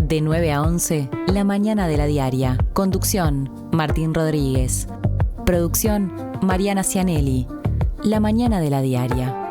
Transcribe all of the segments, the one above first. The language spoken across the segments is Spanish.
De 9 a 11, La Mañana de la Diaria. Conducción, Martín Rodríguez. Producción, Mariana Cianelli. La Mañana de la Diaria.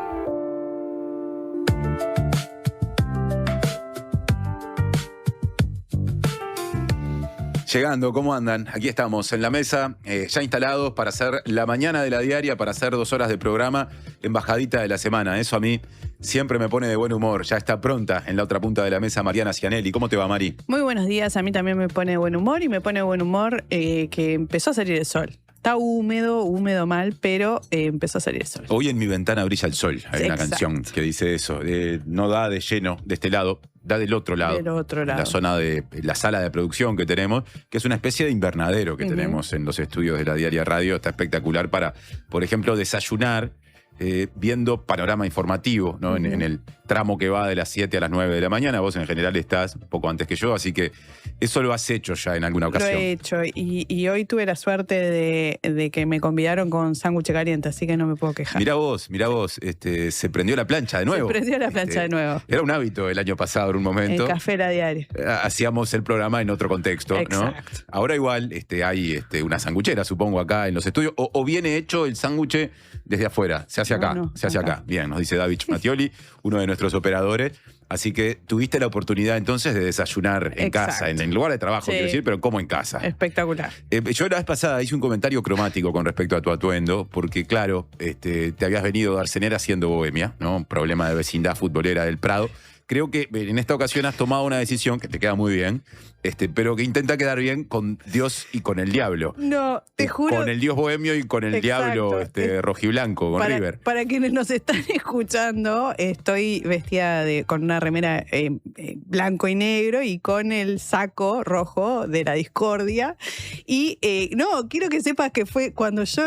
Llegando, ¿cómo andan? Aquí estamos en la mesa, ya instalados para hacer La Mañana de la Diaria, para hacer 2 horas de programa en bajadita de la semana. Eso a mí siempre me pone de buen humor. Ya está pronta en la otra punta de la mesa Mariana Cianelli. ¿Cómo te va, Mari? Muy buenos días, a mí también me pone de buen humor y me pone de buen humor que empezó a salir el sol. Está húmedo mal, pero empezó a salir el sol. Hoy en mi ventana brilla el sol. Hay una Exacto. canción que dice eso. No da de lleno de este lado, da del otro lado. Del otro lado. La zona de la sala de producción que tenemos, que es una especie de invernadero que Uh-huh. tenemos en los estudios de la Diaria Radio. Está espectacular para, por ejemplo, desayunar viendo panorama informativo, ¿no? Uh-huh. En el tramo que va de las 7 a las 9 de la mañana. Vos en general estás un poco antes que yo, así que eso lo has hecho ya en alguna ocasión. Lo he hecho y hoy tuve la suerte de que me convidaron con sándwich caliente, así que no me puedo quejar. Mirá vos, se prendió la plancha de nuevo. Se prendió la plancha de nuevo. Era un hábito el año pasado en un momento. El café La Diaria. Hacíamos el programa en otro contexto, ¿no? Exacto. Ahora igual hay una sanguchera, supongo, acá en los estudios, o viene hecho el sándwich desde afuera, se hace acá, No, se hace acá. Bien, nos dice David Mattioli, uno de nuestros operadores. Así que tuviste la oportunidad entonces de desayunar en Exacto. casa, en el lugar de trabajo, Sí. quiero decir, pero como en casa. Espectacular. Yo la vez pasada hice un comentario cromático con respecto a tu atuendo, porque claro, te habías venido de Arsenera siendo bohemia, ¿no? Un problema de vecindad futbolera del Prado. Creo que en esta ocasión has tomado una decisión que te queda muy bien, pero que intenta quedar bien con Dios y con el diablo. No, te juro. Con el Dios bohemio y con el Exacto. diablo rojiblanco, con River. Para quienes nos están escuchando, estoy vestida con una remera blanco y negro y con el saco rojo de la discordia. Y no, quiero que sepas que fue cuando yo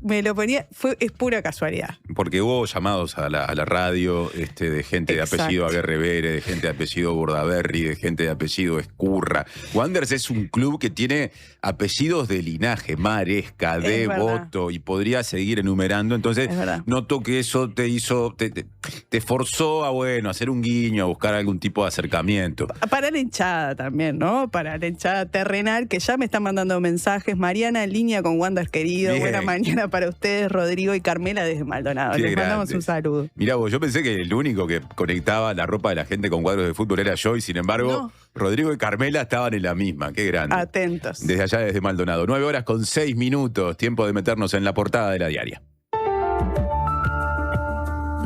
me lo ponía, es pura casualidad. Porque hubo llamados a la radio de gente de Exacto. apellido Aguerrevere, de gente de apellido Bordaberry, de gente de apellido Escurra. Wanderers es un club que tiene apellidos de linaje, Maresca, Es Devoto, y podría seguir enumerando. Entonces, Es verdad. noto que eso te forzó a hacer un guiño, a buscar algún tipo de acercamiento. Para la hinchada también, ¿no? Para la hinchada terrenal, que ya me están mandando mensajes. Mariana en línea con Wander querido. Bien. Buena mañana para ustedes, Rodrigo y Carmela desde Maldonado. Qué Les mandamos grande. un saludo. Mirá vos, yo pensé que el único que conectaba la ropa de la gente con cuadros de fútbol era yo, y sin embargo, No. Rodrigo y Carmela estaban en la misma. Qué grande. Atentos. Desde allá, desde Maldonado. 9 horas con 6 minutos. Tiempo de meternos en la portada de la Diaria.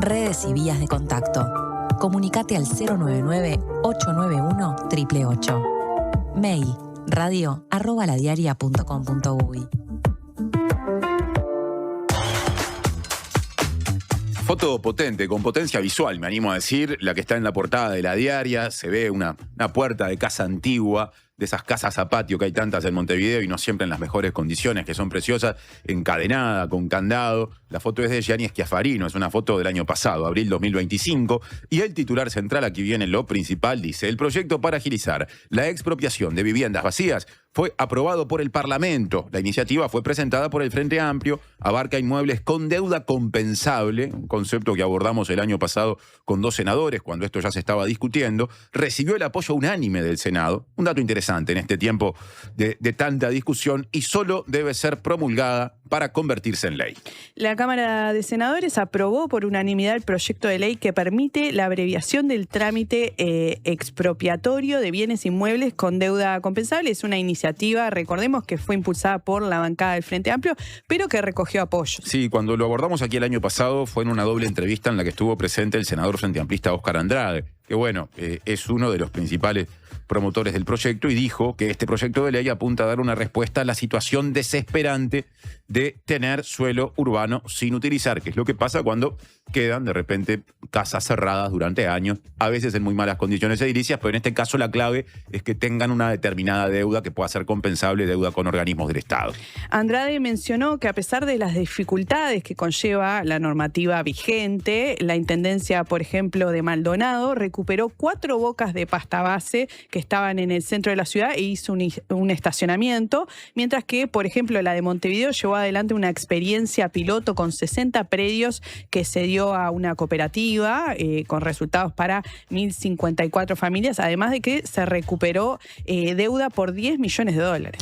Redes y vías de contacto. Comunicate al 099-891-888. Mail radio@ladiaria.com.uy. Foto potente, con potencia visual, me animo a decir, la que está en la portada de la Diaria. Se ve una puerta de casa antigua, de esas casas a patio que hay tantas en Montevideo y no siempre en las mejores condiciones, que son preciosas, encadenada, con candado. La foto es de Gianni Schiafarino, es una foto del año pasado, abril 2025, y el titular central, aquí viene lo principal, dice: el proyecto para agilizar la expropiación de viviendas vacías fue aprobado por el Parlamento. La iniciativa fue presentada por el Frente Amplio, abarca inmuebles con deuda compensable, un concepto que abordamos el año pasado con 2 senadores, cuando esto ya se estaba discutiendo. Recibió el apoyo unánime del Senado, un dato interesante en este tiempo de tanta discusión, y solo debe ser promulgada para convertirse en ley. La Cámara de Senadores aprobó por unanimidad el proyecto de ley que permite la abreviación del trámite expropiatorio de bienes inmuebles con deuda compensable. Es una iniciativa, recordemos, que fue impulsada por la bancada del Frente Amplio, pero que recogió apoyo. Sí, cuando lo abordamos aquí el año pasado fue en una doble entrevista en la que estuvo presente el senador frenteamplista Óscar Andrade, que es uno de los principales promotores del proyecto, y dijo que este proyecto de ley apunta a dar una respuesta a la situación desesperante de tener suelo urbano sin utilizar, que es lo que pasa cuando quedan de repente casas cerradas durante años, a veces en muy malas condiciones edilicias, pero en este caso la clave es que tengan una determinada deuda que pueda ser compensable, deuda con organismos del Estado. Andrade mencionó que a pesar de las dificultades que conlleva la normativa vigente, la Intendencia, por ejemplo, de Maldonado recuperó 4 bocas de pasta base que estaban en el centro de la ciudad e hizo un estacionamiento, mientras que, por ejemplo, la de Montevideo llevó adelante una experiencia piloto con 60 predios que se dio vendió a una cooperativa con resultados para 1.054 familias, además de que se recuperó deuda por $10 millones.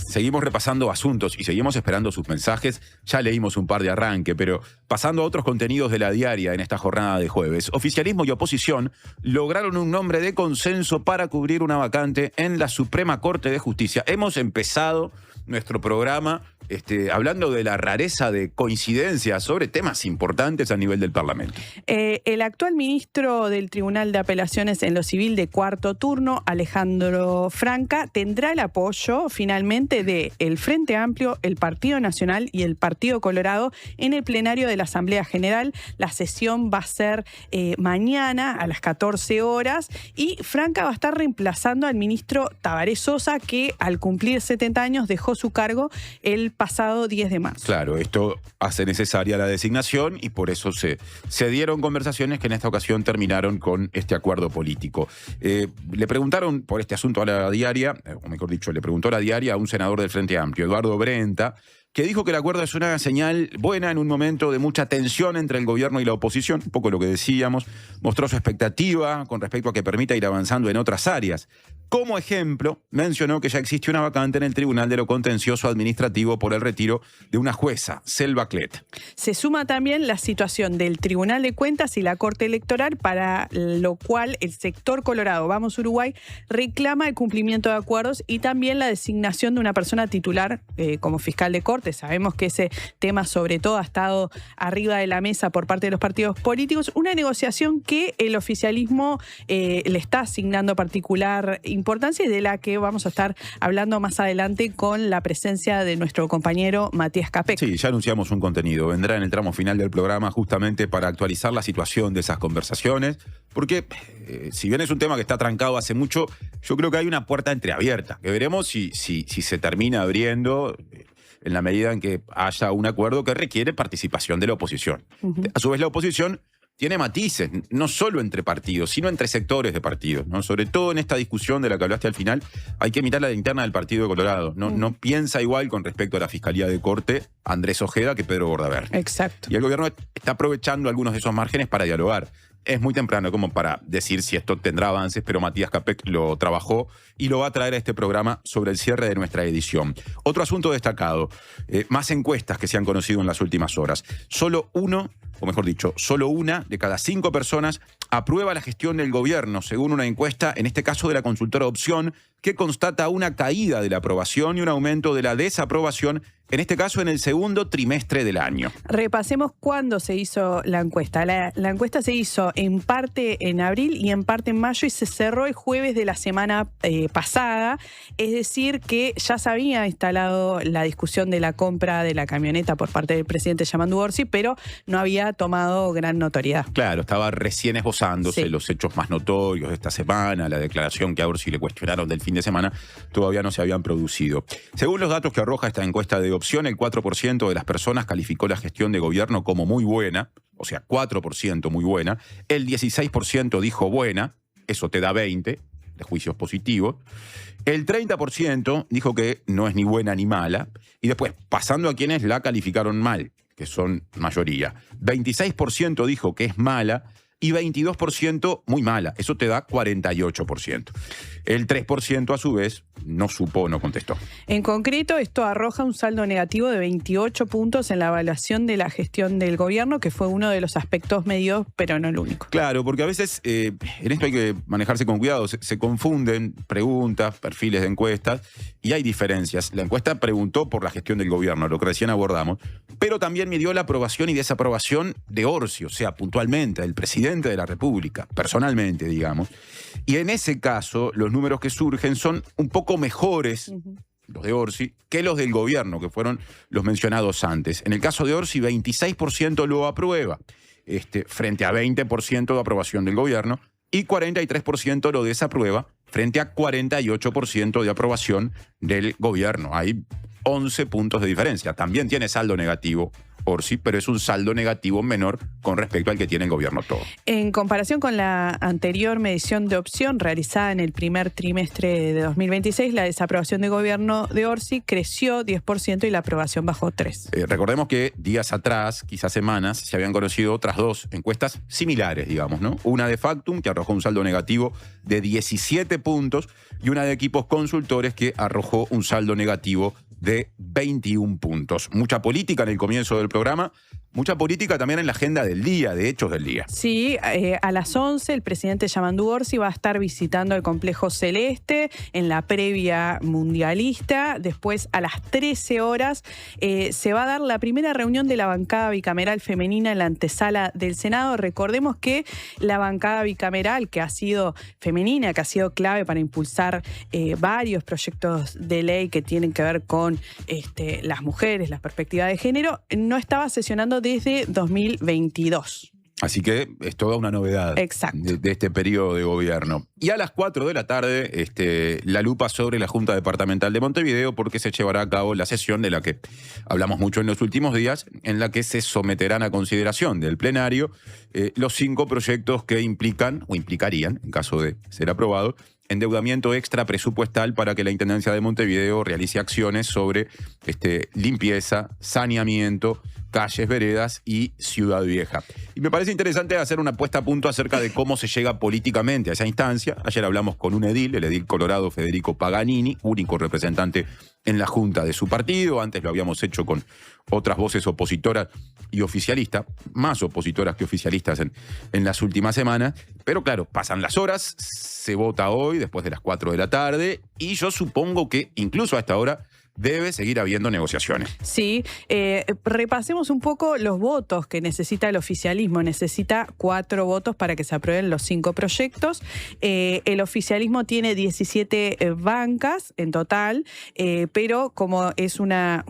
Seguimos repasando asuntos y seguimos esperando sus mensajes. Ya leímos un par de arranque, pero pasando a otros contenidos de la diaria en esta jornada de jueves. Oficialismo y oposición lograron un nombre de consenso para cubrir una vacante en la Suprema Corte de Justicia. Hemos empezado nuestro programa hablando de la rareza de coincidencias sobre temas importantes a nivel del Parlamento. El actual ministro del Tribunal de Apelaciones en lo Civil de cuarto turno, Alejandro Franca, tendrá el apoyo finalmente del Frente Amplio, el Partido Nacional y el Partido Colorado en el plenario de la Asamblea General. La sesión va a ser mañana a las 14 horas y Franca va a estar reemplazando al ministro Tabaré Sosa, que al cumplir 70 años dejó su cargo el pasado 10 de marzo. Claro, esto hace necesaria la designación y por eso se dieron conversaciones que en esta ocasión terminaron con este acuerdo político. Le preguntaron por este asunto a la diaria, o mejor dicho, le preguntó a la diaria a un senador del Frente Amplio, Eduardo Brenta, que dijo que el acuerdo es una señal buena en un momento de mucha tensión entre el gobierno y la oposición, un poco lo que decíamos, mostró su expectativa con respecto a que permita ir avanzando en otras áreas. Como ejemplo, mencionó que ya existe una vacante en el Tribunal de lo Contencioso Administrativo por el retiro de una jueza, Selva Clet. Se suma también la situación del Tribunal de Cuentas y la Corte Electoral, para lo cual el sector colorado Vamos Uruguay reclama el cumplimiento de acuerdos y también la designación de una persona titular como fiscal de corte. Sabemos que ese tema sobre todo ha estado arriba de la mesa por parte de los partidos políticos, una negociación que el oficialismo le está asignando particular importancia y de la que vamos a estar hablando más adelante con la presencia de nuestro compañero Matías Capek. Sí, ya anunciamos un contenido, vendrá en el tramo final del programa justamente para actualizar la situación de esas conversaciones, porque si bien es un tema que está trancado hace mucho, yo creo que hay una puerta entreabierta, que veremos si se termina abriendo en la medida en que haya un acuerdo que requiere participación de la oposición. A su vez, la oposición tiene matices, no solo entre partidos, sino entre sectores de partidos, ¿no? Sobre todo en esta discusión de la que hablaste al final, hay que mirar la interna del Partido de Colorado. No piensa igual con respecto a la Fiscalía de Corte Andrés Ojeda que Pedro Bordaberry. Exacto. Y el gobierno está aprovechando algunos de esos márgenes para dialogar. Es muy temprano como para decir si esto tendrá avances, pero Matías Capek lo trabajó y lo va a traer a este programa sobre el cierre de nuestra edición. Otro asunto destacado, más encuestas que se han conocido en las últimas horas. Solo una de cada 5 personas aprueba la gestión del gobierno, según una encuesta, en este caso de la consultora Opción, que constata una caída de la aprobación y un aumento de la desaprobación, en este caso en el segundo trimestre del año. Repasemos cuándo se hizo la encuesta. La encuesta se hizo en parte en abril y en parte en mayo y se cerró el jueves de la semana pasada. Es decir, que ya se había instalado la discusión de la compra de la camioneta por parte del presidente Yamandu Orsi, pero no había tomado gran notoriedad. Claro, estaba recién esbozándose los hechos más notorios de esta semana, la declaración que a Orsi le cuestionaron del fin de semana, todavía no se habían producido. Según los datos que arroja esta encuesta de Opción, el 4% de las personas calificó la gestión de gobierno como muy buena, o sea, 4% muy buena, el 16% dijo buena, eso te da 20 de juicios positivos, el 30% dijo que no es ni buena ni mala, y después, pasando a quienes la calificaron mal, que son mayoría, 26% dijo que es mala, y 22% muy mala. Eso te da 48%. El 3% a su vez no supo, no contestó. En concreto, esto arroja un saldo negativo de 28 puntos en la evaluación de la gestión del gobierno, que fue uno de los aspectos medidos, pero no el único. Claro, porque a veces en esto hay que manejarse con cuidado. Se confunden preguntas, perfiles de encuestas, y hay diferencias. La encuesta preguntó por la gestión del gobierno, lo que recién abordamos, pero también midió la aprobación y desaprobación de Orsi, o sea, puntualmente, del presidente de la República, personalmente, digamos. Y en ese caso, los números que surgen son un poco mejores, los de Orsi, que los del gobierno, que fueron los mencionados antes. En el caso de Orsi, 26% lo aprueba, frente a 20% de aprobación del gobierno, y 43% lo desaprueba, frente a 48% de aprobación del gobierno. Hay 11 puntos de diferencia. También tiene saldo negativo Orsi, pero es un saldo negativo menor con respecto al que tiene el gobierno todo. En comparación con la anterior medición de opción realizada en el primer trimestre de 2026, la desaprobación de gobierno de Orsi creció 10% y la aprobación bajó 3%. Recordemos que días atrás, quizás semanas, se habían conocido otras dos encuestas similares, digamos, ¿no? Una de Factum, que arrojó un saldo negativo de 17 puntos, y una de Equipos Consultores, que arrojó un saldo negativo de 21 puntos. Mucha política en el comienzo del programa, mucha política también en la agenda del día, de hechos del día. Sí, a las 11 el presidente Yamandu Orsi va a estar visitando el Complejo Celeste en la previa mundialista. Después, a las 13 horas, se va a dar la primera reunión de la bancada bicameral femenina en la antesala del Senado. Recordemos que la bancada bicameral, que ha sido femenina, que ha sido clave para impulsar varios proyectos de ley que tienen que ver con las mujeres, la perspectiva de género, no estaba sesionando desde 2022. Así que es toda una novedad de este periodo de gobierno. Y a las 4 de la tarde, la lupa sobre la Junta Departamental de Montevideo, porque se llevará a cabo la sesión de la que hablamos mucho en los últimos días, en la que se someterán a consideración del plenario los 5 proyectos que implican, o implicarían, en caso de ser aprobado, endeudamiento extra presupuestal para que la Intendencia de Montevideo realice acciones sobre limpieza, saneamiento, calles, veredas y Ciudad Vieja. Y me parece interesante hacer una puesta a punto acerca de cómo se llega políticamente a esa instancia. Ayer hablamos con un edil, el edil colorado Federico Paganini, único representante en la Junta de su partido. Antes lo habíamos hecho con otras voces opositoras y oficialistas, más opositoras que oficialistas en las últimas semanas. Pero claro, pasan las horas, se vota hoy después de las 4 de la tarde y yo supongo que incluso a esta hora debe seguir habiendo negociaciones. Sí, repasemos un poco los votos que necesita el oficialismo. Necesita 4 votos para que se aprueben los 5 proyectos. El oficialismo tiene 17 bancas en total, pero como es una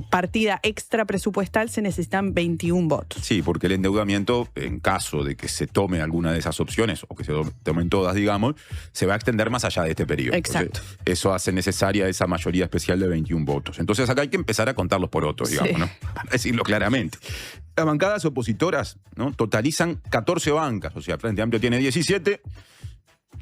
partida extra presupuestal, se necesitan 21 votos. Sí, porque el endeudamiento, en caso de que se tome alguna de esas opciones, o que se tomen todas, digamos, se va a extender más allá de este periodo. Exacto. Entonces, eso hace necesaria esa mayoría especial de 21 votos. Entonces acá hay que empezar a contar los porotos, digamos, ¿no? Para decirlo claramente. Las bancadas opositoras, ¿no?, totalizan 14 bancas, o sea, Frente Amplio tiene 17,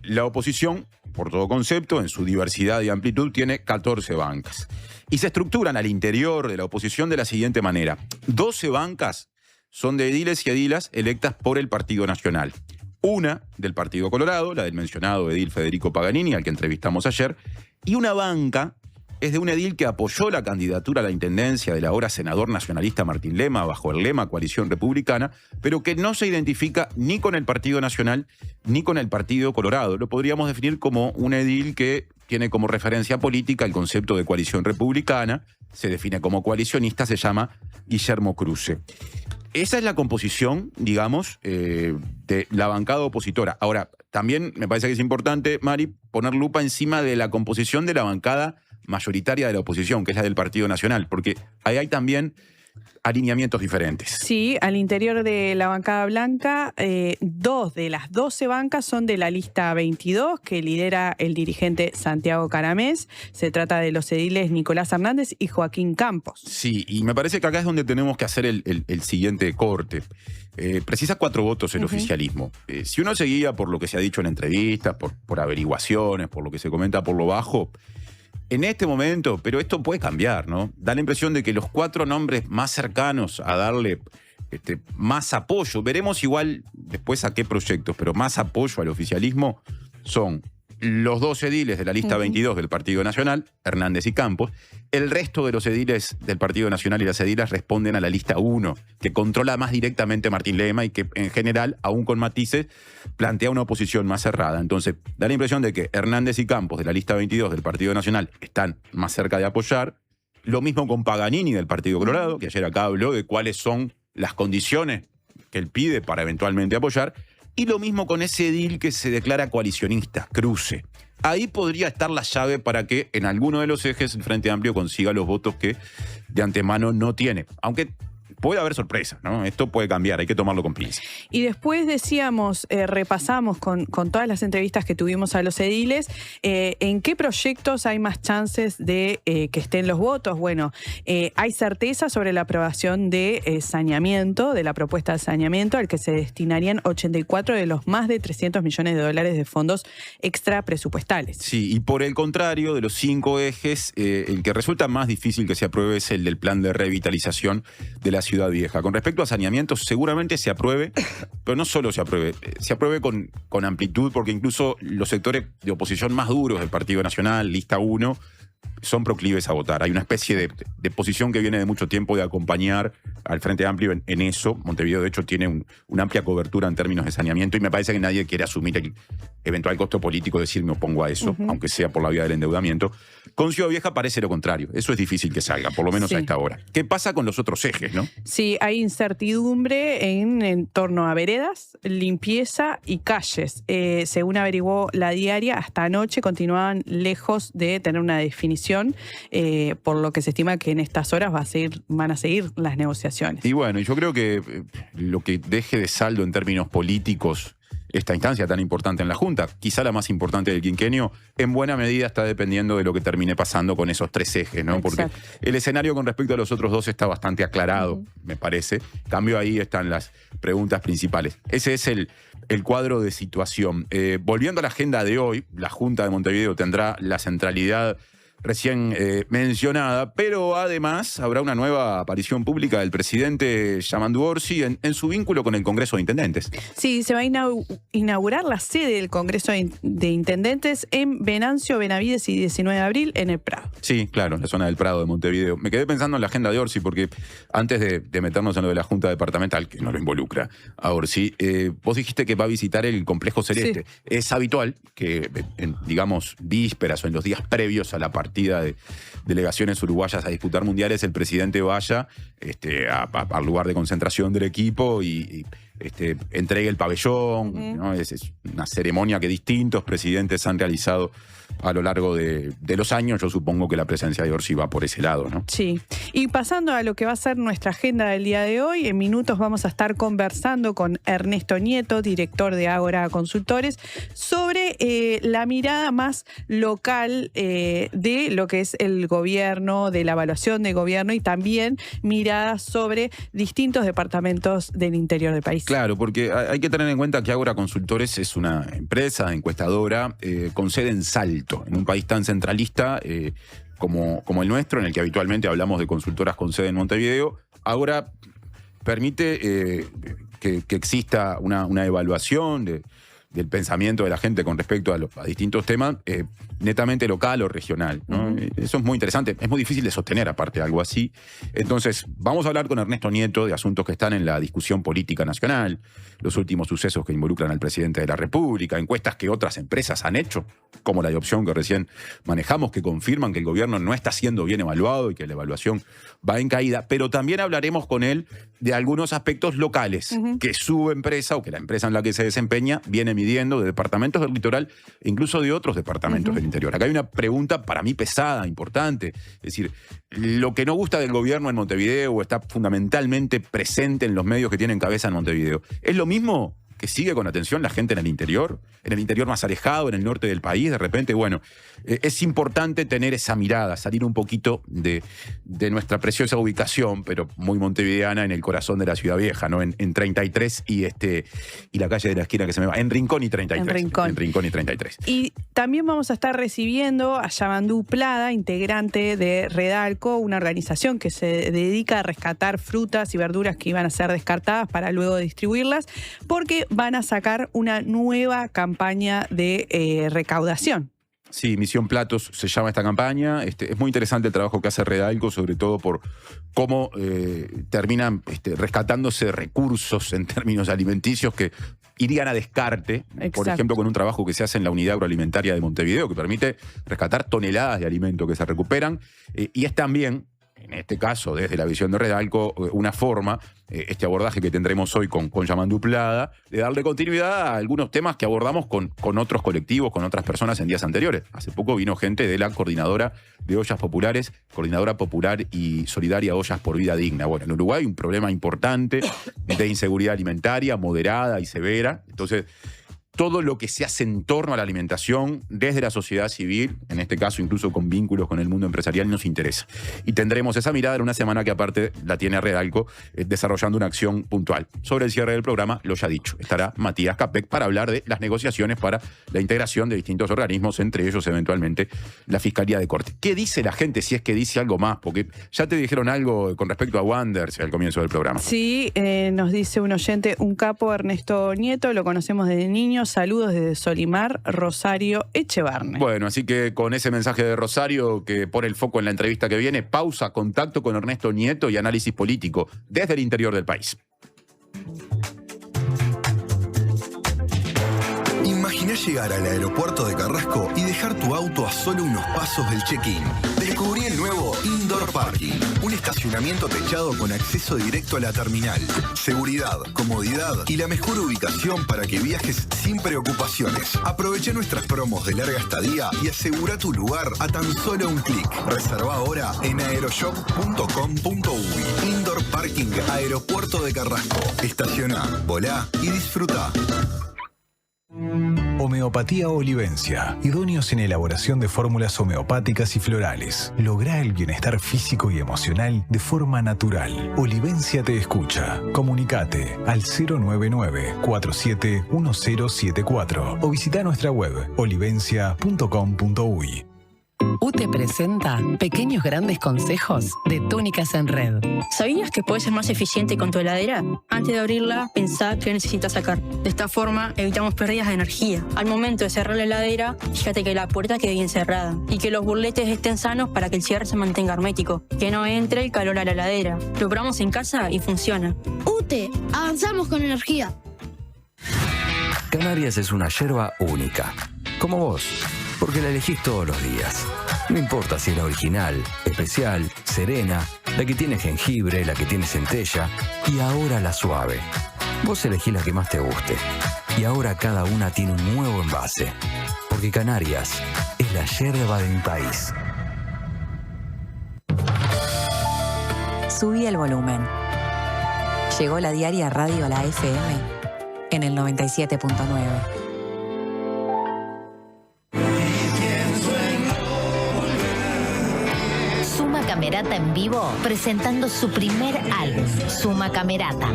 la oposición, por todo concepto, en su diversidad y amplitud, tiene 14 bancas. Y se estructuran al interior de la oposición de la siguiente manera. 12 bancas son de ediles y edilas electas por el Partido Nacional. Una del Partido Colorado, la del mencionado edil Federico Paganini, al que entrevistamos ayer, y una banca es de un edil que apoyó la candidatura a la intendencia del ahora senador nacionalista Martín Lema bajo el lema Coalición Republicana, pero que no se identifica ni con el Partido Nacional ni con el Partido Colorado. Lo podríamos definir como un edil que tiene como referencia política el concepto de Coalición Republicana, se define como coalicionista, se llama Guillermo Cruce. Esa es la composición, digamos, de la bancada opositora. Ahora, también me parece que es importante, Mari, poner lupa encima de la composición de la bancada mayoritaria de la oposición, que es la del Partido Nacional, porque ahí hay también alineamientos diferentes. Sí, al interior de la bancada blanca, 2 de las 12 bancas son de la lista 22, que lidera el dirigente Santiago Caramés. Se trata de los ediles Nicolás Hernández y Joaquín Campos. Sí, y me parece que acá es donde tenemos que hacer el siguiente corte. Precisa 4 votos el oficialismo. Si uno se guía por lo que se ha dicho en entrevistas, por averiguaciones, por lo que se comenta por lo bajo, en este momento, pero esto puede cambiar, ¿no? Da la impresión de que los 4 nombres más cercanos a darle más apoyo, veremos igual después a qué proyectos, pero más apoyo al oficialismo son los 2 ediles de la lista 22 del Partido Nacional, Hernández y Campos. El resto de los ediles del Partido Nacional y las edilas responden a la lista 1, que controla más directamente Martín Lema y que en general, aún con matices, plantea una oposición más cerrada. Entonces, da la impresión de que Hernández y Campos de la lista 22 del Partido Nacional están más cerca de apoyar. Lo mismo con Paganini del Partido Colorado, que ayer acá habló de cuáles son las condiciones que él pide para eventualmente apoyar. Y lo mismo con ese edil que se declara coalicionista, Cruce. Ahí podría estar la llave para que en alguno de los ejes el Frente Amplio consiga los votos que de antemano no tiene. Aunque puede haber sorpresa, ¿no? Esto puede cambiar, hay que tomarlo con pinzas. Y después decíamos, repasamos con todas las entrevistas que tuvimos a los ediles, ¿en qué proyectos hay más chances de que estén los votos? Bueno, hay certeza sobre la aprobación de saneamiento, de la propuesta de saneamiento, al que se destinarían 84 de los más de 300 millones de dólares de fondos extra presupuestales. Sí, y por el contrario, de los 5 ejes, el que resulta más difícil que se apruebe es el del plan de revitalización de la Ciudad Vieja. Con respecto a saneamiento, seguramente se apruebe, pero no solo se apruebe con amplitud, porque incluso los sectores de oposición más duros del Partido Nacional, lista 1, son proclives a votar. Hay una especie de posición que viene de mucho tiempo de acompañar al Frente Amplio en eso. Montevideo, de hecho, tiene una amplia cobertura en términos de saneamiento y me parece que nadie quiere asumir el eventual costo político de decir me opongo a eso, aunque sea por la vía del endeudamiento. Con Ciudad Vieja parece lo contrario. Eso es difícil que salga, por lo menos a esta hora. ¿Qué pasa con los otros ejes, no? Sí, hay incertidumbre en torno a veredas, limpieza y calles. Según averiguó La Diaria, hasta anoche continuaban lejos de tener una definición, por lo que se estima que en estas horas van a seguir las negociaciones. Y bueno, yo creo que lo que deje de saldo en términos políticos esta instancia tan importante en la Junta, quizá la más importante del quinquenio, en buena medida está dependiendo de lo que termine pasando con esos 3 ejes, ¿no? Porque el escenario con respecto a los otros 2 está bastante aclarado, me parece. En cambio, ahí están las preguntas principales. Ese es el cuadro de situación. Volviendo a la agenda de hoy, la Junta de Montevideo tendrá la centralidad recién mencionada, pero además habrá una nueva aparición pública del presidente Yamandu Orsi en su vínculo con el Congreso de Intendentes. Sí, se va a inaugurar la sede del Congreso de Intendentes en Venancio Benavides y 19 de abril en el Prado. Sí, claro, en la zona del Prado de Montevideo. Me quedé pensando en la agenda de Orsi porque antes de meternos en lo de la Junta Departamental, que no lo involucra a Orsi, vos dijiste que va a visitar el Complejo Celeste. Sí. Es habitual que, digamos, vísperas o en los días previos a la partida de delegaciones uruguayas a disputar mundiales, el presidente vaya al lugar de concentración del equipo y entregue el pabellón, ¿no? Es una ceremonia que distintos presidentes han realizado a lo largo de los años. Yo supongo que la presencia de Orsi va por ese lado, ¿no? Sí. Y pasando a lo que va a ser nuestra agenda del día de hoy, en minutos vamos a estar conversando con Ernesto Nieto, director de Ágora Consultores, sobre la mirada más local de lo que es el gobierno, de la evaluación de gobierno y también miradas sobre distintos departamentos del interior del país. Claro, porque hay que tener en cuenta que Ágora Consultores es una empresa encuestadora con sede en Salto, en un país tan centralista como el nuestro, en el que habitualmente hablamos de consultoras con sede en Montevideo. Ágora permite que exista una evaluación del pensamiento de la gente con respecto a distintos temas, netamente local o regional, ¿no? Eso es muy interesante, es muy difícil de sostener aparte algo así. Entonces, vamos a hablar con Ernesto Nieto de asuntos que están en la discusión política nacional, los últimos sucesos que involucran al presidente de la República, encuestas que otras empresas han hecho, como la de Opción que recién manejamos, que confirman que el gobierno no está siendo bien evaluado y que la evaluación va en caída, pero también hablaremos con él de algunos aspectos locales que su empresa o que la empresa en la que se desempeña viene midiendo de departamentos del litoral e incluso de otros departamentos del interior. Acá hay una pregunta para mí pesada, importante. Es decir, lo que no gusta del gobierno en Montevideo está fundamentalmente presente en los medios que tienen cabeza en Montevideo. ¿Es lo mismo que sigue con atención la gente en el interior más alejado, en el norte del país? De repente, bueno, es importante tener esa mirada, salir un poquito de nuestra preciosa ubicación, pero muy montevideana, en el corazón de la Ciudad Vieja, ¿no? En 33 y la calle de la esquina que se me va, en Rincón y 33. En Rincón y 33. Y también vamos a estar recibiendo a Yamandu Plada, integrante de Redalco, una organización que se dedica a rescatar frutas y verduras que iban a ser descartadas para luego distribuirlas, porque van a sacar una nueva campaña de recaudación. Sí, Misión Platos se llama esta campaña. Es muy interesante el trabajo que hace Redalco, sobre todo por cómo terminan rescatándose recursos en términos alimenticios que irían a descarte. Exacto. Por ejemplo, con un trabajo que se hace en la Unidad Agroalimentaria de Montevideo, que permite rescatar toneladas de alimento que se recuperan. Y es también en este caso desde la visión de Redalco, una forma, este abordaje que tendremos hoy con Yamandu Plada, de darle continuidad a algunos temas que abordamos con otros colectivos, con otras personas en días anteriores. Hace poco vino gente de la Coordinadora de Ollas Populares, Coordinadora Popular y Solidaria Ollas por Vida Digna. Bueno, en Uruguay hay un problema importante de inseguridad alimentaria, moderada y severa. Entonces, todo lo que se hace en torno a la alimentación desde la sociedad civil, en este caso incluso con vínculos con el mundo empresarial, nos interesa. Y tendremos esa mirada en una semana que aparte la tiene Redalco desarrollando una acción puntual. Sobre el cierre del programa, lo ya dicho, estará Matías Capek para hablar de las negociaciones para la integración de distintos organismos, entre ellos eventualmente la Fiscalía de Corte. ¿Qué dice la gente si es que dice algo más? Porque ya te dijeron algo con respecto a Wanders al comienzo del programa. Sí, nos dice un oyente, un capo, Ernesto Nieto, lo conocemos desde niño. Saludos desde Solimar, Rosario Echevarne. Bueno, así que con ese mensaje de Rosario que pone el foco en la entrevista que viene, pausa, contacto con Ernesto Nieto y análisis político desde el interior del país. Imaginá llegar al aeropuerto de Carrasco y dejar tu auto a solo unos pasos del check-in. Descubrí el nuevo Indoor Parking, un estacionamiento techado con acceso directo a la terminal. Seguridad, comodidad y la mejor ubicación para que viajes sin preocupaciones. Aprovecha nuestras promos de larga estadía y asegura tu lugar a tan solo un clic. Reserva ahora en aeroshop.com.uy. Indoor Parking Aeropuerto de Carrasco. Estaciona, volá y disfruta. Homeopatía Olivencia, idóneos en elaboración de fórmulas homeopáticas y florales. Logra el bienestar físico y emocional de forma natural. Olivencia te escucha. Comunicate al 099-471074 o visita nuestra web olivencia.com.uy. UTE presenta Pequeños Grandes Consejos de Túnicas en Red. ¿Sabías que puedes ser más eficiente con tu heladera? Antes de abrirla, pensá qué necesitas sacar. De esta forma, evitamos pérdidas de energía. Al momento de cerrar la heladera, fíjate que la puerta quede bien cerrada y que los burletes estén sanos para que el cierre se mantenga hermético. Que no entre el calor a la heladera. Lo probamos en casa y funciona. UTE, avanzamos con energía. Canarias es una yerba única, como vos, porque la elegís todos los días. No importa si es la original, especial, serena, la que tiene jengibre, la que tiene centella y ahora la suave. Vos elegís la que más te guste. Y ahora cada una tiene un nuevo envase. Porque Canarias es la yerba de mi país. Subí el volumen. Llegó la diaria Radio a la FM en el 97.9. Suma Camerata en vivo presentando su primer álbum, Suma Camerata.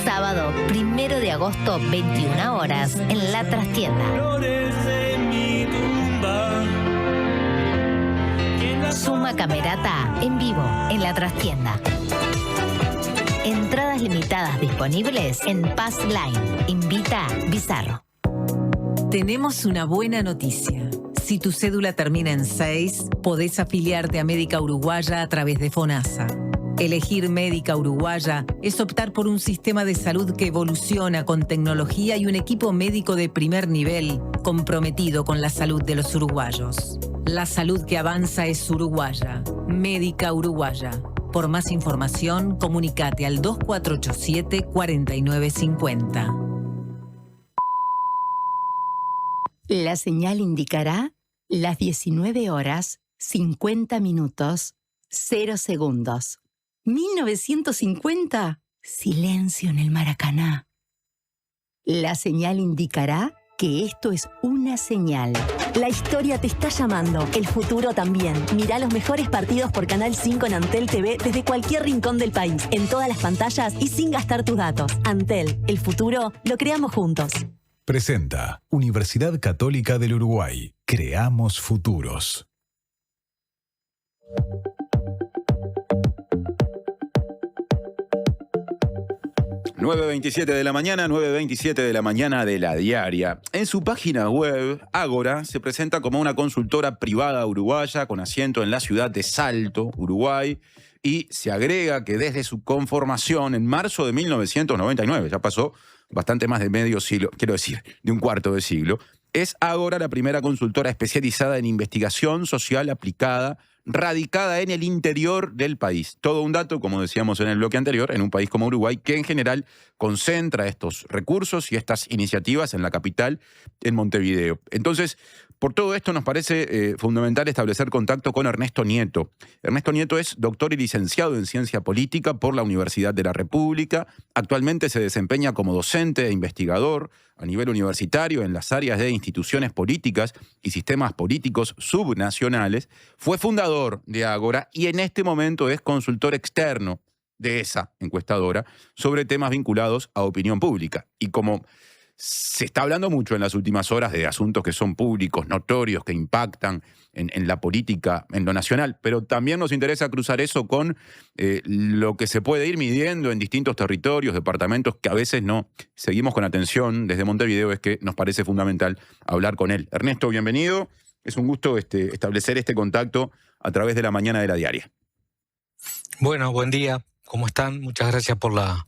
Sábado 1 de agosto, 21 horas, en La Trastienda. Suma Camerata en vivo en La Trastienda. Entradas limitadas disponibles en Pass Line. Invita Bizarro. Tenemos una buena noticia. Si tu cédula termina en 6, podés afiliarte a Médica Uruguaya a través de FONASA. Elegir Médica Uruguaya es optar por un sistema de salud que evoluciona con tecnología y un equipo médico de primer nivel comprometido con la salud de los uruguayos. La salud que avanza es uruguaya. Médica Uruguaya. Por más información, comunicate al 2487-4950. La señal indicará las 19 horas, 50 minutos, 0 segundos. 1950, silencio en el Maracaná. La señal indicará que esto es una señal. La historia te está llamando, el futuro también. Mirá los mejores partidos por Canal 5 en Antel TV desde cualquier rincón del país, en todas las pantallas y sin gastar tus datos. Antel, el futuro lo creamos juntos. Presenta Universidad Católica del Uruguay. Creamos futuros. 9:27 de la mañana, 9:27 de la mañana de la diaria. En su página web, Ágora se presenta como una consultora privada uruguaya con asiento en la ciudad de Salto, Uruguay, y se agrega que desde su conformación en marzo de 1999, ya pasó bastante más de medio siglo, quiero decir, de un cuarto de siglo, es Ágora la primera consultora especializada en investigación social aplicada, radicada en el interior del país. Todo un dato, como decíamos en el bloque anterior, en un país como Uruguay, que en general concentra estos recursos y estas iniciativas en la capital, en Montevideo. Entonces, por todo esto nos parece fundamental establecer contacto con Ernesto Nieto. Ernesto Nieto es doctor y licenciado en Ciencia Política por la Universidad de la República. Actualmente se desempeña como docente e investigador a nivel universitario en las áreas de instituciones políticas y sistemas políticos subnacionales. Fue fundador de Ágora y en este momento es consultor externo de esa encuestadora sobre temas vinculados a opinión pública. Y como se está hablando mucho en las últimas horas de asuntos que son públicos, notorios, que impactan en la política, en lo nacional, pero también nos interesa cruzar eso con lo que se puede ir midiendo en distintos territorios, departamentos que a veces no seguimos con atención desde Montevideo, es que nos parece fundamental hablar con él. Ernesto, bienvenido. Es un gusto establecer este contacto a través de la mañana de la diaria. Bueno, buen día. ¿Cómo están? Muchas gracias por la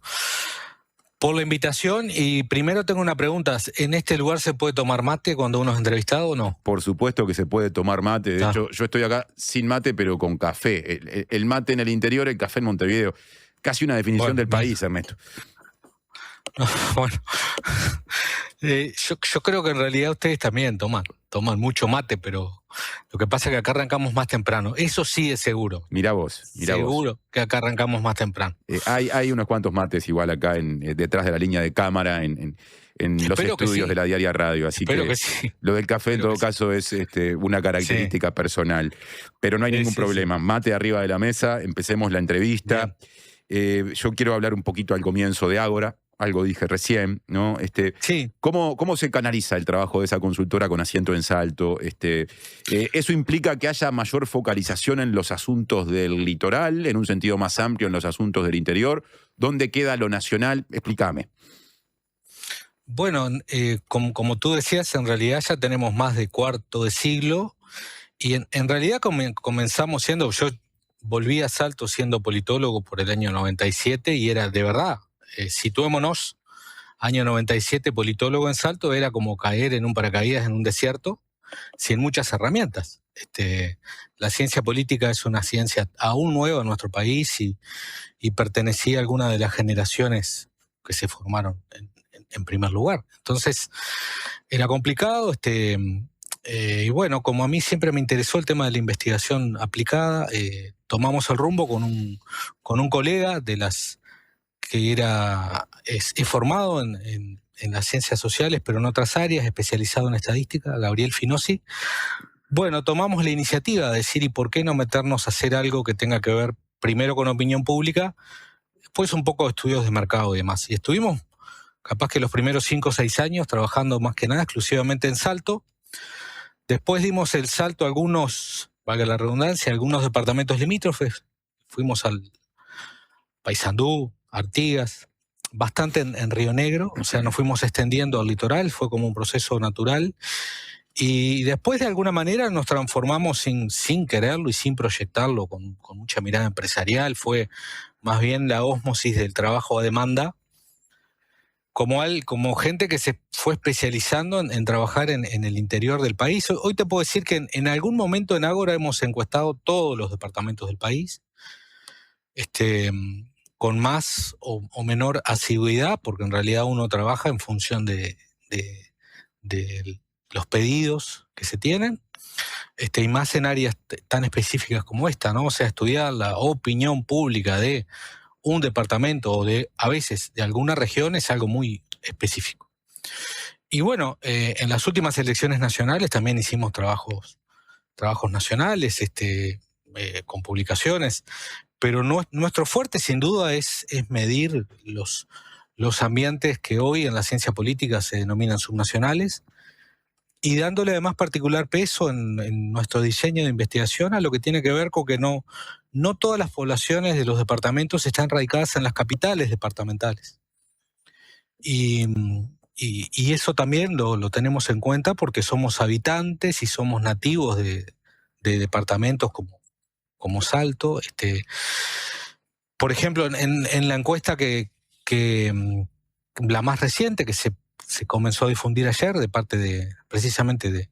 invitación. Y primero tengo una pregunta. ¿En este lugar se puede tomar mate cuando uno es entrevistado o no? Por supuesto que se puede tomar mate. De hecho, yo estoy acá sin mate, pero con café. El mate en el interior, el café en Montevideo. Casi una definición del país, Ernesto. Bueno, yo creo que en realidad ustedes también toman mucho mate, pero lo que pasa es que acá arrancamos más temprano. Eso sí es seguro. Mirá vos. Seguro que acá arrancamos más temprano. Hay unos cuantos mates igual acá detrás de la línea de cámara en los estudios de la Diaria Radio. Así que sí. Lo del café en todo caso es una característica personal. Pero no hay ningún problema. Mate arriba de la mesa, empecemos la entrevista. Yo quiero hablar un poquito al comienzo de Ágora. Algo dije recién, ¿no? Sí. ¿Cómo se canaliza el trabajo de esa consultora con asiento en Salto? ¿Eso implica que haya mayor focalización en los asuntos del litoral, en un sentido más amplio en los asuntos del interior? ¿Dónde queda lo nacional? Explícame. Bueno, como tú decías, en realidad ya tenemos más de cuarto de siglo y en realidad comenzamos siendo, yo volví a Salto siendo politólogo por el año 97 y era de verdad. Situémonos, año 97, politólogo en Salto, era como caer en un paracaídas en un desierto, sin muchas herramientas. La ciencia política es una ciencia aún nueva en nuestro país y pertenecía a alguna de las generaciones que se formaron en primer lugar. Entonces, era complicado. Y bueno, como a mí siempre me interesó el tema de la investigación aplicada, tomamos el rumbo con un colega de las que es formado en las ciencias sociales, pero en otras áreas, especializado en estadística, Gabriel Finosi. Bueno, tomamos la iniciativa de decir, ¿y por qué no meternos a hacer algo que tenga que ver primero con opinión pública, después un poco de estudios de mercado y demás? Y estuvimos, capaz que los primeros 5 o 6 años, trabajando más que nada exclusivamente en Salto. Después dimos el salto a algunos, valga la redundancia, algunos departamentos limítrofes. Fuimos al Paysandú, Artigas, bastante en Río Negro, o sea, nos fuimos extendiendo al litoral, fue como un proceso natural. Y después, de alguna manera, nos transformamos sin quererlo y sin proyectarlo, con mucha mirada empresarial. Fue más bien la ósmosis del trabajo a demanda, como gente que se fue especializando en trabajar en el interior del país. Hoy te puedo decir que en algún momento en Ágora hemos encuestado todos los departamentos del país, con más o menor asiduidad, porque en realidad uno trabaja en función de los pedidos que se tienen, y más en áreas tan específicas como esta, ¿no? O sea, estudiar la opinión pública de un departamento o a veces de alguna región es algo muy específico. Y bueno, en las últimas elecciones nacionales también hicimos trabajos nacionales, con publicaciones, pero nuestro fuerte sin duda es medir los ambientes que hoy en la ciencia política se denominan subnacionales y dándole además particular peso en nuestro diseño de investigación a lo que tiene que ver con que no todas las poblaciones de los departamentos están radicadas en las capitales departamentales. Y eso también lo tenemos en cuenta porque somos habitantes y somos nativos de departamentos como Salto. Por ejemplo, en la encuesta que la más reciente que se se comenzó a difundir ayer de parte precisamente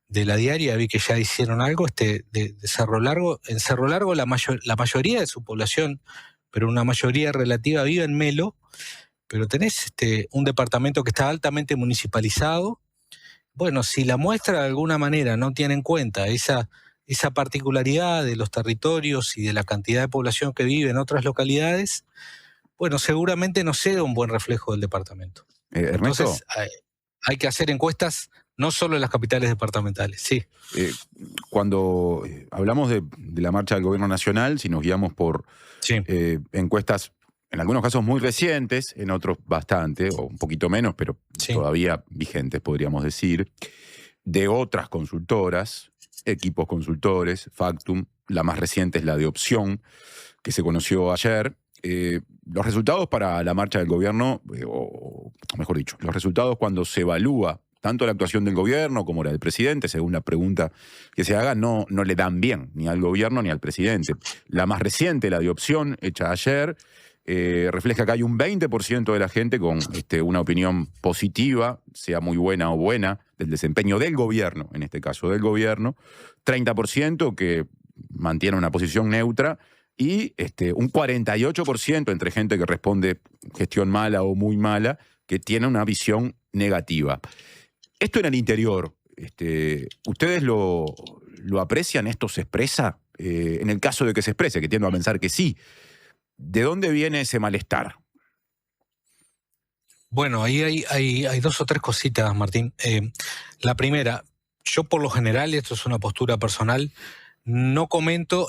de la diaria. Vi que ya hicieron algo de Cerro Largo. En Cerro Largo la mayoría de su población, pero una mayoría relativa, vive en Melo, pero tenés un departamento que está altamente municipalizado. Bueno, si la muestra de alguna manera no tiene en cuenta esa particularidad de los territorios y de la cantidad de población que vive en otras localidades, bueno, seguramente no sea un buen reflejo del departamento. Ernesto, entonces hay que hacer encuestas no solo en las capitales departamentales, sí. Cuando hablamos de la marcha del gobierno nacional, si nos guiamos por encuestas, en algunos casos muy recientes, en otros bastante, o un poquito menos, pero todavía vigentes, podríamos decir, de otras consultoras, equipos consultores, Factum, la más reciente es la de Opción, que se conoció ayer. Los resultados para la marcha del gobierno, o mejor dicho, los resultados cuando se evalúa tanto la actuación del gobierno como la del presidente, según la pregunta que se haga, no le dan bien, ni al gobierno ni al presidente. La más reciente, la de Opción, hecha ayer, refleja que hay un 20% de la gente con una opinión positiva, sea muy buena o buena, del desempeño del gobierno, en este caso del gobierno, 30% que mantiene una posición neutra y un 48% entre gente que responde gestión mala o muy mala, que tiene una visión negativa. Esto en el interior, ¿ustedes lo aprecian? ¿Esto se expresa? En el caso de que se exprese, que tiendo a pensar que sí, ¿de dónde viene ese malestar? Bueno, ahí hay dos o tres cositas, Martín. La primera, yo por lo general, esto es una postura personal, no comento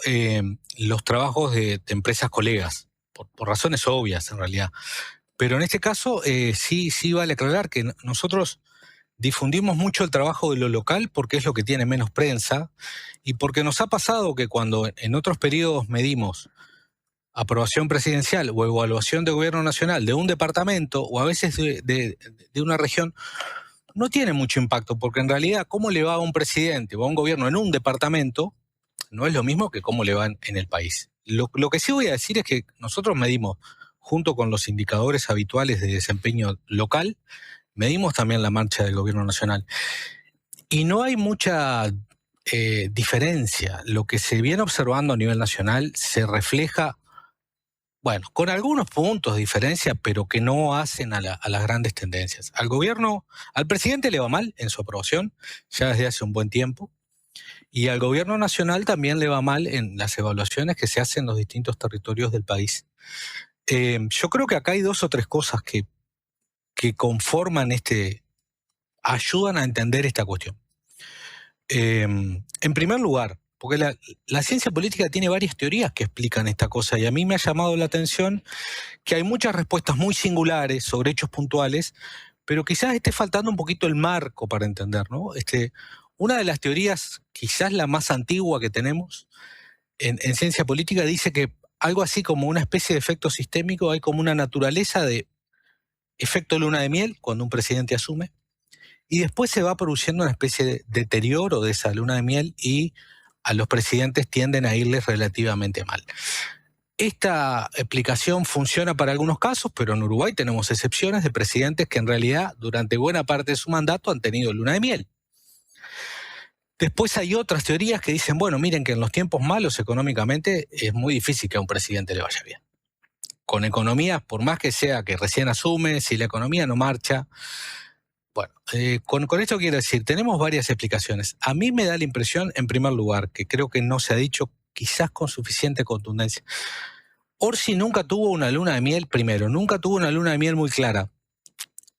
los trabajos de empresas colegas, por razones obvias en realidad. Pero en este caso sí vale aclarar que nosotros difundimos mucho el trabajo de lo local porque es lo que tiene menos prensa y porque nos ha pasado que cuando en otros periodos medimos aprobación presidencial o evaluación de gobierno nacional de un departamento o a veces de una región, no tiene mucho impacto porque en realidad cómo le va a un presidente o a un gobierno en un departamento no es lo mismo que cómo le va en el país. Lo que sí voy a decir es que nosotros medimos, junto con los indicadores habituales de desempeño local, medimos también la marcha del gobierno nacional. Y no hay mucha diferencia. Lo que se viene observando a nivel nacional se refleja, bueno, con algunos puntos de diferencia, pero que no hacen a las grandes tendencias. Al presidente le va mal en su aprobación, ya desde hace un buen tiempo, y al gobierno nacional también le va mal en las evaluaciones que se hacen en los distintos territorios del país. Yo creo que acá hay dos o tres cosas que conforman ayudan a entender esta cuestión. En primer lugar, porque la ciencia política tiene varias teorías que explican esta cosa y a mí me ha llamado la atención que hay muchas respuestas muy singulares sobre hechos puntuales, pero quizás esté faltando un poquito el marco para entender, ¿no? Una de las teorías, quizás la más antigua que tenemos en ciencia política, dice que algo así como una especie de efecto sistémico, hay como una naturaleza de efecto luna de miel cuando un presidente asume, y después se va produciendo una especie de deterioro de esa luna de miel y a los presidentes tienden a irles relativamente mal. Esta explicación funciona para algunos casos, pero en Uruguay tenemos excepciones de presidentes que en realidad durante buena parte de su mandato han tenido luna de miel. Después hay otras teorías que dicen, bueno, miren que en los tiempos malos económicamente es muy difícil que a un presidente le vaya bien. Con economía, por más que sea que recién asume, si la economía no marcha. Bueno, con esto quiero decir, tenemos varias explicaciones. A mí me da la impresión, en primer lugar, que creo que no se ha dicho quizás con suficiente contundencia. Orsi nunca tuvo una luna de miel, primero, nunca tuvo una luna de miel muy clara.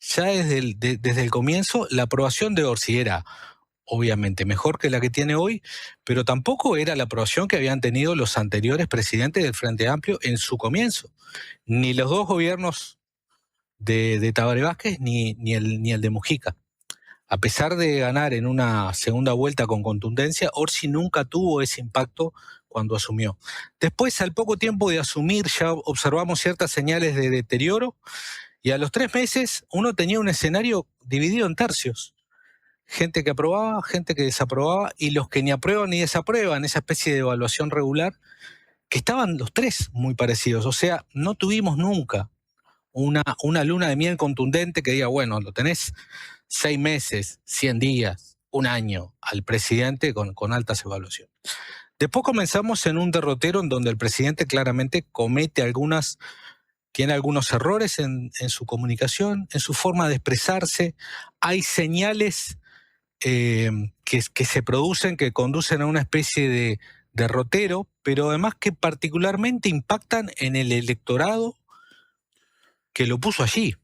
Ya desde el comienzo, la aprobación de Orsi era obviamente mejor que la que tiene hoy, pero tampoco era la aprobación que habían tenido los anteriores presidentes del Frente Amplio en su comienzo. Ni los dos gobiernos de Tabaré Vázquez ni el de Mujica. A pesar de ganar en una segunda vuelta con contundencia, Orsi nunca tuvo ese impacto cuando asumió. Después, al poco tiempo de asumir, ya observamos ciertas señales de deterioro y a los 3 meses uno tenía un escenario dividido en tercios. Gente que aprobaba, gente que desaprobaba y los que ni aprueban ni desaprueban, esa especie de evaluación regular, que estaban los tres muy parecidos. O sea, no tuvimos nunca una luna de miel contundente que diga, bueno, lo tenés 6 meses, 100 días, 1 año al presidente con altas evaluaciones. Después comenzamos en un derrotero en donde el presidente claramente tiene algunos errores en su comunicación, en su forma de expresarse. Hay señales que se producen, que conducen a una especie de derrotero, pero además que particularmente impactan en el electorado que lo puso allí.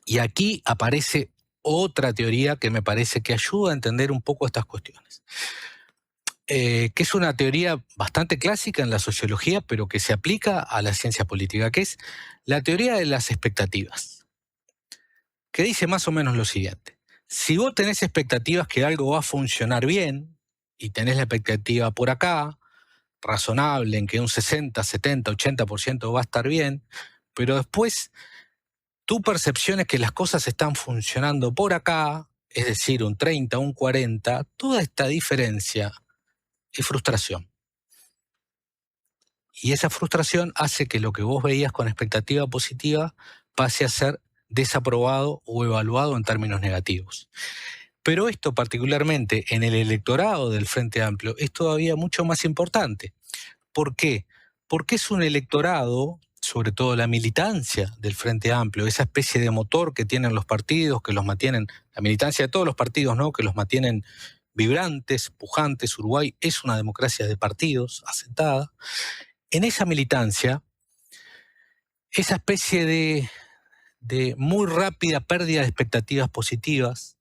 Y aquí aparece otra teoría que me parece que ayuda a entender un poco estas cuestiones. Que es una teoría bastante clásica en la sociología, pero que se aplica a la ciencia política, que es la teoría de las expectativas, que dice más o menos lo siguiente. Si vos tenés expectativas que algo va a funcionar bien, y tenés la expectativa por acá, razonable, en que un 60, 70, 80% va a estar bien, pero después tu percepción es que las cosas están funcionando por acá, es decir, un 30, un 40, toda esta diferencia es frustración. Y esa frustración hace que lo que vos veías con expectativa positiva pase a ser desaprobado o evaluado en términos negativos. Pero esto particularmente en el electorado del Frente Amplio es todavía mucho más importante. ¿Por qué? Porque es un electorado, sobre todo la militancia del Frente Amplio, esa especie de motor que tienen los partidos, que los mantienen, la militancia de todos los partidos, ¿no?, que los mantienen vibrantes, pujantes. Uruguay es una democracia de partidos asentada. En esa militancia, esa especie de muy rápida pérdida de expectativas positivas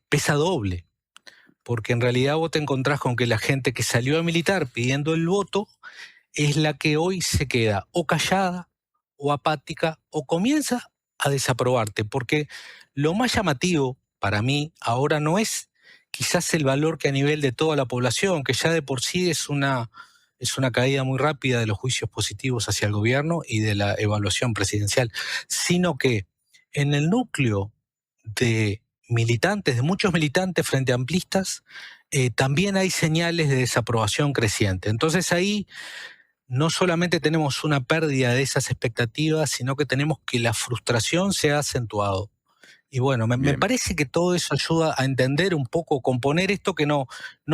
pesa doble, porque en realidad vos te encontrás con que la gente que salió a militar pidiendo el voto es la que hoy se queda o callada o apática o comienza a desaprobarte, porque lo más llamativo para mí ahora no es quizás el valor que a nivel de toda la población, que ya de por sí es una caída muy rápida de los juicios positivos hacia el gobierno y de la evaluación presidencial, sino que en el núcleo de militantes, de muchos militantes frente amplistas, también hay señales de desaprobación creciente. Entonces ahí no solamente tenemos una pérdida de esas expectativas, sino que tenemos que la frustración se ha acentuado. Y bueno, me parece que todo eso ayuda a entender un poco, componer esto, que no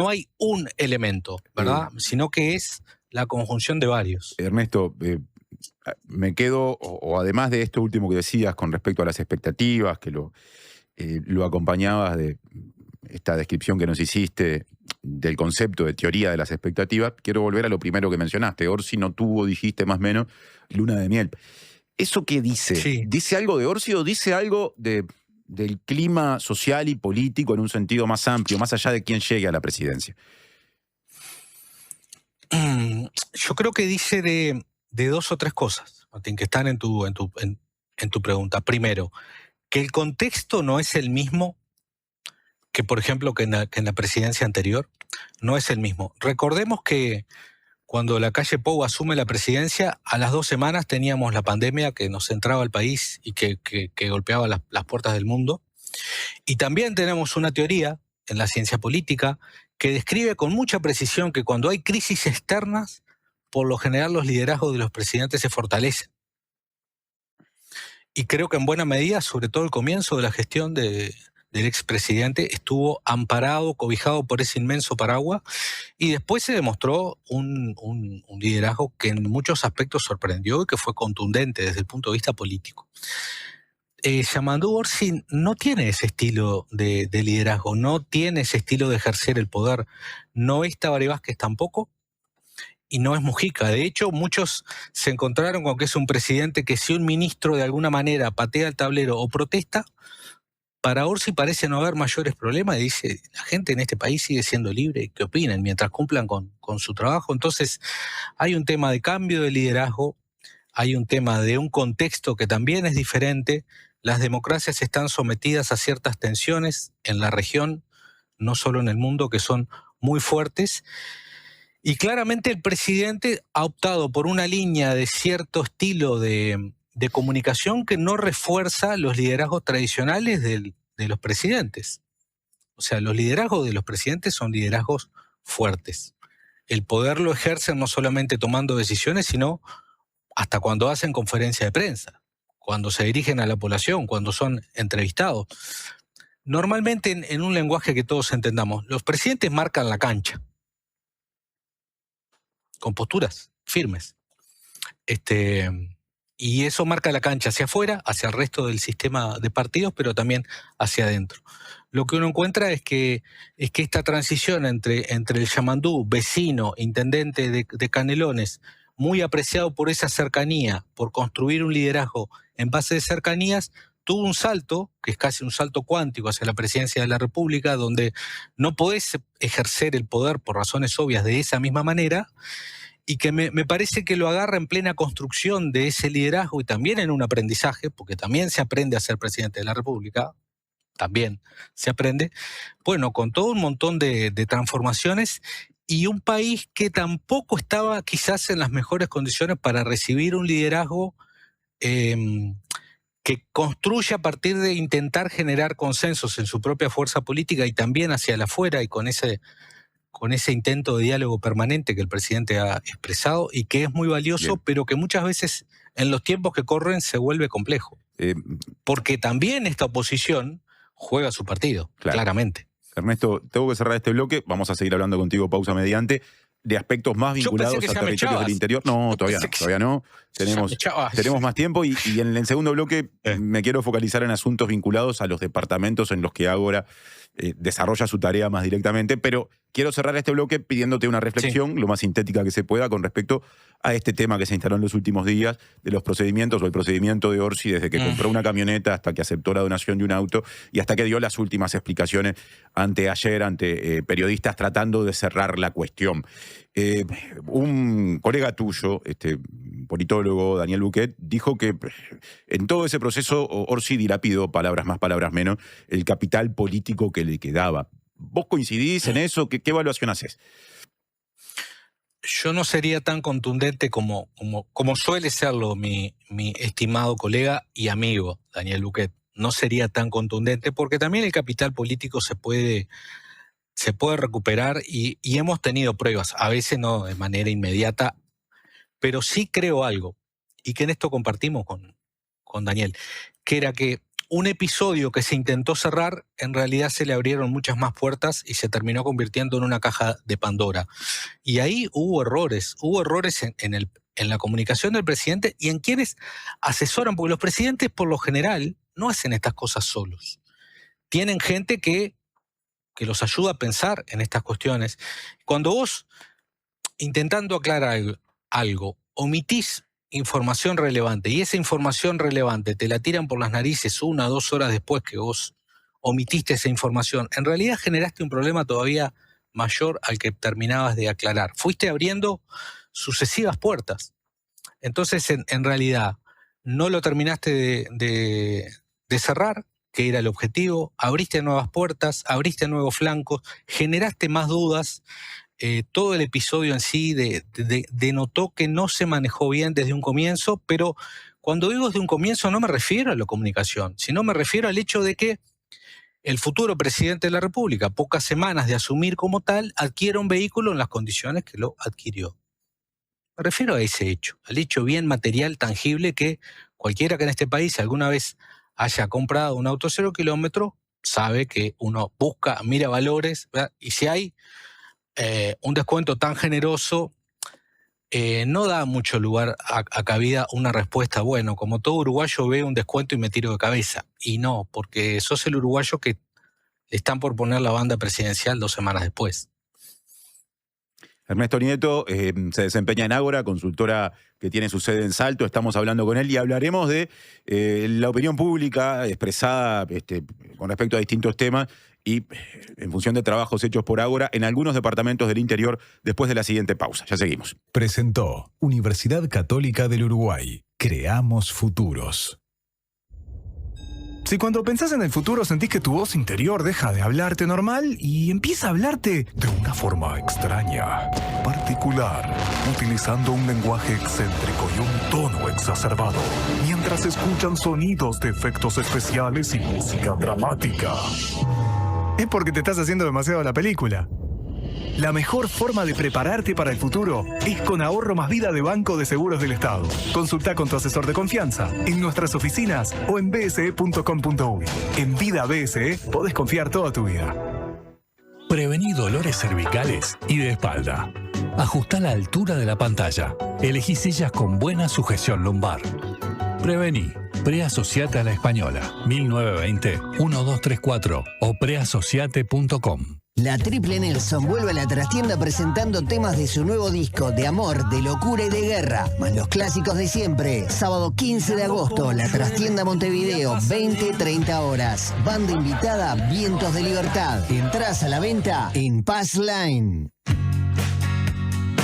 hay un elemento, ¿verdad? Sino que es la conjunción de varios. Ernesto, me quedo, o además de esto último que decías con respecto a las expectativas, que lo acompañabas de esta descripción que nos hiciste del concepto de teoría de las expectativas, quiero volver a lo primero que mencionaste. Orsi no tuvo, dijiste más o menos, luna de miel. ¿Eso qué dice? Sí. ¿Dice algo de Orsi o dice algo del clima social y político en un sentido más amplio, más allá de quién llegue a la presidencia? Yo creo que dice de 2 o 3 cosas, Martín, que están en tu pregunta. Primero, que el contexto no es el mismo que, por ejemplo, que en la presidencia anterior. No es el mismo. Recordemos que cuando Lacalle Pou asume la presidencia, a las 2 semanas teníamos la pandemia que nos entraba al país y que golpeaba las puertas del mundo. Y también tenemos una teoría en la ciencia política que describe con mucha precisión que cuando hay crisis externas, por lo general los liderazgos de los presidentes se fortalecen. Y creo que en buena medida, sobre todo el comienzo de la gestión del expresidente, estuvo amparado, cobijado por ese inmenso paraguas, y después se demostró un liderazgo que en muchos aspectos sorprendió y que fue contundente desde el punto de vista político. Yamandu Orsi no tiene ese estilo de liderazgo, no tiene ese estilo de ejercer el poder, no es Tabaré Vázquez tampoco, y no es Mujica. De hecho, muchos se encontraron con que es un presidente que, si un ministro de alguna manera patea el tablero o protesta, para Orsi parece no haber mayores problemas, y dice, la gente en este país sigue siendo libre, ¿qué opinan? Mientras cumplan con su trabajo. Entonces, hay un tema de cambio de liderazgo, hay un tema de un contexto que también es diferente. Las democracias están sometidas a ciertas tensiones en la región, no solo en el mundo, que son muy fuertes. Y claramente el presidente ha optado por una línea de cierto estilo de comunicación que no refuerza los liderazgos tradicionales de los presidentes. O sea, los liderazgos de los presidentes son liderazgos fuertes. El poder lo ejercen no solamente tomando decisiones, sino hasta cuando hacen conferencia de prensa, cuando se dirigen a la población, cuando son entrevistados. Normalmente en un lenguaje que todos entendamos, los presidentes marcan la cancha con posturas firmes. Y eso marca la cancha hacia afuera, hacia el resto del sistema de partidos, pero también hacia adentro. Lo que uno encuentra es que esta transición entre el Yamandú, vecino, intendente de Canelones, muy apreciado por esa cercanía, por construir un liderazgo en base de cercanías, tuvo un salto, que es casi un salto cuántico hacia la presidencia de la República, donde no podés ejercer el poder por razones obvias de esa misma manera, y que me parece que lo agarra en plena construcción de ese liderazgo y también en un aprendizaje, porque también se aprende a ser presidente de la República, también se aprende, bueno, con todo un montón de transformaciones y un país que tampoco estaba quizás en las mejores condiciones para recibir un liderazgo que construye a partir de intentar generar consensos en su propia fuerza política y también hacia el afuera y con ese intento de diálogo permanente que el presidente ha expresado y que es muy valioso, bien, pero que muchas veces en los tiempos que corren se vuelve complejo. Porque también esta oposición juega su partido, claro, claramente. Ernesto, tengo que cerrar este bloque, vamos a seguir hablando contigo pausa mediante, de aspectos más vinculados a territorios del interior. No, todavía no. Tenemos más tiempo y en el segundo bloque me quiero focalizar en asuntos vinculados a los departamentos en los que Ágora desarrolla su tarea más directamente, pero quiero cerrar este bloque pidiéndote una reflexión, lo más sintética que se pueda, con respecto a este tema que se instaló en los últimos días de los procedimientos o el procedimiento de Orsi desde que compró una camioneta hasta que aceptó la donación de un auto y hasta que dio las últimas explicaciones ante periodistas tratando de cerrar la cuestión. Un colega tuyo, politólogo, Daniel Buquet, dijo que en todo ese proceso Orsi dilapidó, palabras más, palabras menos, el capital político que le quedaba. ¿Vos coincidís en eso? ¿Qué evaluación haces? Yo no sería tan contundente como suele serlo mi estimado colega y amigo Daniel Buquet. No sería tan contundente porque también el capital político se puede recuperar y hemos tenido pruebas, a veces no de manera inmediata, pero sí creo algo, y que en esto compartimos con Daniel, que era que un episodio que se intentó cerrar, en realidad se le abrieron muchas más puertas y se terminó convirtiendo en una caja de Pandora. Y ahí hubo errores en la comunicación del presidente y en quienes asesoran, porque los presidentes por lo general no hacen estas cosas solos. Tienen gente que los ayuda a pensar en estas cuestiones. Cuando vos, intentando aclarar algo, omitís información relevante y esa información relevante te la tiran por las narices 1 o 2 horas después que vos omitiste esa información, en realidad generaste un problema todavía mayor al que terminabas de aclarar. Fuiste abriendo sucesivas puertas. Entonces, en realidad, no lo terminaste de cerrar, que era el objetivo, abriste nuevas puertas, abriste nuevos flancos, generaste más dudas. Todo el episodio en sí denotó que no se manejó bien desde un comienzo, pero cuando digo desde un comienzo no me refiero a la comunicación, sino me refiero al hecho de que el futuro presidente de la República, pocas semanas de asumir como tal, adquiere un vehículo en las condiciones que lo adquirió. Me refiero a ese hecho, al hecho bien material, tangible, que cualquiera que en este país alguna vez haya comprado un auto 0 kilómetro, sabe que uno busca, mira valores, ¿verdad? Y si hay un descuento tan generoso, no da mucho lugar a cabida una respuesta, bueno, como todo uruguayo ve un descuento y me tiro de cabeza. Y no, porque sos el uruguayo que le están por poner la banda presidencial 2 semanas después. Ernesto Nieto se desempeña en Ágora, consultora que tiene su sede en Salto. Estamos hablando con él y hablaremos de la opinión pública expresada con respecto a distintos temas y en función de trabajos hechos por Ágora en algunos departamentos del interior después de la siguiente pausa. Ya seguimos. Presentó Universidad Católica del Uruguay. Creamos futuros. Si cuando pensás en el futuro sentís que tu voz interior deja de hablarte normal y empieza a hablarte de una forma extraña, particular, utilizando un lenguaje excéntrico y un tono exacerbado, mientras escuchan sonidos de efectos especiales y música dramática, es porque te estás haciendo demasiado la película. La mejor forma de prepararte para el futuro es con Ahorro Más Vida de Banco de Seguros del Estado. Consulta con tu asesor de confianza en nuestras oficinas o en bse.com.uy. En Vida BSE podés confiar toda tu vida. Prevení dolores cervicales y de espalda. Ajustá la altura de la pantalla. Elegí sillas con buena sujeción lumbar. Prevení. Preasociate a la Española. 1920-1234 o preasociate.com. La Triple Nelson vuelve a la trastienda presentando temas de su nuevo disco de amor, de locura y de guerra, más los clásicos de siempre. Sábado 15 de agosto, la trastienda Montevideo, 20-30 horas. Banda invitada, Vientos de Libertad. Entrás a la venta en Pass Line.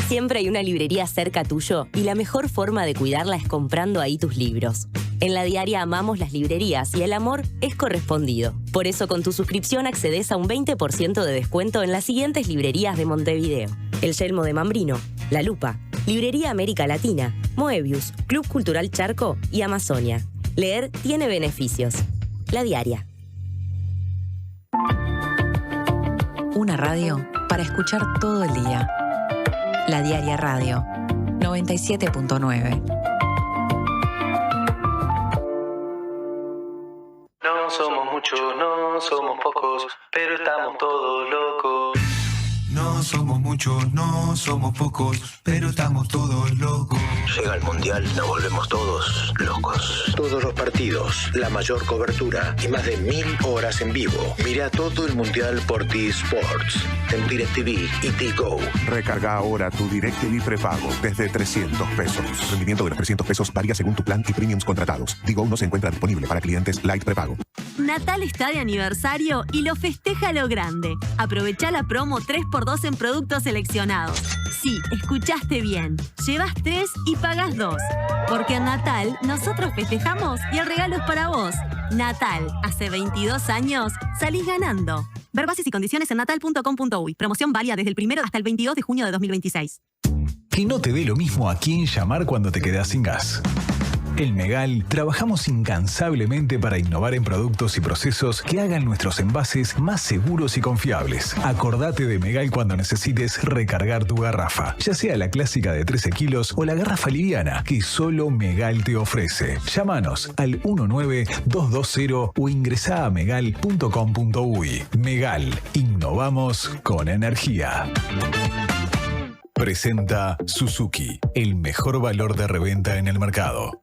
Siempre hay una librería cerca tuyo y la mejor forma de cuidarla es comprando ahí tus libros. En La Diaria amamos las librerías y el amor es correspondido. Por eso con tu suscripción accedes a un 20% de descuento en las siguientes librerías de Montevideo: El Yelmo de Mambrino, La Lupa, Librería América Latina, Moebius, Club Cultural Charco y Amazonia. Leer tiene beneficios. La Diaria. Una radio para escuchar todo el día. La Diaria Radio 97.9. No somos muchos, no somos pocos, pero estamos todos locos. No somos muchos, no somos pocos, pero estamos todos locos. Llega el Mundial, nos volvemos todos locos. Todos los partidos, la mayor cobertura y más de 1000 horas en vivo. Mira todo el Mundial por T-Sports, en DirecTV y T-Go. Recarga ahora tu DirecTV prepago desde 300 pesos. Rendimiento de los 300 pesos varía según tu plan y premiums contratados. T-Go no se encuentra disponible para clientes Light prepago. Natal está de aniversario y lo festeja a lo grande. Aprovecha la promo 3x2 en productos seleccionados. Sí, escuchaste bien. Llevas 3 y pagas 2. Porque en Natal nosotros festejamos y el regalo es para vos. Natal, hace 22 años, salís ganando. Ver bases y condiciones en natal.com.uy. Promoción válida desde el 1 hasta el 22 de junio de 2026. Que no te dé lo mismo a quién llamar cuando te quedás sin gas. En Megal trabajamos incansablemente para innovar en productos y procesos que hagan nuestros envases más seguros y confiables. Acordate de Megal cuando necesites recargar tu garrafa, ya sea la clásica de 13 kilos o la garrafa liviana que solo Megal te ofrece. Llámanos al 19220 o ingresá a megal.com.uy. Megal, innovamos con energía. Presenta Suzuki, el mejor valor de reventa en el mercado.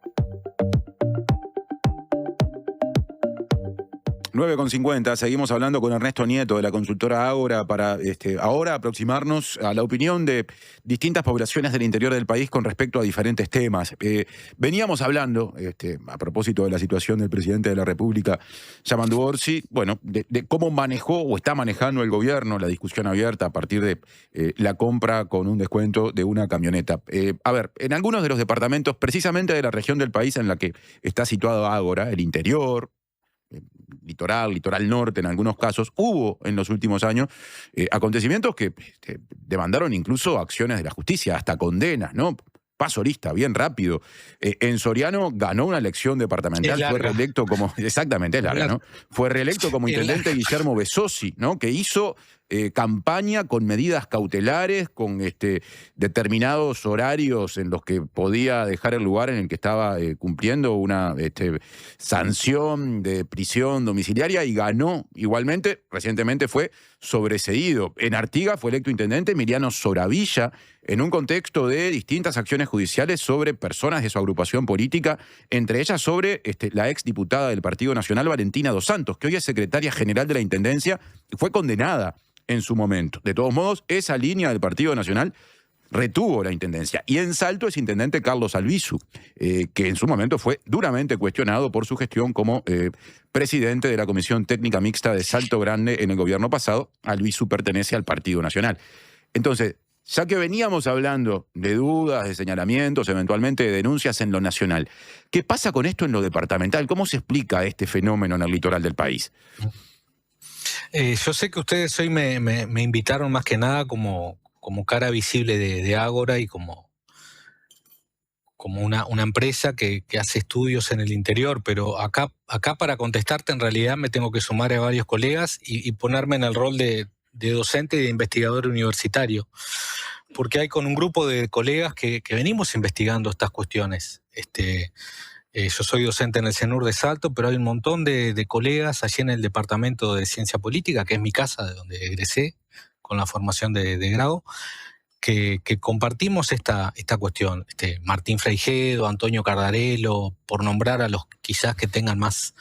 9:50, seguimos hablando con Ernesto Nieto de la consultora Ágora para ahora aproximarnos a la opinión de distintas poblaciones del interior del país con respecto a diferentes temas. Veníamos hablando, a propósito de la situación del presidente de la República, Yamandu Orsi, bueno, de cómo manejó o está manejando el gobierno la discusión abierta a partir de la compra con un descuento de una camioneta. A ver, en algunos de los departamentos, precisamente de la región del país en la que está situado Ágora, el interior, litoral norte en algunos casos, hubo en los últimos años acontecimientos que demandaron incluso acciones de la justicia, hasta condenas, ¿no? Paso lista, bien rápido. En Soriano ganó una elección departamental, fue reelecto como... Exactamente, es larga, ¿no? Fue reelecto como intendente Guillermo Besosi, ¿no? Que hizo campaña con medidas cautelares, con determinados horarios en los que podía dejar el lugar en el que estaba cumpliendo una sanción de prisión domiciliaria y ganó igualmente. Recientemente fue sobreseído. En Artigas fue electo intendente Emiliano Soravilla en un contexto de distintas acciones judiciales sobre personas de su agrupación política, entre ellas sobre la exdiputada del Partido Nacional Valentina Dos Santos, que hoy es secretaria general de la Intendencia y fue condenada en su momento. De todos modos, esa línea del Partido Nacional retuvo la intendencia. Y en Salto es intendente Carlos Albizu, que en su momento fue duramente cuestionado por su gestión como presidente de la Comisión Técnica Mixta de Salto Grande en el gobierno pasado. Albizu pertenece al Partido Nacional. Entonces, ya que veníamos hablando de dudas, de señalamientos, eventualmente de denuncias en lo nacional, ¿qué pasa con esto en lo departamental? ¿Cómo se explica este fenómeno en el litoral del país? Yo sé que ustedes hoy me invitaron más que nada como cara visible de Ágora y como una empresa que hace estudios en el interior, pero acá para contestarte en realidad me tengo que sumar a varios colegas y ponerme en el rol de docente y de investigador universitario, porque hay con un grupo de colegas que venimos investigando estas cuestiones. Yo soy docente en el CENUR de Salto, pero hay un montón de colegas allí en el Departamento de Ciencia Política, que es mi casa, de donde egresé con la formación de grado, que compartimos esta cuestión. Martín Fraijedo, Antonio Cardarello, por nombrar a los quizás que tengan más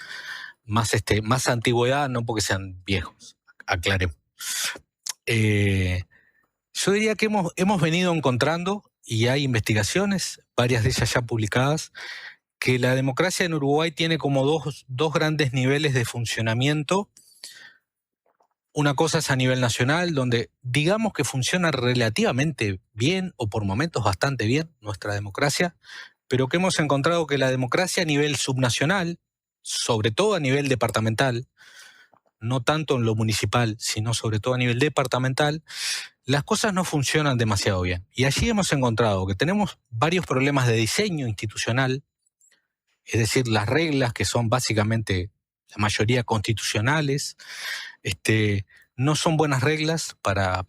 antigüedad, no porque sean viejos, aclaremos. Yo diría que hemos venido encontrando, y hay investigaciones, varias de ellas ya publicadas, que la democracia en Uruguay tiene como dos grandes niveles de funcionamiento. Una cosa es a nivel nacional, donde digamos que funciona relativamente bien, o por momentos bastante bien, nuestra democracia, pero que hemos encontrado que la democracia a nivel subnacional, sobre todo a nivel departamental, no tanto en lo municipal, sino sobre todo a nivel departamental, las cosas no funcionan demasiado bien. Y allí hemos encontrado que tenemos varios problemas de diseño institucional, es decir, las reglas, que son básicamente la mayoría constitucionales, no son buenas reglas para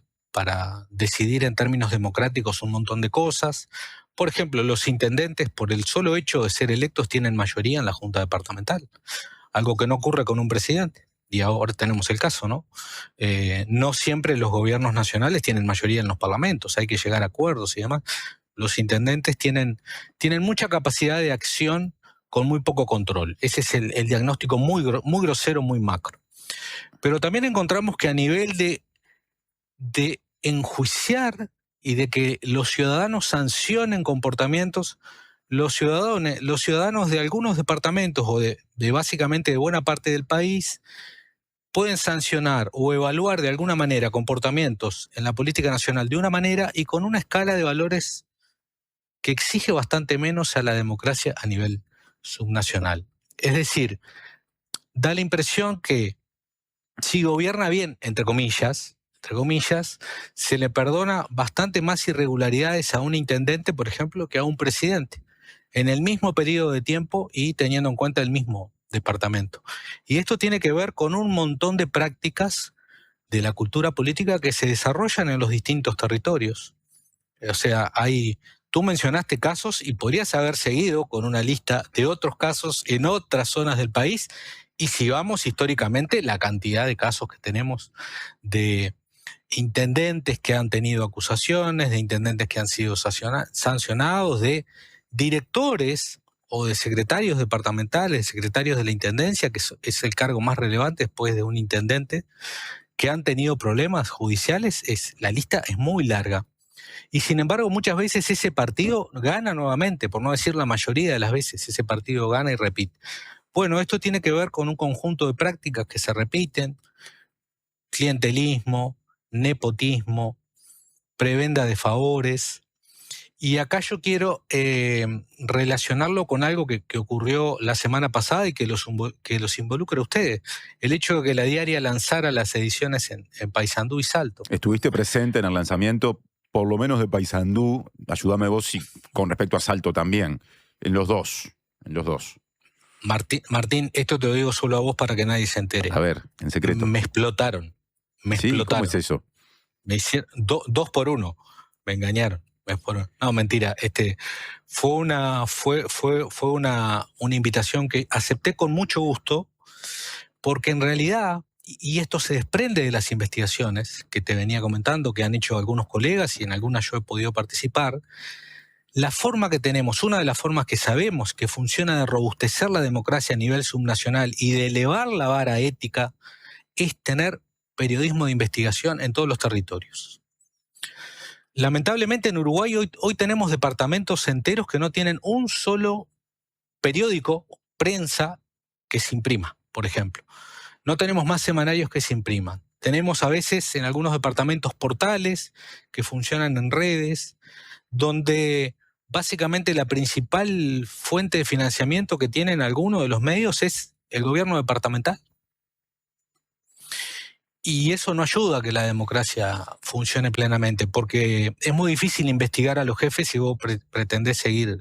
decidir en términos democráticos un montón de cosas. Por ejemplo, los intendentes, por el solo hecho de ser electos, tienen mayoría en la Junta Departamental, algo que no ocurre con un presidente. Y ahora tenemos el caso, ¿no? No siempre los gobiernos nacionales tienen mayoría en los parlamentos, hay que llegar a acuerdos y demás. Los intendentes tienen mucha capacidad de acción con muy poco control. Ese es el diagnóstico muy grosero, muy macro. Pero también encontramos que a nivel de enjuiciar y de que los ciudadanos sancionen comportamientos, los ciudadanos de algunos departamentos o de básicamente de buena parte del país pueden sancionar o evaluar de alguna manera comportamientos en la política nacional de una manera y con una escala de valores que exige bastante menos a la democracia a nivel subnacional. Es decir, da la impresión que si gobierna bien, entre comillas, se le perdona bastante más irregularidades a un intendente, por ejemplo, que a un presidente, en el mismo periodo de tiempo y teniendo en cuenta el mismo departamento. Y esto tiene que ver con un montón de prácticas de la cultura política que se desarrollan en los distintos territorios. O sea, tú mencionaste casos y podrías haber seguido con una lista de otros casos en otras zonas del país, y si vamos históricamente, la cantidad de casos que tenemos de intendentes que han tenido acusaciones, de intendentes que han sido sancionados, de directores o de secretarios departamentales, secretarios de la intendencia, que es el cargo más relevante después de un intendente, que han tenido problemas judiciales. La lista es muy larga. Y sin embargo, muchas veces ese partido gana nuevamente, por no decir la mayoría de las veces, ese partido gana y repite. Bueno, esto tiene que ver con un conjunto de prácticas que se repiten: clientelismo, nepotismo, prebenda de favores. Y acá yo quiero relacionarlo con algo que ocurrió la semana pasada y que los involucra a ustedes. El hecho de que la diaria lanzara las ediciones en Paysandú y Salto. Estuviste presente en el lanzamiento, por lo menos de Paysandú, ayúdame vos, y con respecto a Salto también, en los dos. Martín, esto te lo digo solo a vos para que nadie se entere. A ver, en secreto. Me explotaron. ¿Cómo es eso? Me hicieron 2 por 1. Me engañaron. No, mentira. Fue una invitación que acepté con mucho gusto, porque en realidad, y esto se desprende de las investigaciones que te venía comentando, que han hecho algunos colegas y en algunas yo he podido participar, la forma que tenemos, una de las formas que sabemos que funciona de robustecer la democracia a nivel subnacional y de elevar la vara ética, es tener periodismo de investigación en todos los territorios. Lamentablemente en Uruguay hoy tenemos departamentos enteros que no tienen un solo periódico, prensa, que se imprima, por ejemplo. No tenemos más semanarios que se impriman. Tenemos a veces en algunos departamentos portales que funcionan en redes, donde básicamente la principal fuente de financiamiento que tienen algunos de los medios es el gobierno departamental. Y eso no ayuda a que la democracia funcione plenamente, porque es muy difícil investigar a los jefes si vos pretendés seguir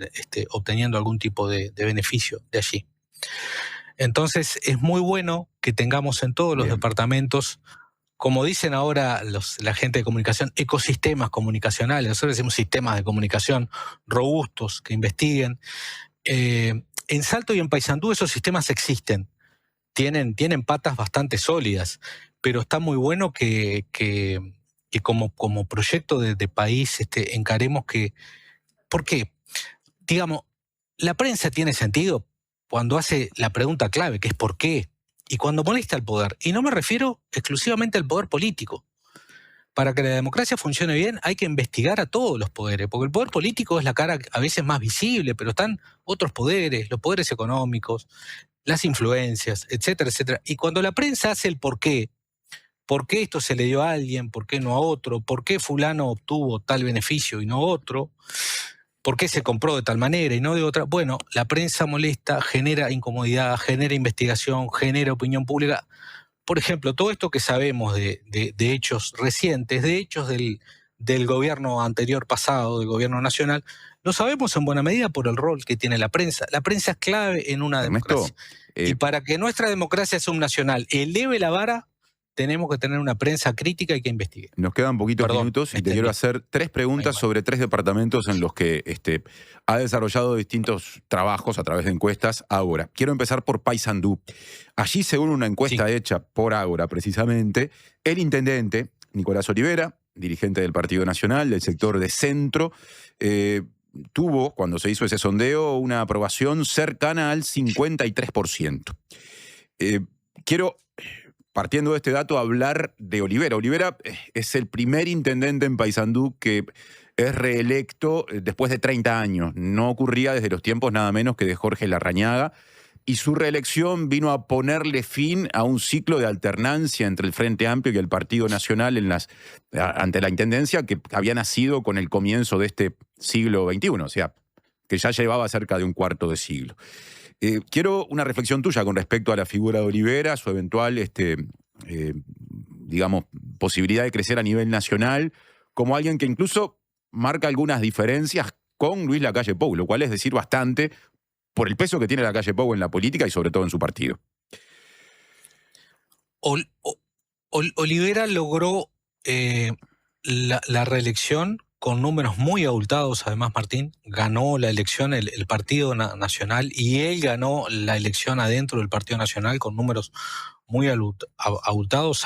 obteniendo algún tipo de beneficio de allí. Entonces es muy bueno que tengamos en todos los departamentos como dicen ahora la gente de comunicación, ecosistemas comunicacionales. Nosotros decimos sistemas de comunicación robustos que investiguen. En Salto y en Paysandú esos sistemas existen. Tienen patas bastante sólidas, pero está muy bueno que como proyecto de país encaremos que... ¿Por qué? Digamos, la prensa tiene sentido cuando hace la pregunta clave, que es ¿por qué? Y cuando molesta al poder. Y no me refiero exclusivamente al poder político. Para que la democracia funcione bien hay que investigar a todos los poderes, porque el poder político es la cara a veces más visible, pero están otros poderes, los poderes económicos, las influencias, etcétera, etcétera. Y cuando la prensa hace el por qué esto se le dio a alguien, por qué no a otro, por qué fulano obtuvo tal beneficio y no otro, por qué se compró de tal manera y no de otra, bueno, la prensa molesta, genera incomodidad, genera investigación, genera opinión pública. Por ejemplo, todo esto que sabemos de hechos recientes, de hechos del gobierno anterior pasado, del gobierno nacional, lo sabemos en buena medida por el rol que tiene la prensa. La prensa es clave en una democracia. Y para que nuestra democracia subnacional eleve la vara, tenemos que tener una prensa crítica y que investigue. Nos quedan poquitos minutos y te quiero hacer 3 preguntas sobre 3 departamentos en los que ha desarrollado distintos trabajos a través de encuestas Ágora. Quiero empezar por Paysandú. Allí, según una encuesta hecha por Ágora, precisamente, el intendente, Nicolás Olivera, dirigente del Partido Nacional, del sector de centro, tuvo, cuando se hizo ese sondeo, una aprobación cercana al 53%. Quiero... Partiendo de este dato, hablar de Olivera. Olivera es el primer intendente en Paysandú que es reelecto después de 30 años. No ocurría desde los tiempos nada menos que de Jorge Larrañaga. Y su reelección vino a ponerle fin a un ciclo de alternancia entre el Frente Amplio y el Partido Nacional ante la intendencia que había nacido con el comienzo de este siglo XXI. O sea, que ya llevaba cerca de un cuarto de siglo. Quiero una reflexión tuya con respecto a la figura de Olivera, su eventual, digamos, posibilidad de crecer a nivel nacional, como alguien que incluso marca algunas diferencias con Luis Lacalle Pou, lo cual es decir bastante por el peso que tiene Lacalle Pou en la política y sobre todo en su partido. Olivera logró la reelección con números muy abultados, además Martín, ganó la elección el Partido Nacional y él ganó la elección adentro del Partido Nacional con números muy abultados,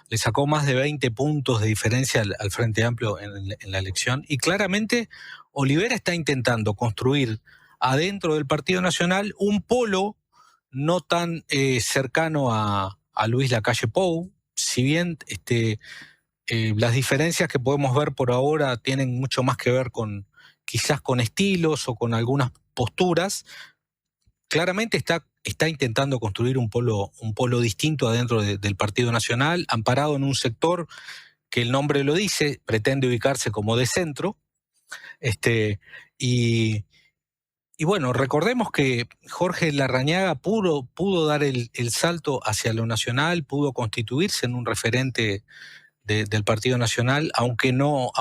le sacó más de 20 puntos de diferencia al Frente Amplio en la elección y claramente Olivera está intentando construir adentro del Partido Nacional un polo no tan cercano a Luis Lacalle Pou, si bien las diferencias que podemos ver por ahora tienen mucho más que ver quizás con estilos o con algunas posturas. Claramente está intentando construir un polo distinto adentro del Partido Nacional, amparado en un sector que el nombre lo dice, pretende ubicarse como de centro. Y bueno, recordemos que Jorge Larrañaga pudo dar el salto hacia lo nacional, pudo constituirse en un referente del Partido Nacional, aunque no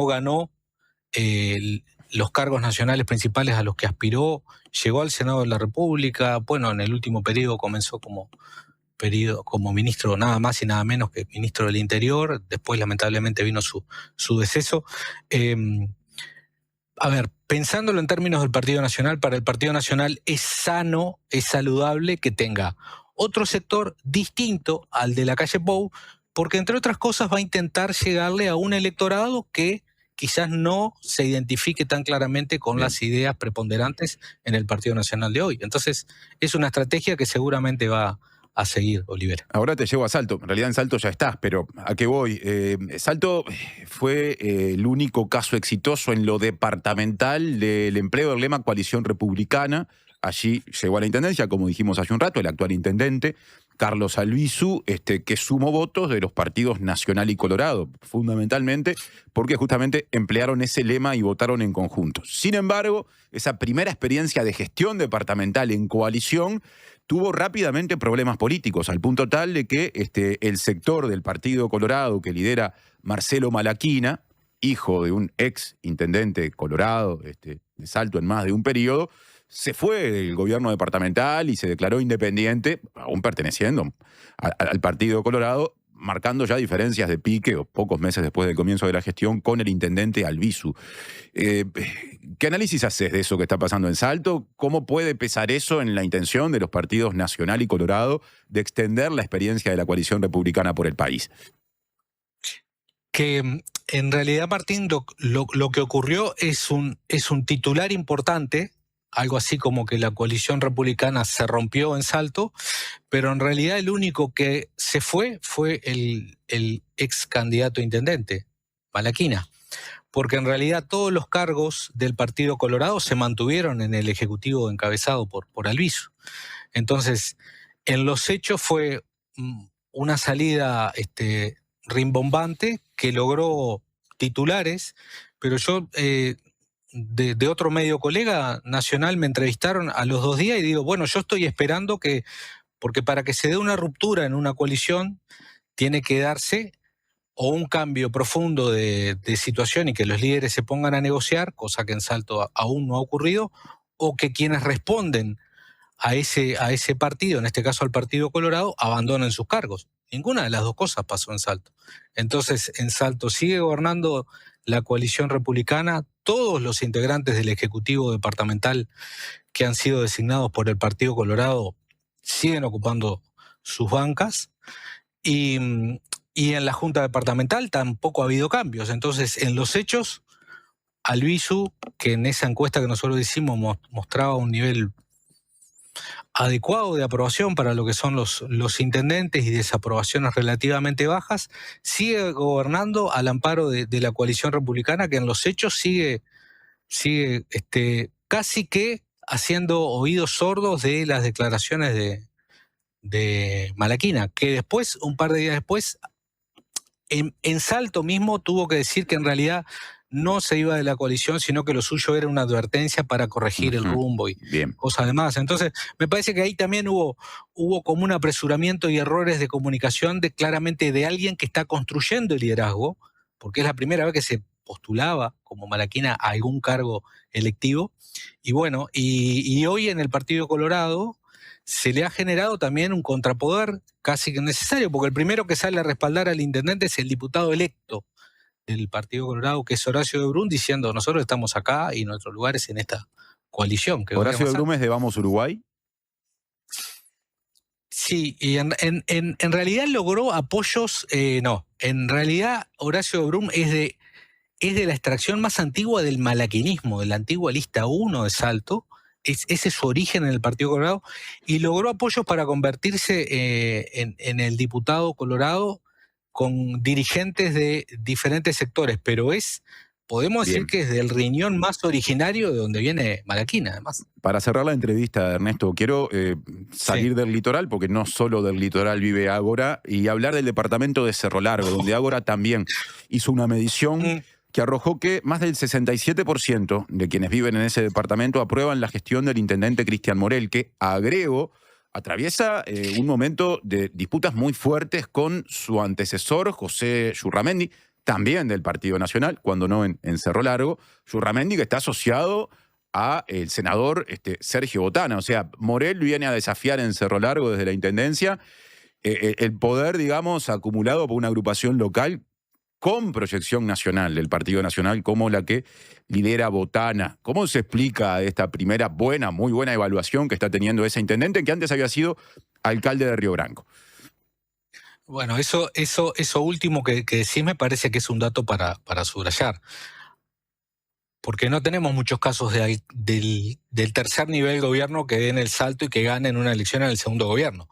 ganó los cargos nacionales principales a los que aspiró, llegó al Senado de la República, bueno, en el último periodo comenzó como ministro nada más y nada menos que ministro del Interior, después lamentablemente vino su deceso. A ver, pensándolo en términos del Partido Nacional, para el Partido Nacional es sano, es saludable que tenga otro sector distinto al de Lacalle Pou, porque entre otras cosas va a intentar llegarle a un electorado que quizás no se identifique tan claramente con las ideas preponderantes en el Partido Nacional de hoy. Entonces, es una estrategia que seguramente va a seguir Olivera. Ahora te llevo a Salto. En realidad en Salto ya estás, pero ¿a qué voy? Salto fue el único caso exitoso en lo departamental del empleo del lema Coalición Republicana. Allí llegó a la intendencia, como dijimos hace un rato, el actual intendente, Carlos Albizu, que sumó votos de los partidos Nacional y Colorado, fundamentalmente porque justamente emplearon ese lema y votaron en conjunto. Sin embargo, esa primera experiencia de gestión departamental en coalición tuvo rápidamente problemas políticos, al punto tal de que el sector del Partido Colorado que lidera Marcelo Malaquina, hijo de un ex intendente colorado de Salto en más de un periodo, se fue del gobierno departamental y se declaró independiente, aún perteneciendo al Partido Colorado, marcando ya diferencias de pique, o pocos meses después del comienzo de la gestión, con el intendente Albizu. ¿Qué análisis haces de eso que está pasando en Salto? ¿Cómo puede pesar eso en la intención de los partidos Nacional y Colorado de extender la experiencia de la coalición republicana por el país? Que en realidad, Martín, lo que ocurrió es un titular importante, algo así como que la coalición republicana se rompió en Salto, pero en realidad el único que se fue el ex candidato a intendente, Malaquina, porque en realidad todos los cargos del Partido Colorado se mantuvieron en el Ejecutivo encabezado por Albizu. Entonces, en los hechos fue una salida rimbombante que logró titulares, pero yo de otro medio colega nacional me entrevistaron a los 2 días y digo, bueno, yo estoy esperando porque para que se dé una ruptura en una coalición tiene que darse o un cambio profundo de situación y que los líderes se pongan a negociar, cosa que en Salto aún no ha ocurrido, o que quienes responden a ese partido, en este caso al Partido Colorado, abandonen sus cargos. Ninguna de las dos cosas pasó en Salto. Entonces, en Salto sigue gobernando la coalición republicana, todos los integrantes del Ejecutivo Departamental que han sido designados por el Partido Colorado siguen ocupando sus bancas, y en la Junta Departamental tampoco ha habido cambios. Entonces, en los hechos, Albizu, que en esa encuesta que nosotros hicimos mostraba un nivel adecuado de aprobación para lo que son los intendentes y desaprobaciones relativamente bajas, sigue gobernando al amparo de la coalición republicana, que en los hechos sigue casi que haciendo oídos sordos de las declaraciones de Malaquina, que después, un par de días después, en Salto mismo tuvo que decir que en realidad no se iba de la coalición, sino que lo suyo era una advertencia para corregir el rumbo y cosas demás. Entonces, me parece que ahí también hubo como un apresuramiento y errores de comunicación claramente de alguien que está construyendo el liderazgo, porque es la primera vez que se postulaba como Malaquina a algún cargo electivo. Y bueno, y hoy en el Partido Colorado se le ha generado también un contrapoder casi que necesario, porque el primero que sale a respaldar al intendente es el diputado electo del Partido Colorado, que es Horacio de Brun, diciendo, nosotros estamos acá y nuestro lugar es en esta coalición. ¿Horacio de Brun es de Vamos Uruguay? Sí, y en realidad logró apoyos, no, en realidad Horacio de Brun es de la extracción más antigua del malaquinismo, de la antigua lista 1 de Salto. Ese es su origen en el Partido Colorado, y logró apoyos para convertirse en el diputado Colorado con dirigentes de diferentes sectores, pero podemos decir que es del riñón más originario de donde viene Malaquina, además. Para cerrar la entrevista, Ernesto, quiero salir del litoral, porque no solo del litoral vive Ágora, y hablar del departamento de Cerro Largo, donde Ágora también hizo una medición que arrojó que más del 67% de quienes viven en ese departamento aprueban la gestión del intendente Cristian Morel, que, agrego, atraviesa un momento de disputas muy fuertes con su antecesor, José Yurramendi, también del Partido Nacional, cuando no en Cerro Largo. Yurramendi, que está asociado a el senador Sergio Botana. O sea, Morel viene a desafiar en Cerro Largo desde la intendencia el poder, digamos, acumulado por una agrupación local con proyección nacional del Partido Nacional, como la que lidera Botana. ¿Cómo se explica esta primera muy buena evaluación que está teniendo ese intendente, que antes había sido alcalde de Río Branco? Bueno, eso último que decís me parece que es un dato para subrayar, porque no tenemos muchos casos del tercer nivel gobierno que den el salto y que ganen una elección en el segundo gobierno.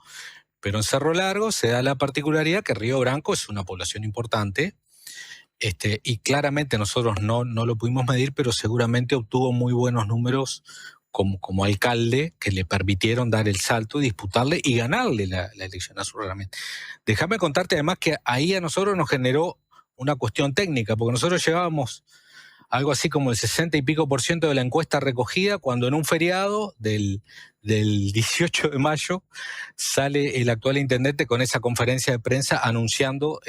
Pero en Cerro Largo se da la particularidad que Río Branco es una población importante, y claramente nosotros no lo pudimos medir, pero seguramente obtuvo muy buenos números como alcalde que le permitieron dar el salto y disputarle y ganarle la elección a su reglamento. Déjame contarte además que ahí a nosotros nos generó una cuestión técnica, porque nosotros llevábamos algo así como el 60 y pico % de la encuesta recogida, cuando en un feriado del 18 de mayo sale el actual intendente con esa conferencia de prensa anunciando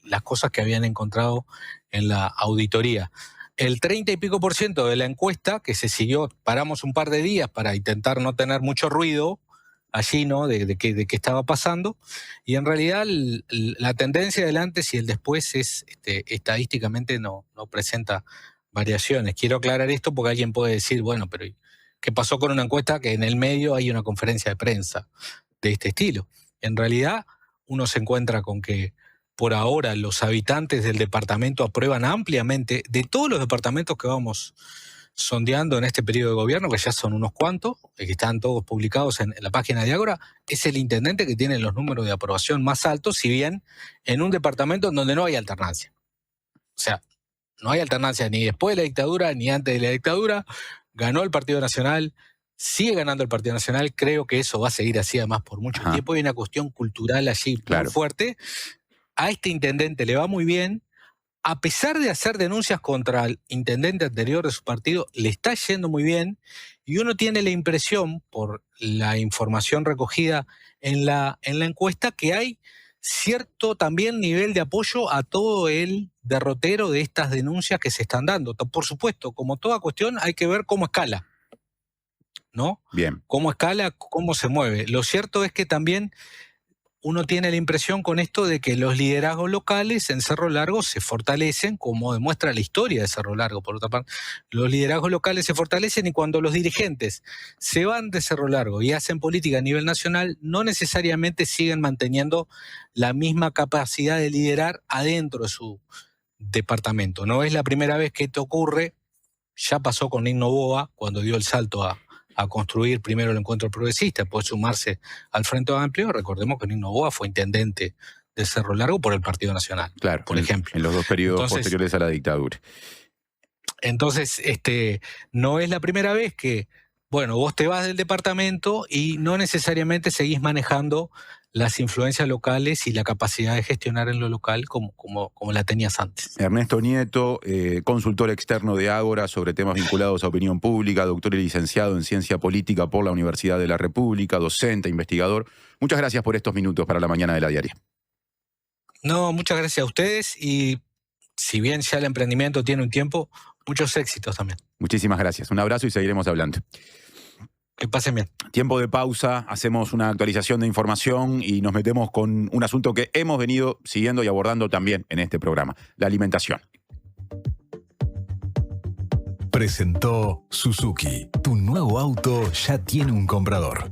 las cosas que habían encontrado en la auditoría. El 30 y pico % de la encuesta, que se siguió, paramos un par de días para intentar no tener mucho ruido, allí, ¿no? De qué estaba pasando. Y en realidad la tendencia del antes y el después es estadísticamente no presenta variaciones. Quiero aclarar esto porque alguien puede decir, bueno, pero ¿qué pasó con una encuesta que en el medio hay una conferencia de prensa de este estilo? En realidad uno se encuentra con que por ahora los habitantes del departamento aprueban ampliamente, de todos los departamentos que vamos sondeando en este periodo de gobierno, que ya son unos cuantos, que están todos publicados en la página de Ágora, es el intendente que tiene los números de aprobación más altos, si bien en un departamento en donde no hay alternancia. O sea, no hay alternancia ni después de la dictadura ni antes de la dictadura. Ganó el Partido Nacional, sigue ganando el Partido Nacional, creo que eso va a seguir así además por mucho tiempo. Hay una cuestión cultural allí muy fuerte. A este intendente le va muy bien. A pesar de hacer denuncias contra el intendente anterior de su partido, le está yendo muy bien, y uno tiene la impresión, por la información recogida en la encuesta, que hay cierto también nivel de apoyo a todo el derrotero de estas denuncias que se están dando. Por supuesto, como toda cuestión, hay que ver cómo escala, ¿no? Bien. Cómo escala, cómo se mueve. Lo cierto es que también uno tiene la impresión con esto de que los liderazgos locales en Cerro Largo se fortalecen, como demuestra la historia de Cerro Largo, por otra parte. Los liderazgos locales se fortalecen, y cuando los dirigentes se van de Cerro Largo y hacen política a nivel nacional, no necesariamente siguen manteniendo la misma capacidad de liderar adentro de su departamento. No es la primera vez que esto ocurre. Ya pasó con Nino Boa, cuando dio el salto a construir primero el Encuentro Progresista, después sumarse al Frente Amplio. Recordemos que Nino Boa fue intendente de Cerro Largo por el Partido Nacional, claro, por ejemplo. En los dos periodos posteriores a la dictadura. Entonces, no es la primera vez que, bueno, vos te vas del departamento y no necesariamente seguís manejando las influencias locales y la capacidad de gestionar en lo local como la tenías antes. Ernesto Nieto, consultor externo de Ágora sobre temas vinculados a opinión pública, doctor y licenciado en Ciencia Política por la Universidad de la República, docente, investigador. Muchas gracias por estos minutos para la mañana de la diaria. No, muchas gracias a ustedes, y si bien ya el emprendimiento tiene un tiempo, muchos éxitos también. Muchísimas gracias. Un abrazo y seguiremos hablando. Que pasen bien. Tiempo de pausa, hacemos una actualización de información y nos metemos con un asunto que hemos venido siguiendo y abordando también en este programa, la alimentación. Presentó Suzuki. Tu nuevo auto ya tiene un comprador.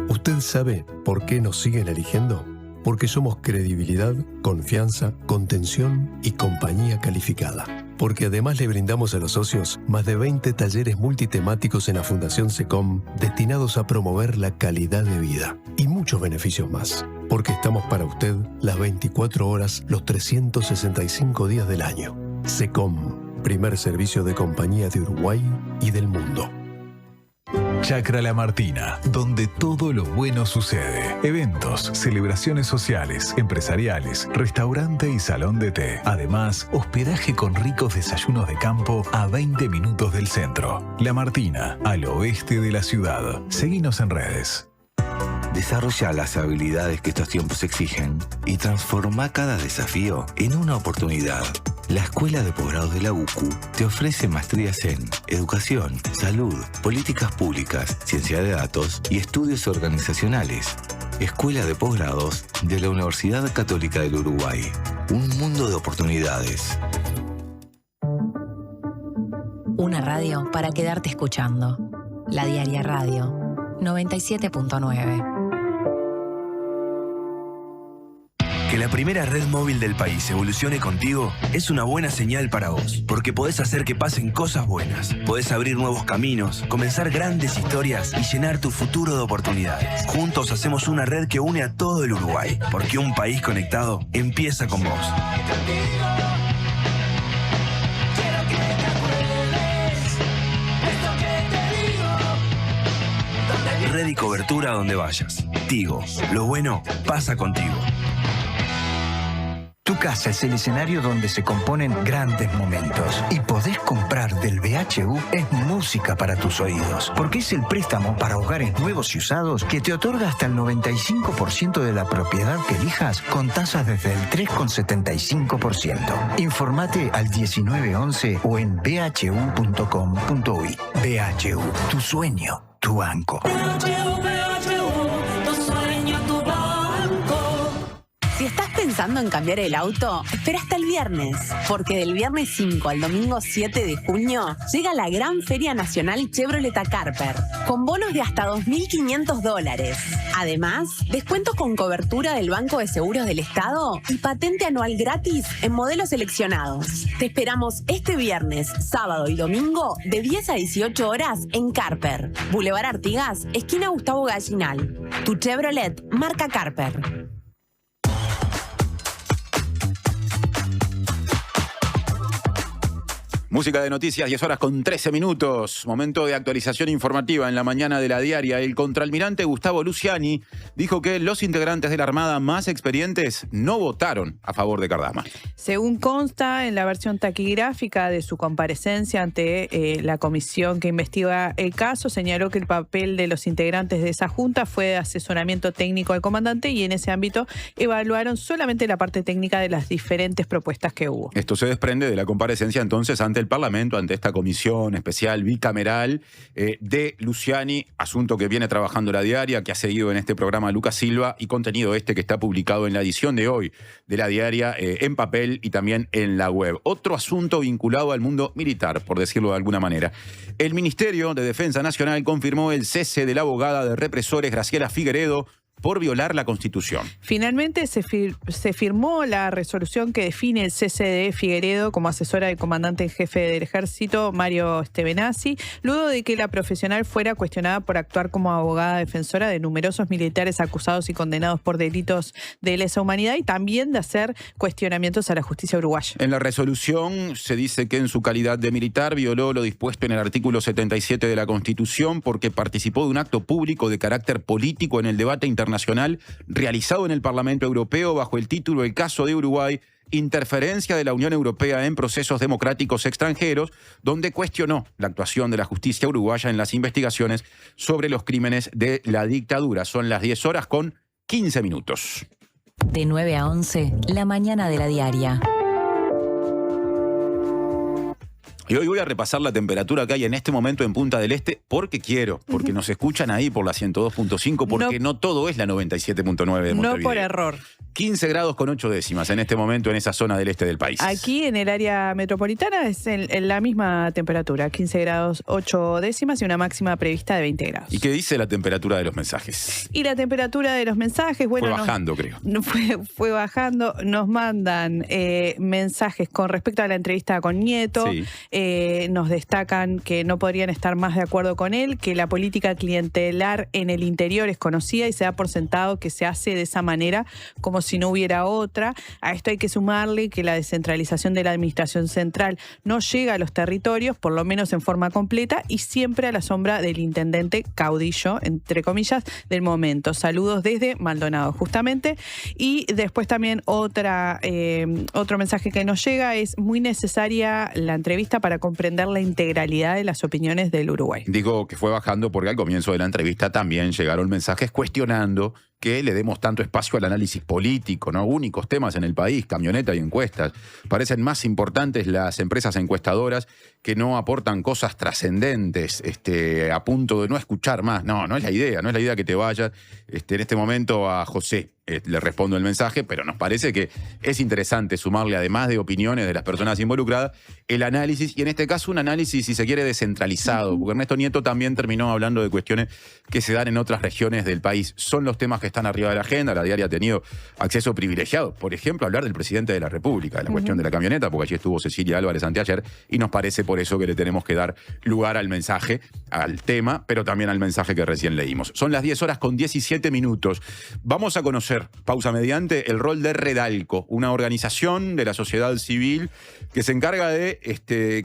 ¿Usted sabe por qué nos siguen eligiendo? Porque somos credibilidad, confianza, contención y compañía calificada. Porque además le brindamos a los socios más de 20 talleres multitemáticos en la Fundación SECOM destinados a promover la calidad de vida y muchos beneficios más. Porque estamos para usted las 24 horas, los 365 días del año. SECOM, primer servicio de compañía de Uruguay y del mundo. Chacra La Martina, donde todo lo bueno sucede. Eventos, celebraciones sociales, empresariales, restaurante y salón de té. Además, hospedaje con ricos desayunos de campo a 20 minutos del centro. La Martina, al oeste de la ciudad. Seguinos en redes. Desarrolla las habilidades que estos tiempos exigen y transforma cada desafío en una oportunidad. La Escuela de Posgrados de la UCU te ofrece maestrías en Educación, Salud, Políticas Públicas, Ciencia de Datos y Estudios Organizacionales. Escuela de Posgrados de la Universidad Católica del Uruguay. Un mundo de oportunidades. Una radio para quedarte escuchando. La Diaria Radio 97.9. Que la primera red móvil del país evolucione contigo es una buena señal para vos, porque podés hacer que pasen cosas buenas, podés abrir nuevos caminos, comenzar grandes historias y llenar tu futuro de oportunidades. Juntos hacemos una red que une a todo el Uruguay, porque un país conectado empieza con vos. Red y cobertura donde vayas. Tigo, lo bueno pasa contigo. Tu casa es el escenario donde se componen grandes momentos. Y podés comprar del BHU es música para tus oídos. Porque es el préstamo para hogares nuevos y usados que te otorga hasta el 95% de la propiedad que elijas con tasas desde el 3,75%. Informate al 1911 o en bhu.com.uy. BHU, tu sueño, tu banco. Si estás pensando en cambiar el auto, espera hasta el viernes, porque del viernes 5 al domingo 7 de junio llega la gran Feria Nacional Chevrolet a Carper, con bonos de hasta $2.500. Además, descuentos con cobertura del Banco de Seguros del Estado y patente anual gratis en modelos seleccionados. Te esperamos este viernes, sábado y domingo de 10 a 18 horas en Carper, Boulevard Artigas, esquina Gustavo Gallinal. Tu Chevrolet marca Carper. Música de noticias, 10 horas con 13 minutos. Momento de actualización informativa en la mañana de la diaria. El contraalmirante Gustavo Luciani dijo que los integrantes de la Armada más experientes no votaron a favor de Cardama. Según consta en la versión taquigráfica de su comparecencia ante la comisión que investiga el caso, señaló que el papel de los integrantes de esa junta fue de asesoramiento técnico al comandante y en ese ámbito evaluaron solamente la parte técnica de las diferentes propuestas que hubo. Esto se desprende de la comparecencia entonces ante el Parlamento, ante esta comisión especial bicameral de Luciani, asunto que viene trabajando la diaria, que ha seguido en este programa Lucas Silva, y contenido este que está publicado en la edición de hoy de la diaria en papel y también en la web. Otro asunto vinculado al mundo militar, por decirlo de alguna manera. El Ministerio de Defensa Nacional confirmó el cese de la abogada de represores Graciela Figueredo por violar la Constitución. Finalmente se firmó la resolución que define el cese de Figueredo como asesora del comandante en jefe del Ejército, Mario Stevenazzi, luego de que la profesional fuera cuestionada por actuar como abogada defensora de numerosos militares acusados y condenados por delitos de lesa humanidad y también de hacer cuestionamientos a la justicia uruguaya. En la resolución se dice que en su calidad de militar violó lo dispuesto en el artículo 77 de la Constitución porque participó de un acto público de carácter político en el debate internacional realizado en el Parlamento Europeo bajo el título El caso de Uruguay, interferencia de la Unión Europea en procesos democráticos extranjeros, donde cuestionó la actuación de la justicia uruguaya en las investigaciones sobre los crímenes de la dictadura. Son las 10 horas con 15 minutos. De 9 a 11, la mañana de la diaria. Y hoy voy a repasar la temperatura que hay en este momento en Punta del Este porque quiero, porque nos escuchan ahí por la 102.5, porque no todo es la 97.9 de Montevideo. No por error. 15 grados con 8 décimas en este momento en esa zona del este del país. Aquí en el área metropolitana es en la misma temperatura, 15 grados 8 décimas y una máxima prevista de 20 grados. ¿Y qué dice la temperatura de los mensajes? Y la temperatura de los mensajes, bueno... Fue bajando, creo. Fue bajando. Nos mandan mensajes con respecto a la entrevista con Nieto. Sí. Nos destacan que no podrían estar más de acuerdo con él, que la política clientelar en el interior es conocida y se da por sentado que se hace de esa manera como si no hubiera otra. A esto hay que sumarle que la descentralización de la administración central no llega a los territorios, por lo menos en forma completa, y siempre a la sombra del intendente caudillo, entre comillas, del momento. Saludos desde Maldonado, justamente. Y después también otro mensaje que nos llega es muy necesaria la entrevista para comprender la integralidad de las opiniones del Uruguay. Digo que fue bajando porque al comienzo de la entrevista también llegaron mensajes cuestionando que le demos tanto espacio al análisis político, ¿no? Únicos temas en el país, camioneta y encuestas. Parecen más importantes las empresas encuestadoras que no aportan cosas trascendentes, a punto de no escuchar más. No es la idea, no es la idea que te vayas. En este momento a José le respondo el mensaje, pero nos parece que es interesante sumarle, además de opiniones de las personas involucradas, el análisis, y en este caso un análisis, si se quiere, descentralizado, porque Ernesto Nieto también terminó hablando de cuestiones que se dan en otras regiones del país. Son los temas que están arriba de la agenda. La diaria ha tenido acceso privilegiado, por ejemplo, a hablar del presidente de la República, de la cuestión de la camioneta, porque allí estuvo Cecilia Álvarez anteayer, y nos parece por eso que le tenemos que dar lugar al mensaje, al tema, pero también al mensaje que recién leímos. Son las 10 horas con 17 minutos. Vamos a conocer, pausa mediante, el rol de Redalco, una organización de la sociedad civil que se encarga de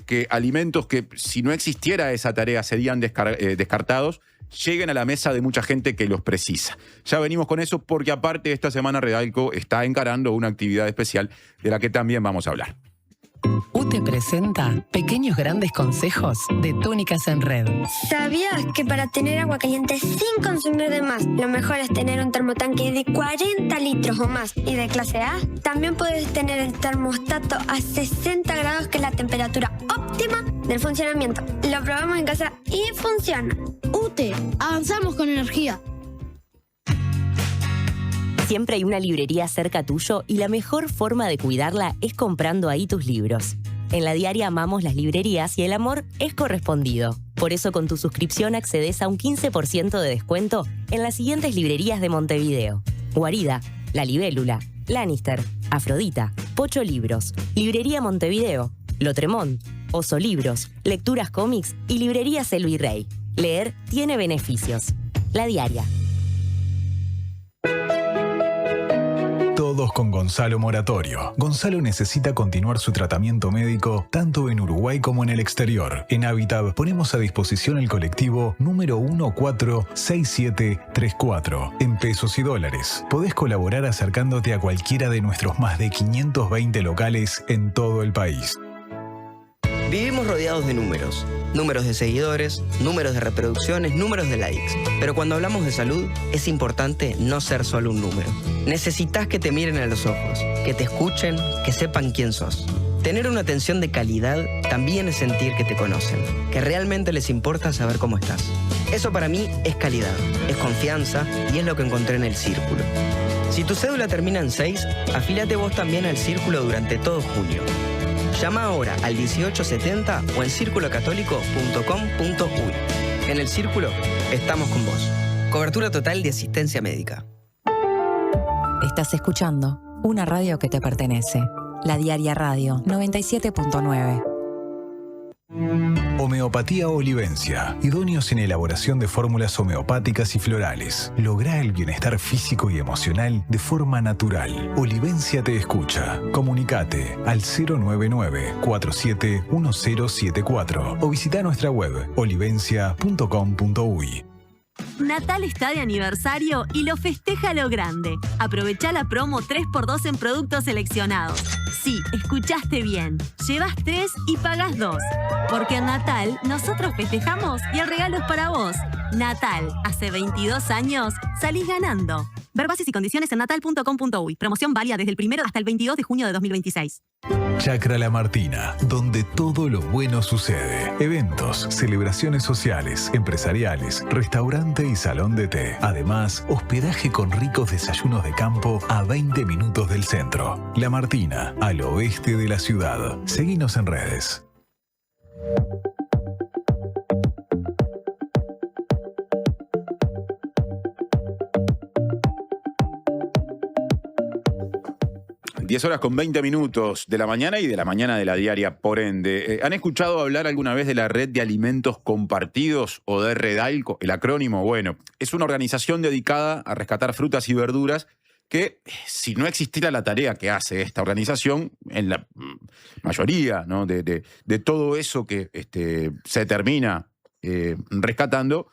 que alimentos que, si no existiera esa tarea, serían descartados, lleguen a la mesa de mucha gente que los precisa. Ya venimos con eso porque aparte esta semana Redalco está encarando una actividad especial de la que también vamos a hablar. UTE presenta pequeños grandes consejos de túnicas en red. ¿Sabías que para tener agua caliente sin consumir de más, lo mejor es tener un termotanque de 40 litros o más y de clase A? También puedes tener el termostato a 60 grados, que es la temperatura óptima del funcionamiento. Lo probamos en casa y funciona. UTE, avanzamos con energía. Siempre hay una librería cerca tuyo y la mejor forma de cuidarla es comprando ahí tus libros. En La Diaria amamos las librerías y el amor es correspondido. Por eso con tu suscripción accedes a un 15% de descuento en las siguientes librerías de Montevideo: Guarida, La Libélula, Lannister, Afrodita, Pocho Libros, Librería Montevideo, Lotremont, Oso Libros, Lecturas Cómics y Librerías El Virrey. Leer tiene beneficios. La Diaria. Todos con Gonzalo Moratorio. Gonzalo necesita continuar su tratamiento médico tanto en Uruguay como en el exterior. En Habitat ponemos a disposición el colectivo número 146734 en pesos y dólares. Podés colaborar acercándote a cualquiera de nuestros más de 520 locales en todo el país. Vivimos rodeados de números. Números de seguidores, números de reproducciones, números de likes. Pero cuando hablamos de salud, es importante no ser solo un número. Necesitas que te miren a los ojos, que te escuchen, que sepan quién sos. Tener una atención de calidad también es sentir que te conocen, que realmente les importa saber cómo estás. Eso para mí es calidad, es confianza y es lo que encontré en el Círculo. Si tu cédula termina en 6, afílate vos también al Círculo durante todo junio. Llama ahora al 1870 o en circulocatólico.com.uy. En el Círculo estamos con vos. Cobertura total de asistencia médica. Estás escuchando una radio que te pertenece. La Diaria Radio 97.9. Homeopatía Olivencia. Idóneos en elaboración de fórmulas homeopáticas y florales. Lográ el bienestar físico y emocional de forma natural. Olivencia te escucha. Comunicate al 099-471074 o visita nuestra web olivencia.com.uy. Natal está de aniversario y lo festeja a lo grande. Aprovecha la promo 3x2 en productos seleccionados. Sí, escuchaste bien. Llevas 3 y pagas 2. Porque en Natal nosotros festejamos y el regalo es para vos. Natal, hace 22 años, salís ganando. Ver bases y condiciones en natal.com.uy. Promoción válida desde el 1 hasta el 22 de junio de 2026. Chacra La Martina, donde todo lo bueno sucede. Eventos, celebraciones sociales, empresariales, restaurante y salón de té. Además, hospedaje con ricos desayunos de campo a 20 minutos del centro. La Martina, al oeste de la ciudad. Seguinos en redes. Diez horas con 20 minutos de la mañana y de la mañana de La Diaria, por ende. ¿Han escuchado hablar alguna vez de la Red de Alimentos Compartidos o de Redalco? El acrónimo, bueno, es una organización dedicada a rescatar frutas y verduras que, si no existiera la tarea que hace esta organización, en la mayoría, ¿no?, de todo eso que se termina rescatando,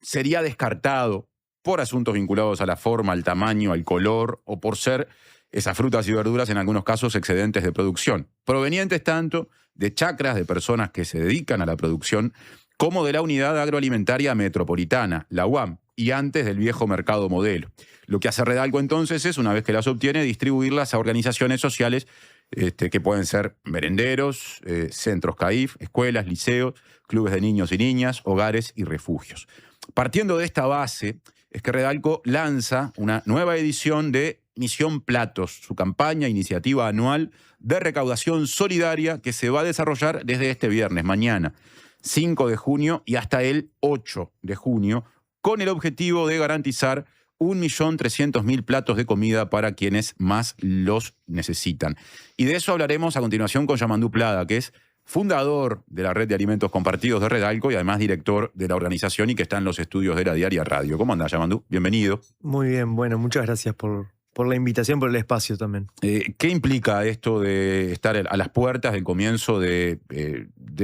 sería descartado por asuntos vinculados a la forma, al tamaño, al color o por ser esas frutas y verduras, en algunos casos, excedentes de producción, provenientes tanto de chacras de personas que se dedican a la producción, como de la Unidad Agroalimentaria Metropolitana, la UAM, y antes del viejo mercado modelo. Lo que hace Redalco entonces es, una vez que las obtiene, distribuirlas a organizaciones sociales que pueden ser merenderos, centros CAIF, escuelas, liceos, clubes de niños y niñas, hogares y refugios. Partiendo de esta base, es que Redalco lanza una nueva edición de Misión Platos, su campaña, iniciativa anual de recaudación solidaria que se va a desarrollar desde este viernes, mañana, 5 de junio y hasta el 8 de junio, con el objetivo de garantizar 1.300.000 platos de comida para quienes más los necesitan. Y de eso hablaremos a continuación con Yamandú Plada, que es fundador de la Red de Alimentos Compartidos de Redalco y además director de la organización y que está en los estudios de La Diaria Radio. ¿Cómo andás, Yamandú? Bienvenido. Muy bien, bueno, muchas gracias por la invitación, por el espacio también. ¿Qué implica esto de estar a las puertas del comienzo de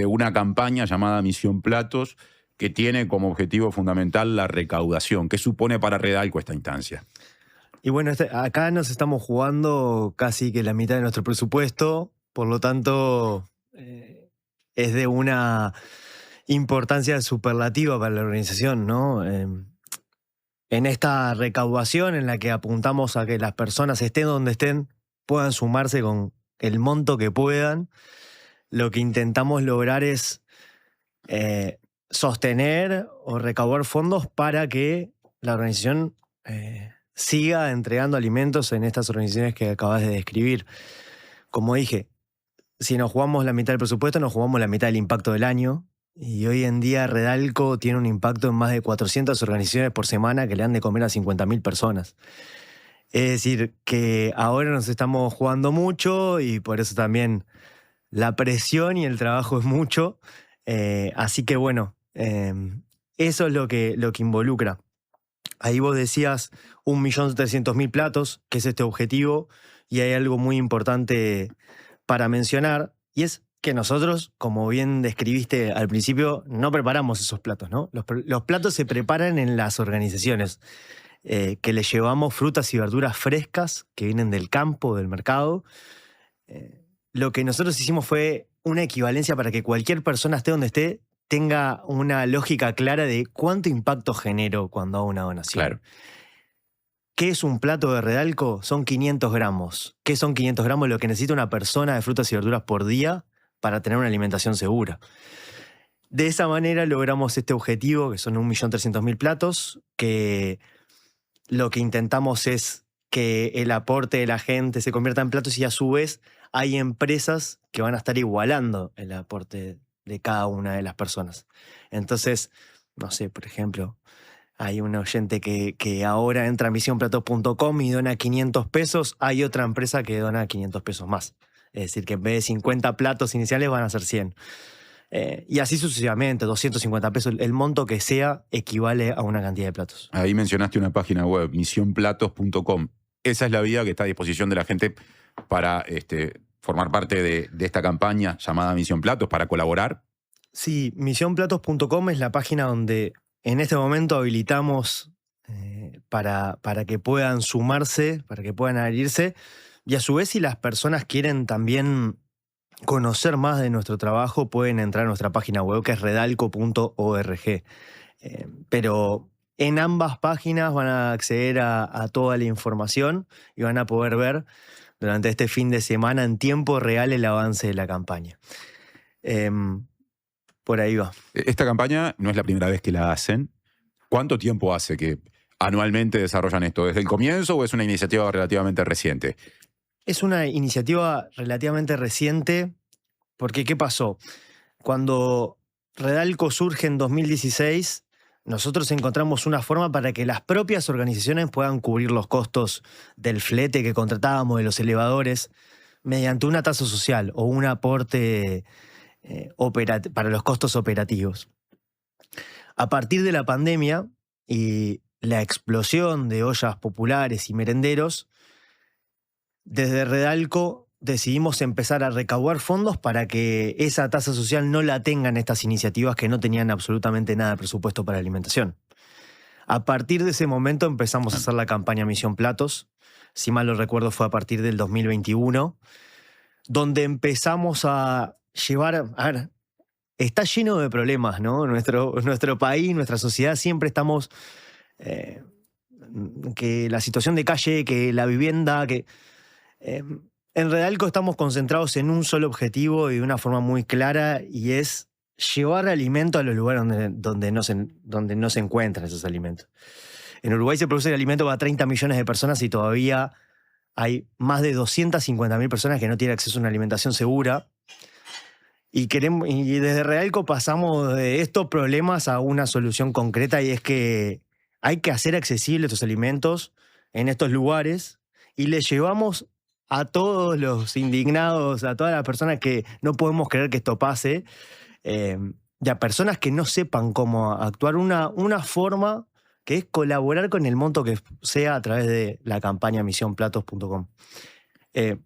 una campaña llamada Misión Platos, que tiene como objetivo fundamental la recaudación? ¿Qué supone para Redalco esta instancia? Y bueno, acá nos estamos jugando casi que la mitad de nuestro presupuesto por lo tanto es de una importancia superlativa para la organización, ¿no? En esta recaudación en la que apuntamos a que las personas estén donde estén, puedan sumarse con el monto que puedan, lo que intentamos lograr es sostener o recaudar fondos para que la organización siga entregando alimentos en estas organizaciones que acabas de describir. Como dije, si nos jugamos la mitad del presupuesto, nos jugamos la mitad del impacto del año. Y hoy en día Redalco tiene un impacto en más de 400 organizaciones por semana que le dan de comer a 50.000 personas. Es decir, que ahora nos estamos jugando mucho y por eso también la presión y el trabajo es mucho. Así que bueno, eso es lo que involucra. Ahí vos decías 1.300.000 platos, que es este objetivo, y hay algo muy importante para mencionar, y es que nosotros, como bien describiste al principio, no preparamos esos platos, ¿no? Los platos se preparan en las organizaciones, que les llevamos frutas y verduras frescas que vienen del campo, del mercado. Lo que nosotros hicimos fue una equivalencia para que cualquier persona, esté donde esté, tenga una lógica clara de cuánto impacto genero cuando hago una donación. Claro. ¿Qué es un plato de Redalco? Son 500 gramos. ¿Qué son 500 gramos? Lo que necesita una persona de frutas y verduras por día para tener una alimentación segura. De esa manera logramos este objetivo, que son 1.300.000 platos, que lo que intentamos es que el aporte de la gente se convierta en platos y a su vez hay empresas que van a estar igualando el aporte de cada una de las personas. Entonces, no sé, por ejemplo, hay un oyente que ahora entra a misionplatos.com y dona 500 pesos, hay otra empresa que dona 500 pesos más. Es decir, que en vez de 50 platos iniciales van a ser 100. Y así sucesivamente, 250 pesos, el monto que sea equivale a una cantidad de platos. Ahí mencionaste una página web, misionplatos.com. Esa es la vía que está a disposición de la gente para formar parte de esta campaña llamada Misión Platos, para colaborar. Sí, misionplatos.com es la página donde en este momento habilitamos para que puedan sumarse, para que puedan adherirse. Y a su vez, si las personas quieren también conocer más de nuestro trabajo, pueden entrar a nuestra página web, que es redalco.org. Pero en ambas páginas van a acceder a toda la información y van a poder ver durante este fin de semana en tiempo real el avance de la campaña. Por ahí va. Esta campaña no es la primera vez que la hacen. ¿Cuánto tiempo hace que anualmente desarrollan esto? ¿Desde el comienzo o es una iniciativa relativamente reciente? Es una iniciativa relativamente reciente porque ¿qué pasó? Cuando Redalco surge en 2016, nosotros encontramos una forma para que las propias organizaciones puedan cubrir los costos del flete que contratábamos, de los elevadores, mediante una tasa social o un aporte para los costos operativos. A partir de la pandemia y la explosión de ollas populares y merenderos, desde Redalco decidimos empezar a recaudar fondos para que esa tasa social no la tengan estas iniciativas que no tenían absolutamente nada de presupuesto para alimentación. A partir de ese momento empezamos a hacer la campaña Misión Platos. Si mal no recuerdo, fue a partir del 2021, donde empezamos a llevar... A ver, está lleno de problemas, ¿no? Nuestro país, nuestra sociedad, siempre estamos... que la situación de calle, que la vivienda, que... en Redalco estamos concentrados en un solo objetivo y de una forma muy clara, y es llevar alimento a los lugares donde no se encuentran esos alimentos. En Uruguay se produce el alimento para 30 millones de personas y todavía hay más de 250.000 personas que no tienen acceso a una alimentación segura. Y desde Redalco pasamos de estos problemas a una solución concreta, y es que hay que hacer accesibles estos alimentos en estos lugares, y les llevamos a todos los indignados, a todas las personas que no podemos creer que esto pase, y a personas que no sepan cómo actuar, una forma que es colaborar con el monto que sea a través de la campaña misionplatos.com.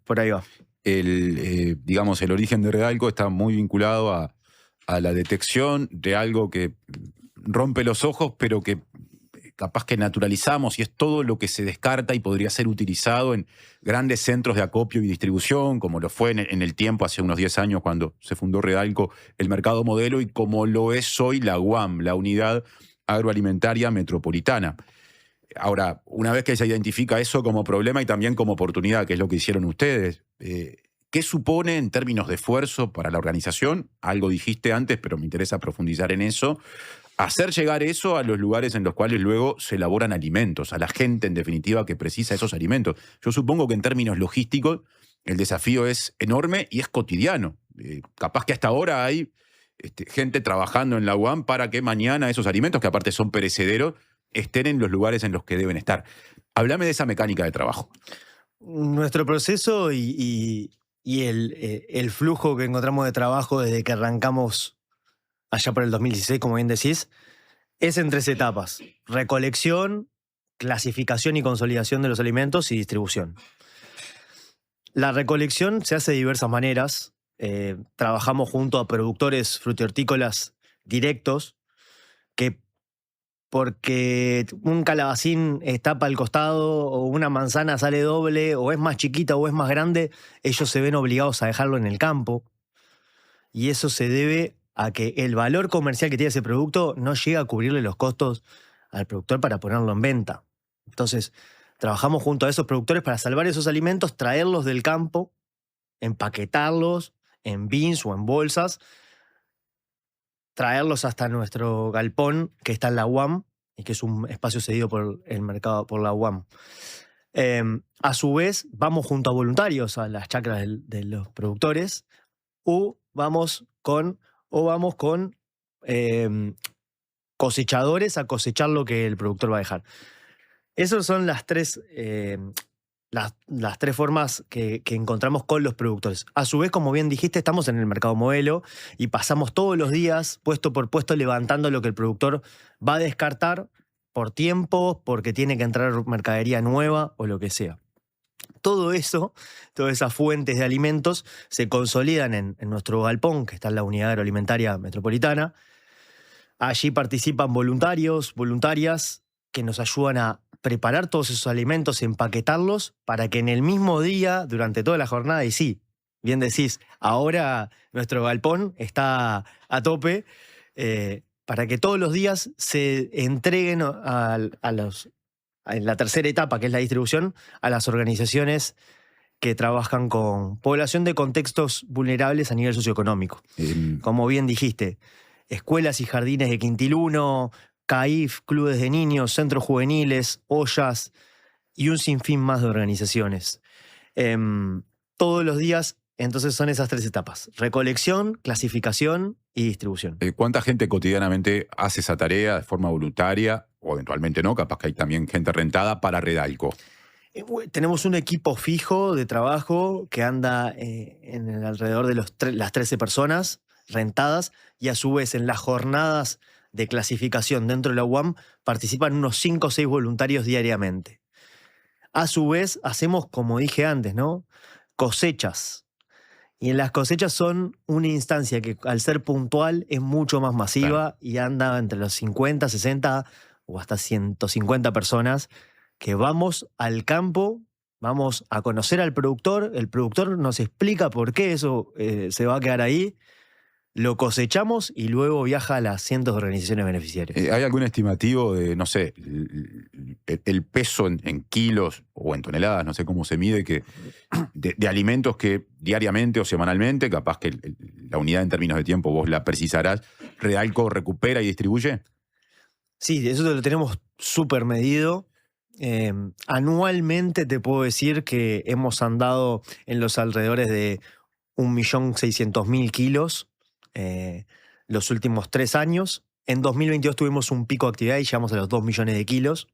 Por ahí va. Digamos, el origen de Redalco está muy vinculado a la detección de algo que rompe los ojos, pero que capaz que naturalizamos y es todo lo que se descarta y podría ser utilizado en grandes centros de acopio y distribución, como lo fue en el tiempo, hace unos 10 años, cuando se fundó Redalco, el mercado modelo, y como lo es hoy la UAM, la Unidad Agroalimentaria Metropolitana. Ahora, una vez que se identifica eso como problema y también como oportunidad, que es lo que hicieron ustedes, ¿qué supone en términos de esfuerzo para la organización? Algo dijiste antes, pero me interesa profundizar en eso. Hacer llegar eso a los lugares en los cuales luego se elaboran alimentos, a la gente en definitiva que precisa esos alimentos. Yo supongo que en términos logísticos el desafío es enorme y es cotidiano. Capaz que hasta ahora hay gente trabajando en la UAM para que mañana esos alimentos, que aparte son perecederos, estén en los lugares en los que deben estar. Háblame de esa mecánica de trabajo. Nuestro proceso y el flujo que encontramos de trabajo desde que arrancamos allá por el 2016, como bien decís, es en 3 etapas: recolección, clasificación y consolidación de los alimentos y distribución. La recolección se hace de diversas maneras. Trabajamos junto a productores frutihortícolas directos que, porque un calabacín tapa al costado o una manzana sale doble o es más chiquita o es más grande, ellos se ven obligados a dejarlo en el campo, y eso se debe a que el valor comercial que tiene ese producto no llega a cubrirle los costos al productor para ponerlo en venta. Entonces, trabajamos junto a esos productores para salvar esos alimentos, traerlos del campo, empaquetarlos en bins o en bolsas, traerlos hasta nuestro galpón que está en la UAM y que es un espacio cedido por el mercado, por la UAM. A su vez, vamos junto a voluntarios a las chacras de los productores o vamos con cosechadores a cosechar lo que el productor va a dejar. Esas son las tres formas que encontramos con los productores. A su vez, como bien dijiste, estamos en el mercado modelo y pasamos todos los días, puesto por puesto, levantando lo que el productor va a descartar por tiempo, porque tiene que entrar mercadería nueva o lo que sea. Todo eso, todas esas fuentes de alimentos se consolidan en nuestro galpón, que está en la Unidad Agroalimentaria Metropolitana. Allí participan voluntarios, voluntarias, que nos ayudan a preparar todos esos alimentos, empaquetarlos, para que en el mismo día, durante toda la jornada, y sí, bien decís, ahora nuestro galpón está a tope, para que todos los días se entreguen en la tercera etapa, que es la distribución, a las organizaciones que trabajan con población de contextos vulnerables a nivel socioeconómico. Como bien dijiste, escuelas y jardines de Quintil 1, CAIF, clubes de niños, centros juveniles, ollas y un sinfín más de organizaciones. Todos los días, entonces, son esas 3 etapas: recolección, clasificación y distribución. ¿Cuánta gente cotidianamente hace esa tarea de forma voluntaria, o eventualmente no, capaz que hay también gente rentada para Redalco? Tenemos un equipo fijo de trabajo que anda en alrededor de las 13 personas rentadas, y a su vez en las jornadas de clasificación dentro de la UAM participan unos 5 o 6 voluntarios diariamente. A su vez hacemos, como dije antes, ¿no?, cosechas. Y en las cosechas son una instancia que, al ser puntual, es mucho más masiva, claro, y anda entre los 50, 60 o hasta 150 personas que vamos al campo, vamos a conocer al productor, el productor nos explica por qué eso se va a quedar ahí, lo cosechamos y luego viaja a las cientos de organizaciones beneficiarias. ¿Hay algún estimativo de, no sé, el peso en kilos o en toneladas, no sé cómo se mide, de alimentos que diariamente o semanalmente, capaz que la unidad en términos de tiempo vos la precisarás, Redalco recupera y distribuye? Sí, eso lo tenemos súper medido. Anualmente te puedo decir que hemos andado en los alrededores de 1.600.000 kilos los últimos 3 años. En 2022 tuvimos un pico de actividad y llegamos a los 2 millones de kilos.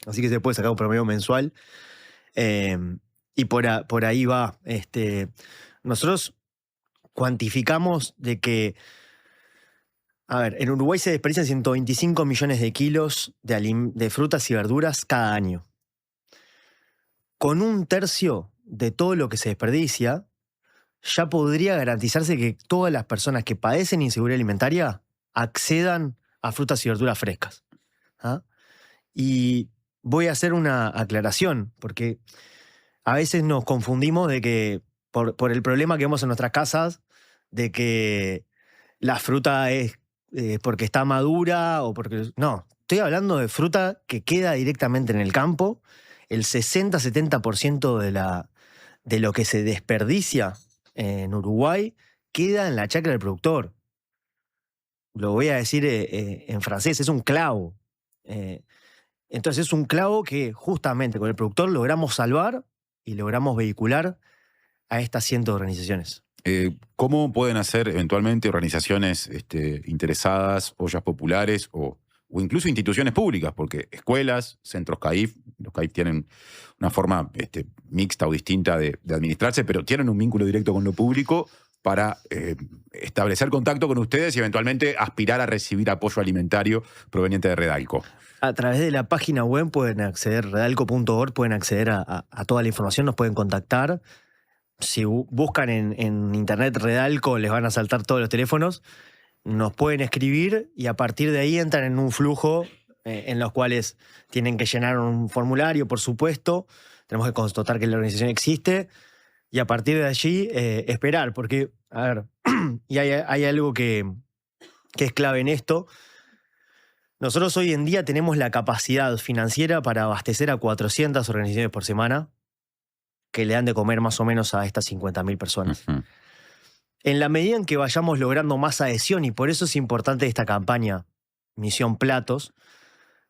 Así que se puede sacar un promedio mensual. Y por ahí va. Nosotros cuantificamos de que, a ver, en Uruguay se desperdician 125 millones de kilos de frutas y verduras cada año. Con 1/3 de todo lo que se desperdicia, ya podría garantizarse que todas las personas que padecen inseguridad alimentaria accedan a frutas y verduras frescas. ¿Ah? Y voy a hacer una aclaración, porque a veces nos confundimos de que por el problema que vemos en nuestras casas, de que la fruta es porque está madura o porque... No, estoy hablando de fruta que queda directamente en el campo. El 60-70% de lo que se desperdicia en Uruguay queda en la chacra del productor. Lo voy a decir en francés, es un clavo. Entonces es un clavo que justamente con el productor logramos salvar y logramos vehicular a estas cientos de organizaciones. ¿Cómo pueden hacer eventualmente organizaciones interesadas, ollas populares o incluso instituciones públicas? Porque escuelas, centros CAIF, los CAIF tienen una forma mixta o distinta de administrarse, pero tienen un vínculo directo con lo público para establecer contacto con ustedes y eventualmente aspirar a recibir apoyo alimentario proveniente de Redalco. A través de la página web pueden acceder, redalco.org, pueden acceder a toda la información, nos pueden contactar. Si buscan en internet Redalco, les van a saltar todos los teléfonos, nos pueden escribir y a partir de ahí entran en un flujo en los cuales tienen que llenar un formulario, por supuesto, tenemos que constatar que la organización existe y a partir de allí esperar, porque, a ver, y hay algo que es clave en esto. Nosotros hoy en día tenemos la capacidad financiera para abastecer a 400 organizaciones por semana que le dan de comer más o menos a estas 50.000 personas. Uh-huh. En la medida en que vayamos logrando más adhesión, y por eso es importante esta campaña Misión Platos,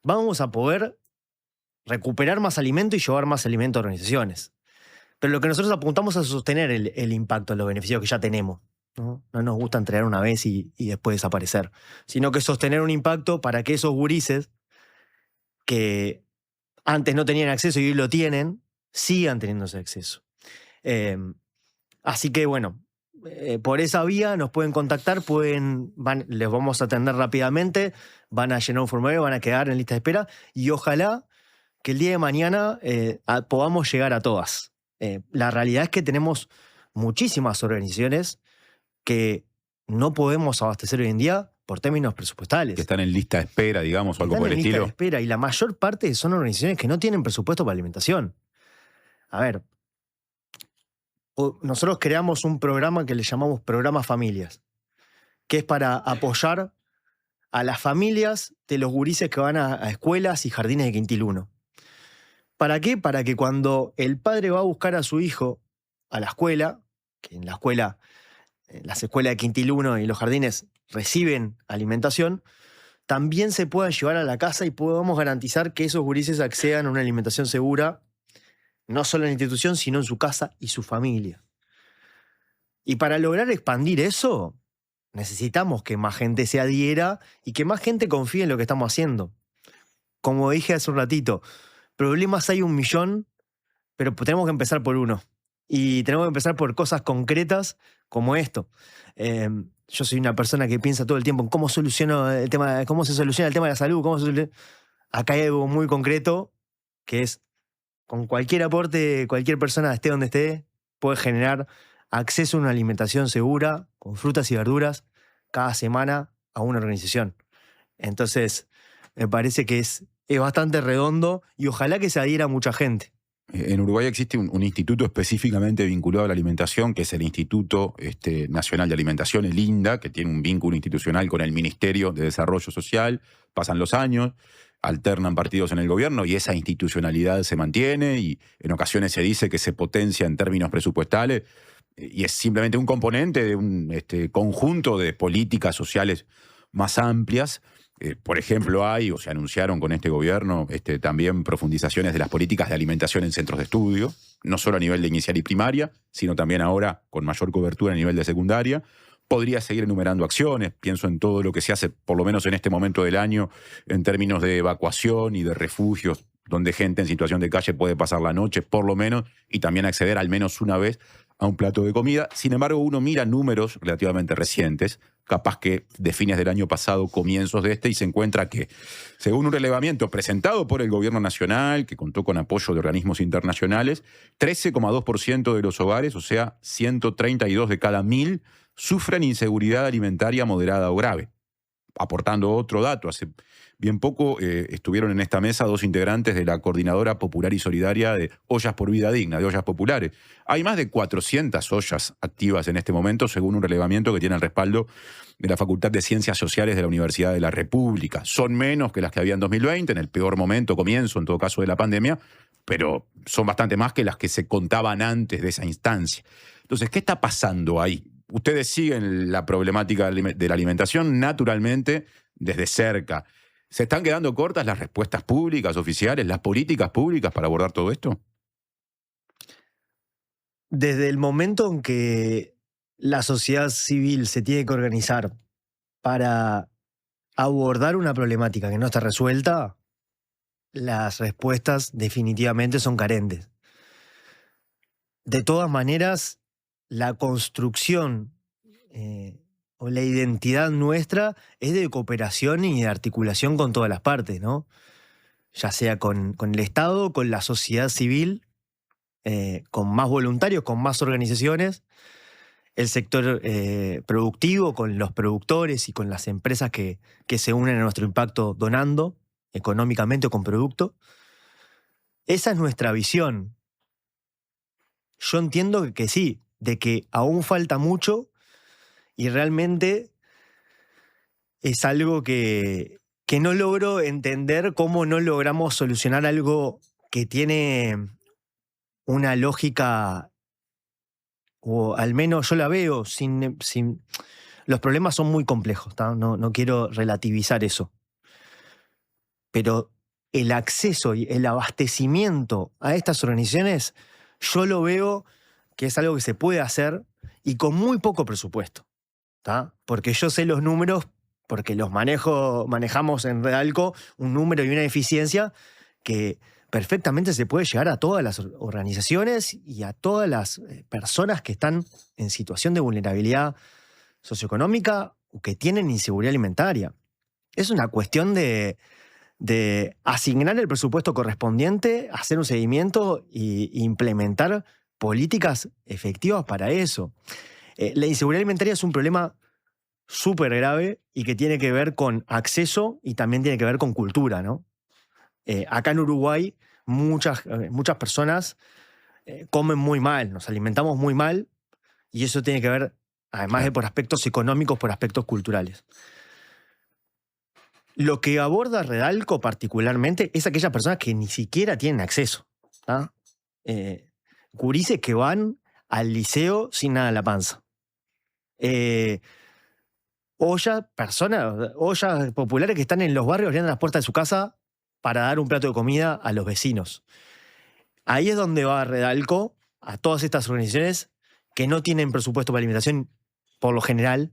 vamos a poder recuperar más alimento y llevar más alimento a organizaciones. Pero lo que nosotros apuntamos es a sostener el impacto, los beneficios que ya tenemos. No nos gusta entregar una vez y después desaparecer, sino que sostener un impacto para que esos gurises que antes no tenían acceso y hoy lo tienen, sigan teniendo ese acceso. Así que bueno, por esa vía nos pueden contactar, les vamos a atender rápidamente, van a llenar un formulario, van a quedar en lista de espera y ojalá que el día de mañana podamos llegar a todas. La realidad es que tenemos muchísimas organizaciones que no podemos abastecer hoy en día por términos presupuestales. Que están en lista de espera, digamos, o algo por el estilo. Están en lista de espera y la mayor parte son organizaciones que no tienen presupuesto para alimentación. A ver, nosotros creamos un programa que le llamamos Programa Familias, que es para apoyar a las familias de los gurises que van a escuelas y jardines de Quintil 1. ¿Para qué? Para que cuando el padre va a buscar a su hijo a la escuela, que en las escuelas de Quintil 1 y los jardines reciben alimentación, también se puedan llevar a la casa y podamos garantizar que esos gurises accedan a una alimentación segura, no solo en la institución, sino en su casa y su familia. Y para lograr expandir eso, necesitamos que más gente se adhiera y que más gente confíe en lo que estamos haciendo. Como dije hace un ratito, problemas hay 1.000.000, pero tenemos que empezar por uno. Y tenemos que empezar por cosas concretas como esto. Yo soy una persona que piensa todo el tiempo en cómo se soluciona el tema de la salud. Acá hay algo muy concreto que es, con cualquier aporte, cualquier persona esté donde esté, puede generar acceso a una alimentación segura, con frutas y verduras, cada semana a una organización. Entonces, me parece que es bastante redondo y ojalá que se adhiera mucha gente. En Uruguay existe un instituto específicamente vinculado a la alimentación, que es el Instituto Nacional de Alimentación, el INDA, que tiene un vínculo institucional con el Ministerio de Desarrollo Social. Pasan los años, alternan partidos en el gobierno y esa institucionalidad se mantiene y en ocasiones se dice que se potencia en términos presupuestales y es simplemente un componente de un conjunto de políticas sociales más amplias. Por ejemplo, se anunciaron con este gobierno también profundizaciones de las políticas de alimentación en centros de estudio, no solo a nivel de inicial y primaria, sino también ahora con mayor cobertura a nivel de secundaria. Podría seguir enumerando acciones, pienso en todo lo que se hace, por lo menos en este momento del año, en términos de evacuación y de refugios, donde gente en situación de calle puede pasar la noche, por lo menos, y también acceder al menos una vez a un plato de comida. Sin embargo, uno mira números relativamente recientes, capaz que de fines del año pasado, comienzos de y se encuentra que, según un relevamiento presentado por el gobierno nacional, que contó con apoyo de organismos internacionales, 13,2% de los hogares, o sea, 132 de cada 1.000, sufren inseguridad alimentaria moderada o grave. Aportando otro dato, hace bien poco estuvieron en esta mesa 2 integrantes de la Coordinadora Popular y Solidaria de Ollas por Vida Digna, de Ollas Populares. Hay más de 400 ollas activas en este momento, según un relevamiento que tiene el respaldo de la Facultad de Ciencias Sociales de la Universidad de la República. Son menos que las que había en 2020, en el peor comienzo en todo caso de la pandemia, pero son bastante más que las que se contaban antes de esa instancia. Entonces, ¿qué está pasando ahí? Ustedes siguen la problemática de la alimentación naturalmente desde cerca. ¿Se están quedando cortas las respuestas públicas, oficiales, las políticas públicas para abordar todo esto? Desde el momento en que la sociedad civil se tiene que organizar para abordar una problemática que no está resuelta, las respuestas definitivamente son carentes. De todas maneras, la construcción o la identidad nuestra es de cooperación y de articulación con todas las partes, ¿no? Ya sea con el Estado, con la sociedad civil, con más voluntarios, con más organizaciones, el sector productivo, con los productores y con las empresas que se unen a nuestro impacto donando, económicamente o con producto. Esa es nuestra visión. Yo entiendo que sí, de que aún falta mucho y realmente es algo que no logro entender cómo no logramos solucionar algo que tiene una lógica, o al menos yo la veo, sin los problemas son muy complejos, no quiero relativizar eso. Pero el acceso y el abastecimiento a estas organizaciones, yo lo veo que es algo que se puede hacer y con muy poco presupuesto, ¿tá? Porque yo sé los números, porque los manejamos en Redalco un número y una eficiencia que perfectamente se puede llegar a todas las organizaciones y a todas las personas que están en situación de vulnerabilidad socioeconómica o que tienen inseguridad alimentaria. Es una cuestión de asignar el presupuesto correspondiente, hacer un seguimiento e implementar políticas efectivas para eso. La inseguridad alimentaria es un problema súper grave y que tiene que ver con acceso y también tiene que ver con cultura, ¿no? Acá en Uruguay muchas personas comen muy mal, nos alimentamos muy mal y eso tiene que ver, además de por aspectos económicos, por aspectos culturales. Lo que aborda Redalco particularmente es aquellas personas que ni siquiera tienen acceso, ¿tá? Gurises que van al liceo sin nada en la panza. Ollas populares que están en los barrios abriendo las puertas de su casa para dar un plato de comida a los vecinos. Ahí es donde va Redalco a todas estas organizaciones que no tienen presupuesto para alimentación por lo general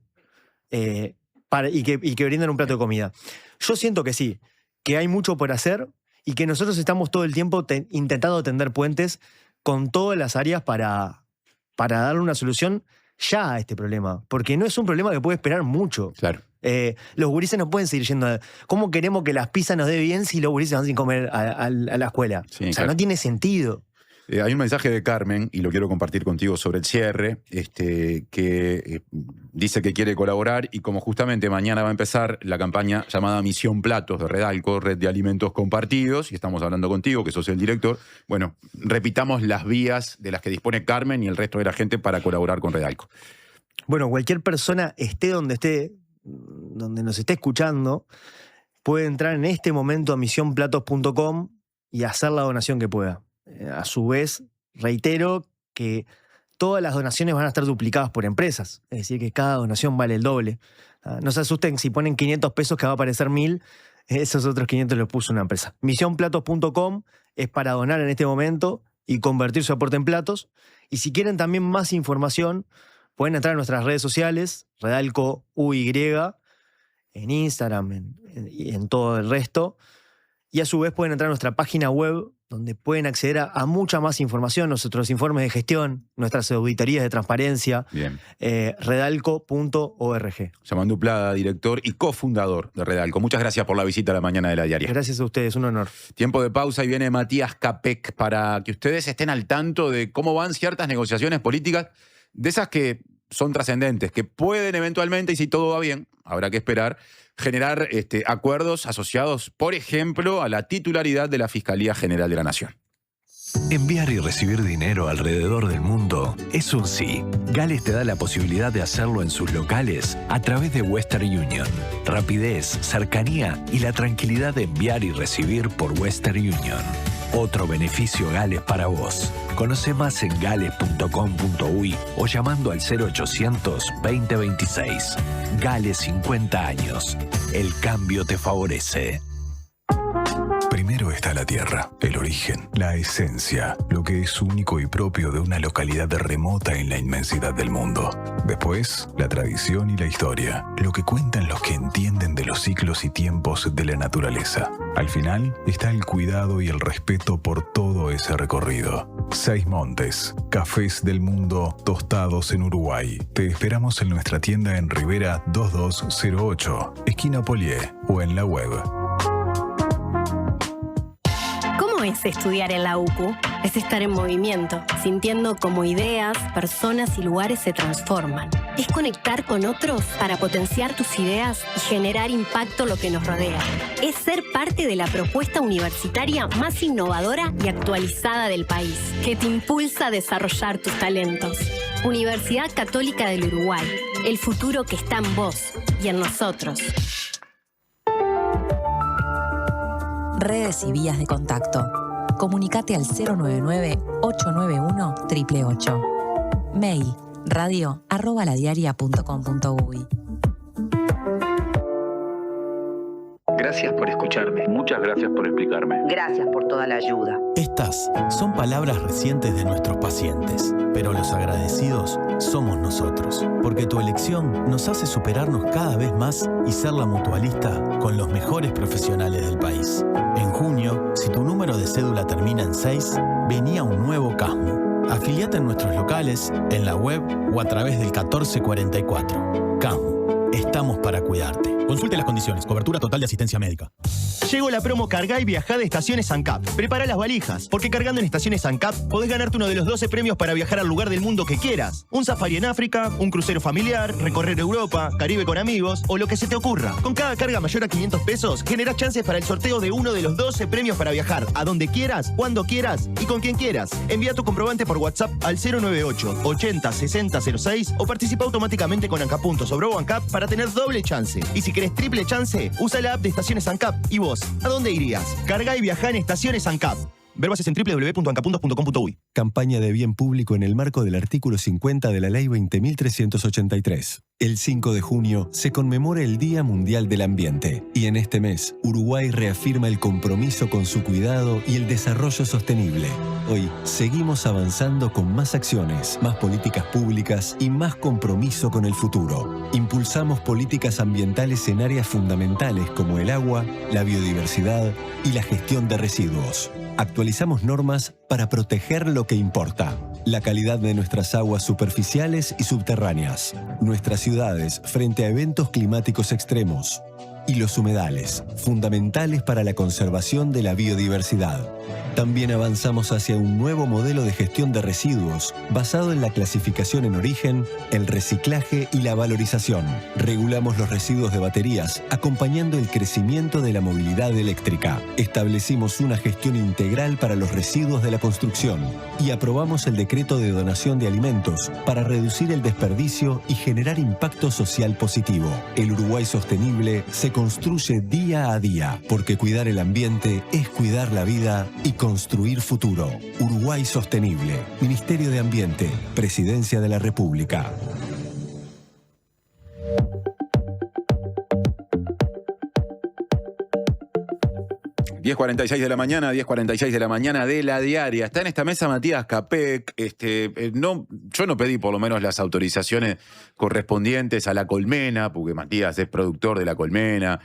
y que brindan un plato de comida. Yo siento que sí, que hay mucho por hacer y que nosotros estamos todo el tiempo intentando tender puentes con todas las áreas para darle una solución ya a este problema. Porque no es un problema que puede esperar mucho. Claro. Los gurises no pueden seguir yendo. ¿Cómo queremos que las pizzas nos dé bien si los gurises van sin comer a la escuela? Sí, o sea, claro. No tiene sentido. Hay un mensaje de Carmen, y lo quiero compartir contigo sobre el cierre, que dice que quiere colaborar y como justamente mañana va a empezar la campaña llamada Misión Platos de Redalco, Red de Alimentos Compartidos, y estamos hablando contigo, que sos el director, bueno, repitamos las vías de las que dispone Carmen y el resto de la gente para colaborar con Redalco. Bueno, cualquier persona esté, donde nos esté escuchando, puede entrar en este momento a misionplatos.com y hacer la donación que pueda. A su vez, reitero que todas las donaciones van a estar duplicadas por empresas, es decir, que cada donación vale el doble. No se asusten si ponen 500 pesos que va a aparecer 1000, esos otros 500 los puso una empresa. Misionplatos.com es para donar en este momento y convertir su aporte en platos. Y si quieren también más información, pueden entrar a nuestras redes sociales, Redalco UY, en Instagram y en todo el resto. Y a su vez pueden entrar a nuestra página web, donde pueden acceder a mucha más información, nuestros informes de gestión, nuestras auditorías de transparencia, redalco.org. Yamandu Plada, director y cofundador de Redalco. Muchas gracias por la visita a la mañana de la diaria. Gracias a ustedes, un honor. Tiempo de pausa y viene Matías Capek para que ustedes estén al tanto de cómo van ciertas negociaciones políticas, de esas que son trascendentes, que pueden eventualmente, y si todo va bien, habrá que esperar, generar acuerdos asociados, por ejemplo, a la titularidad de la Fiscalía General de la Nación. Enviar y recibir dinero alrededor del mundo es un sí. Gales te da la posibilidad de hacerlo en sus locales a través de Western Union. Rapidez, cercanía y la tranquilidad de enviar y recibir por Western Union. Otro beneficio Gales para vos. Conoce más en gales.com.uy o llamando al 0800 2026. Gales 50 años. El cambio te favorece. Primero está la tierra, el origen, la esencia, lo que es único y propio de una localidad remota en la inmensidad del mundo. Después, la tradición y la historia, lo que cuentan los que entienden de los ciclos y tiempos de la naturaleza. Al final está el cuidado y el respeto por todo ese recorrido. 6 Montes, cafés del mundo tostados en Uruguay. Te esperamos en nuestra tienda en Rivera 2208, esquina Polié, o en la web. ¿Cómo es estudiar en la UCU? Es estar en movimiento, sintiendo cómo ideas, personas y lugares se transforman. Es conectar con otros para potenciar tus ideas y generar impacto en lo que nos rodea. Es ser parte de la propuesta universitaria más innovadora y actualizada del país, que te impulsa a desarrollar tus talentos. Universidad Católica del Uruguay, el futuro que está en vos y en nosotros. Redes y vías de contacto. Comunicate al 099-891-888. Mail radio@ladiaria.com.uy. Gracias por escucharme. Muchas gracias por explicarme. Gracias por toda la ayuda. Estas son palabras recientes de nuestros pacientes, pero los agradecidos somos nosotros, porque tu elección nos hace superarnos cada vez más y ser la mutualista con los mejores profesionales del país. En junio, si tu número de cédula termina en 6, vení a un nuevo CASMU. Afiliate en nuestros locales, en la web o a través del 1444. CASMU, estamos para cuidarte. Consulte las condiciones. Cobertura total de asistencia médica. Llegó la promo Cargá y Viajá de Estaciones ANCAP. Prepara las valijas, porque cargando en Estaciones ANCAP podés ganarte uno de los 12 premios para viajar al lugar del mundo que quieras. Un safari en África, un crucero familiar, recorrer Europa, Caribe con amigos o lo que se te ocurra. Con cada carga mayor a 500 pesos, generás chances para el sorteo de uno de los 12 premios para viajar a donde quieras, cuando quieras y con quien quieras. Envía tu comprobante por WhatsApp al 098 80 60 06 o participa automáticamente con ANCAP sobre ANCAP para tener doble chance. Y si querés triple chance, usa la app de Estaciones ANCAP. ¿Y vos? ¿A dónde irías? Cargá y viajá en Estaciones ANCAP. Ver bases en www.ancapuntos.com.uy. Campaña de bien público en el marco del artículo 50 de la Ley 20.383. El 5 de junio se conmemora el Día Mundial del Ambiente y en este mes Uruguay reafirma el compromiso con su cuidado y el desarrollo sostenible. Hoy seguimos avanzando con más acciones, más políticas públicas y más compromiso con el futuro. Impulsamos políticas ambientales en áreas fundamentales como el agua, la biodiversidad y la gestión de residuos. Actualizamos normas para proteger lo que importa, la calidad de nuestras aguas superficiales y subterráneas, nuestras ciudades frente a eventos climáticos extremos y los humedales, fundamentales para la conservación de la biodiversidad. También avanzamos hacia un nuevo modelo de gestión de residuos basado en la clasificación en origen, el reciclaje y la valorización. Regulamos los residuos de baterías, acompañando el crecimiento de la movilidad eléctrica. Establecimos una gestión integral para los residuos de la construcción y aprobamos el decreto de donación de alimentos para reducir el desperdicio y generar impacto social positivo. El Uruguay sostenible se construye día a día, porque cuidar el ambiente es cuidar la vida y construir futuro. Uruguay Sostenible. Ministerio de Ambiente. Presidencia de la República. 10:46 de la mañana, 10:46 de la mañana de La Diaria. Está en esta mesa Matías Capek. Yo no pedí por lo menos las autorizaciones correspondientes a La Colmena, porque Matías es productor de La Colmena,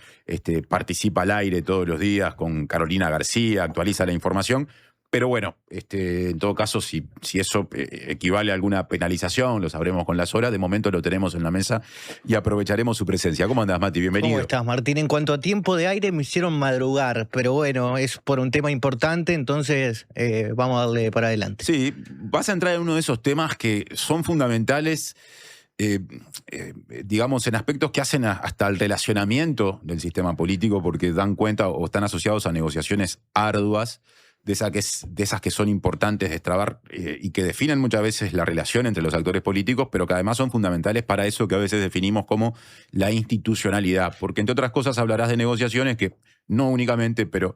participa al aire todos los días con Carolina García, actualiza la información. Pero bueno, en todo caso, si eso equivale a alguna penalización, lo sabremos con las horas. De momento lo tenemos en la mesa y aprovecharemos su presencia. ¿Cómo andás, Mati? Bienvenido. ¿Cómo estás, Martín? En cuanto a tiempo de aire, me hicieron madrugar, pero bueno, es por un tema importante, entonces vamos a darle para adelante. Sí, vas a entrar en uno de esos temas que son fundamentales digamos, en aspectos que hacen hasta el relacionamiento del sistema político, porque dan cuenta o están asociados a negociaciones arduas, de esas que son importantes de destrabar y que definen muchas veces la relación entre los actores políticos, pero que además son fundamentales para eso que a veces definimos como la institucionalidad. Porque, entre otras cosas, hablarás de negociaciones que no únicamente, pero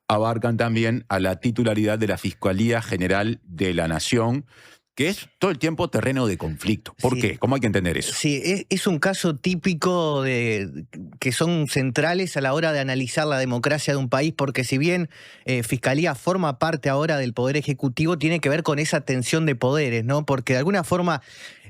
abarcan también a la titularidad de la Fiscalía General de la Nación, que es todo el tiempo terreno de conflicto. ¿Por qué? ¿Cómo hay que entender eso? Sí, es un caso típico que son centrales a la hora de analizar la democracia de un país, porque si bien Fiscalía forma parte ahora del Poder Ejecutivo, tiene que ver con esa tensión de poderes, ¿no? Porque de alguna forma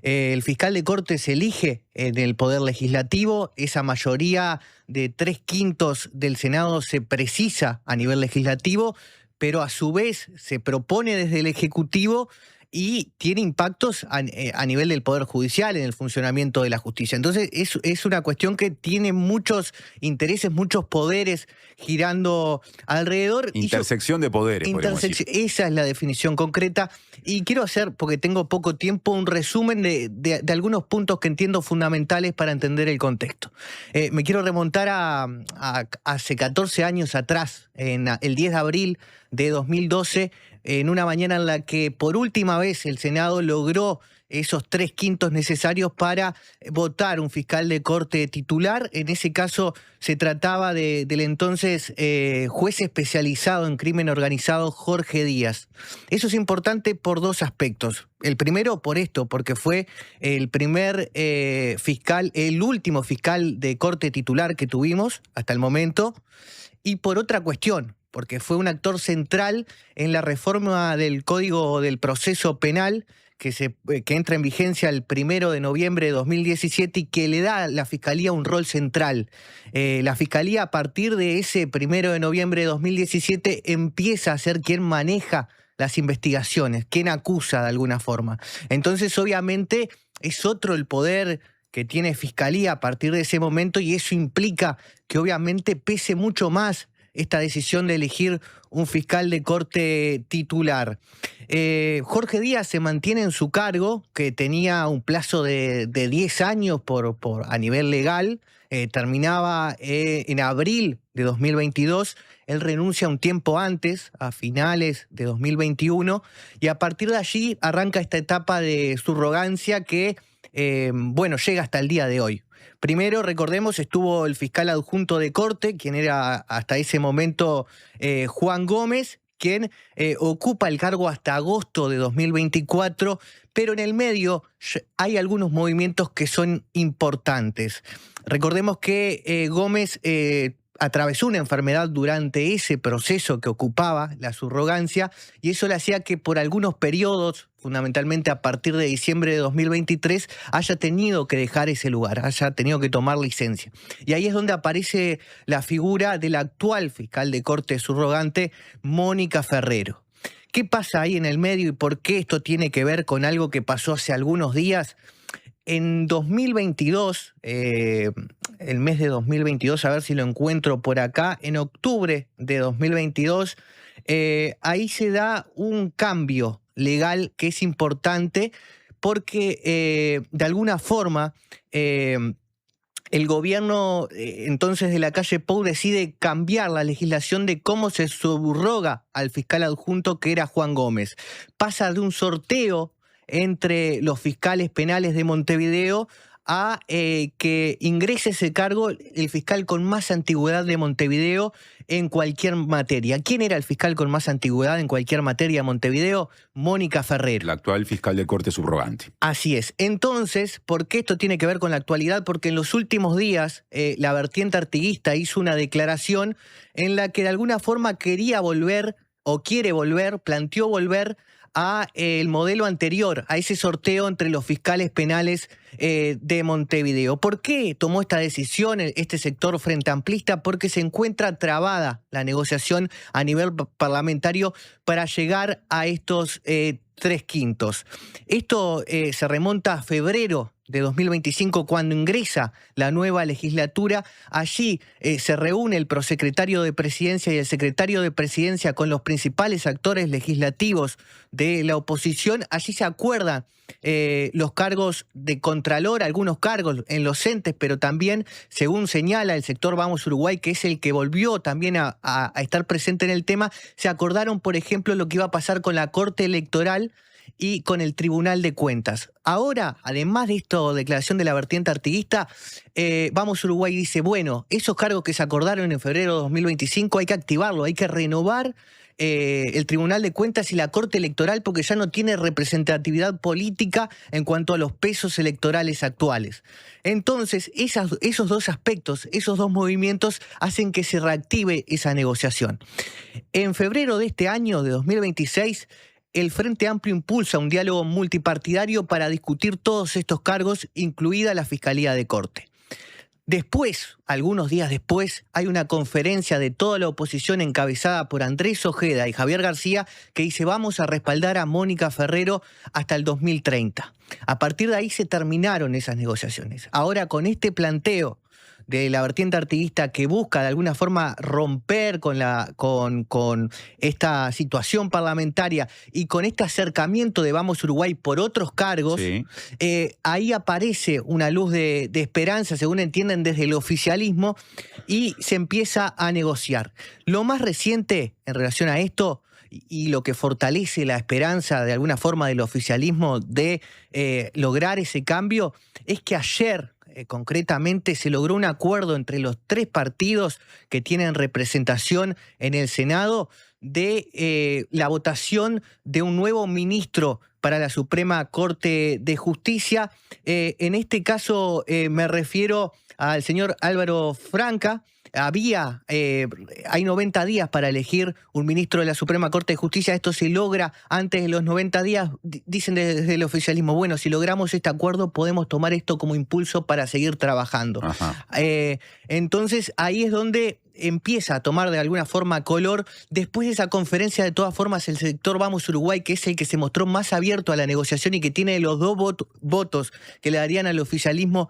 el fiscal de Corte se elige en el Poder Legislativo, esa mayoría de 3/5 del Senado se precisa a nivel legislativo, pero a su vez se propone desde el Ejecutivo y tiene impactos a nivel del Poder Judicial en el funcionamiento de la justicia. Entonces es una cuestión que tiene muchos intereses, muchos poderes girando alrededor. Intersección de poderes, podemos decir. Esa es la definición concreta. Y quiero hacer, porque tengo poco tiempo, un resumen de algunos puntos que entiendo fundamentales para entender el contexto. Me quiero remontar a hace 14 años atrás, en el 10 de abril de 2012, en una mañana en la que por última vez el Senado logró esos 3/5 necesarios para votar un fiscal de Corte titular. En ese caso se trataba del entonces juez especializado en crimen organizado Jorge Díaz. Eso es importante por dos aspectos. El primero por esto, porque fue el primer fiscal, el último fiscal de Corte titular que tuvimos hasta el momento, y por otra cuestión, porque fue un actor central en la reforma del Código del Proceso Penal que entra en vigencia el 1 de noviembre de 2017 y que le da a la Fiscalía un rol central. La Fiscalía, a partir de ese 1 de noviembre de 2017, empieza a ser quien maneja las investigaciones, quien acusa de alguna forma. Entonces, obviamente, es otro el poder que tiene Fiscalía a partir de ese momento, y eso implica que obviamente pese mucho más esta decisión de elegir un fiscal de Corte titular. Jorge Díaz se mantiene en su cargo, que tenía un plazo de 10 años a nivel legal, terminaba en abril de 2022, él renuncia un tiempo antes, a finales de 2021, y a partir de allí arranca esta etapa de subrogancia que, llega hasta el día de hoy. Primero, recordemos, estuvo el fiscal adjunto de Corte, quien era hasta ese momento Juan Gómez, quien ocupa el cargo hasta agosto de 2024, pero en el medio hay algunos movimientos que son importantes. Recordemos que Gómez atravesó una enfermedad durante ese proceso que ocupaba la subrogancia, y eso le hacía que por algunos periodos, fundamentalmente a partir de diciembre de 2023, haya tenido que dejar ese lugar, haya tenido que tomar licencia. Y ahí es donde aparece la figura de la actual fiscal de Corte subrogante, Mónica Ferrero. ¿Qué pasa ahí en el medio y por qué esto tiene que ver con algo que pasó hace algunos días? En 2022, el mes de 2022, a ver si lo encuentro por acá, en octubre de 2022, ahí se da un cambio legal que es importante porque de alguna forma el gobierno entonces de la calle Pou decide cambiar la legislación de cómo se subroga al fiscal adjunto, que era Juan Gómez. Pasa de un sorteo entre los fiscales penales de Montevideo a que ingrese ese cargo el fiscal con más antigüedad de Montevideo en cualquier materia. ¿Quién era el fiscal con más antigüedad en cualquier materia de Montevideo? Mónica Ferrero. La actual fiscal de Corte subrogante. Así es. Entonces, ¿por qué esto tiene que ver con la actualidad? Porque en los últimos días la vertiente artiguista hizo una declaración en la que de alguna forma quería volver, o quiere volver, planteó volver a el modelo anterior, a ese sorteo entre los fiscales penales de Montevideo. ¿Por qué tomó esta decisión este sector frente amplista? Porque se encuentra trabada la negociación a nivel parlamentario para llegar a estos 3/5. Esto se remonta a febrero de 2025, cuando ingresa la nueva legislatura. Allí se reúne el prosecretario de Presidencia y el secretario de Presidencia con los principales actores legislativos de la oposición. Allí se acuerdan los cargos de Contralor, algunos cargos en los entes, pero también, según señala el sector Vamos Uruguay, que es el que volvió también a estar presente en el tema, se acordaron, por ejemplo, lo que iba a pasar con la Corte Electoral y con el Tribunal de Cuentas. Ahora, además de esta declaración de la vertiente artiguista, Vamos Uruguay dice, bueno, esos cargos que se acordaron en febrero de 2025 hay que activarlo, hay que renovar el Tribunal de Cuentas y la Corte Electoral porque ya no tiene representatividad política en cuanto a los pesos electorales actuales. Entonces, esos dos aspectos, esos dos movimientos hacen que se reactive esa negociación. En febrero de este año, de 2026, el Frente Amplio impulsa un diálogo multipartidario para discutir todos estos cargos, incluida la Fiscalía de Corte. Después, algunos días después, hay una conferencia de toda la oposición encabezada por Andrés Ojeda y Javier García que dice vamos a respaldar a Mónica Ferrero hasta el 2030. A partir de ahí se terminaron esas negociaciones. Ahora con este planteo de la vertiente artiguista que busca de alguna forma romper con esta situación parlamentaria y con este acercamiento de Vamos Uruguay por otros cargos, sí. Ahí aparece una luz de esperanza, según entienden desde el oficialismo, y se empieza a negociar. Lo más reciente en relación a esto y lo que fortalece la esperanza de alguna forma del oficialismo de lograr ese cambio es que ayer concretamente se logró un acuerdo entre los tres partidos que tienen representación en el Senado de la votación de un nuevo ministro para la Suprema Corte de Justicia. En este caso me refiero al señor Álvaro Franca. Hay 90 días para elegir un ministro de la Suprema Corte de Justicia. Esto se logra antes de los 90 días. Dicen desde el oficialismo, bueno, si logramos este acuerdo podemos tomar esto como impulso para seguir trabajando. Entonces ahí es donde empieza a tomar de alguna forma color. Después de esa conferencia, de todas formas, el sector Vamos Uruguay, que es el que se mostró más abierto a la negociación y que tiene los dos votos que le darían al oficialismo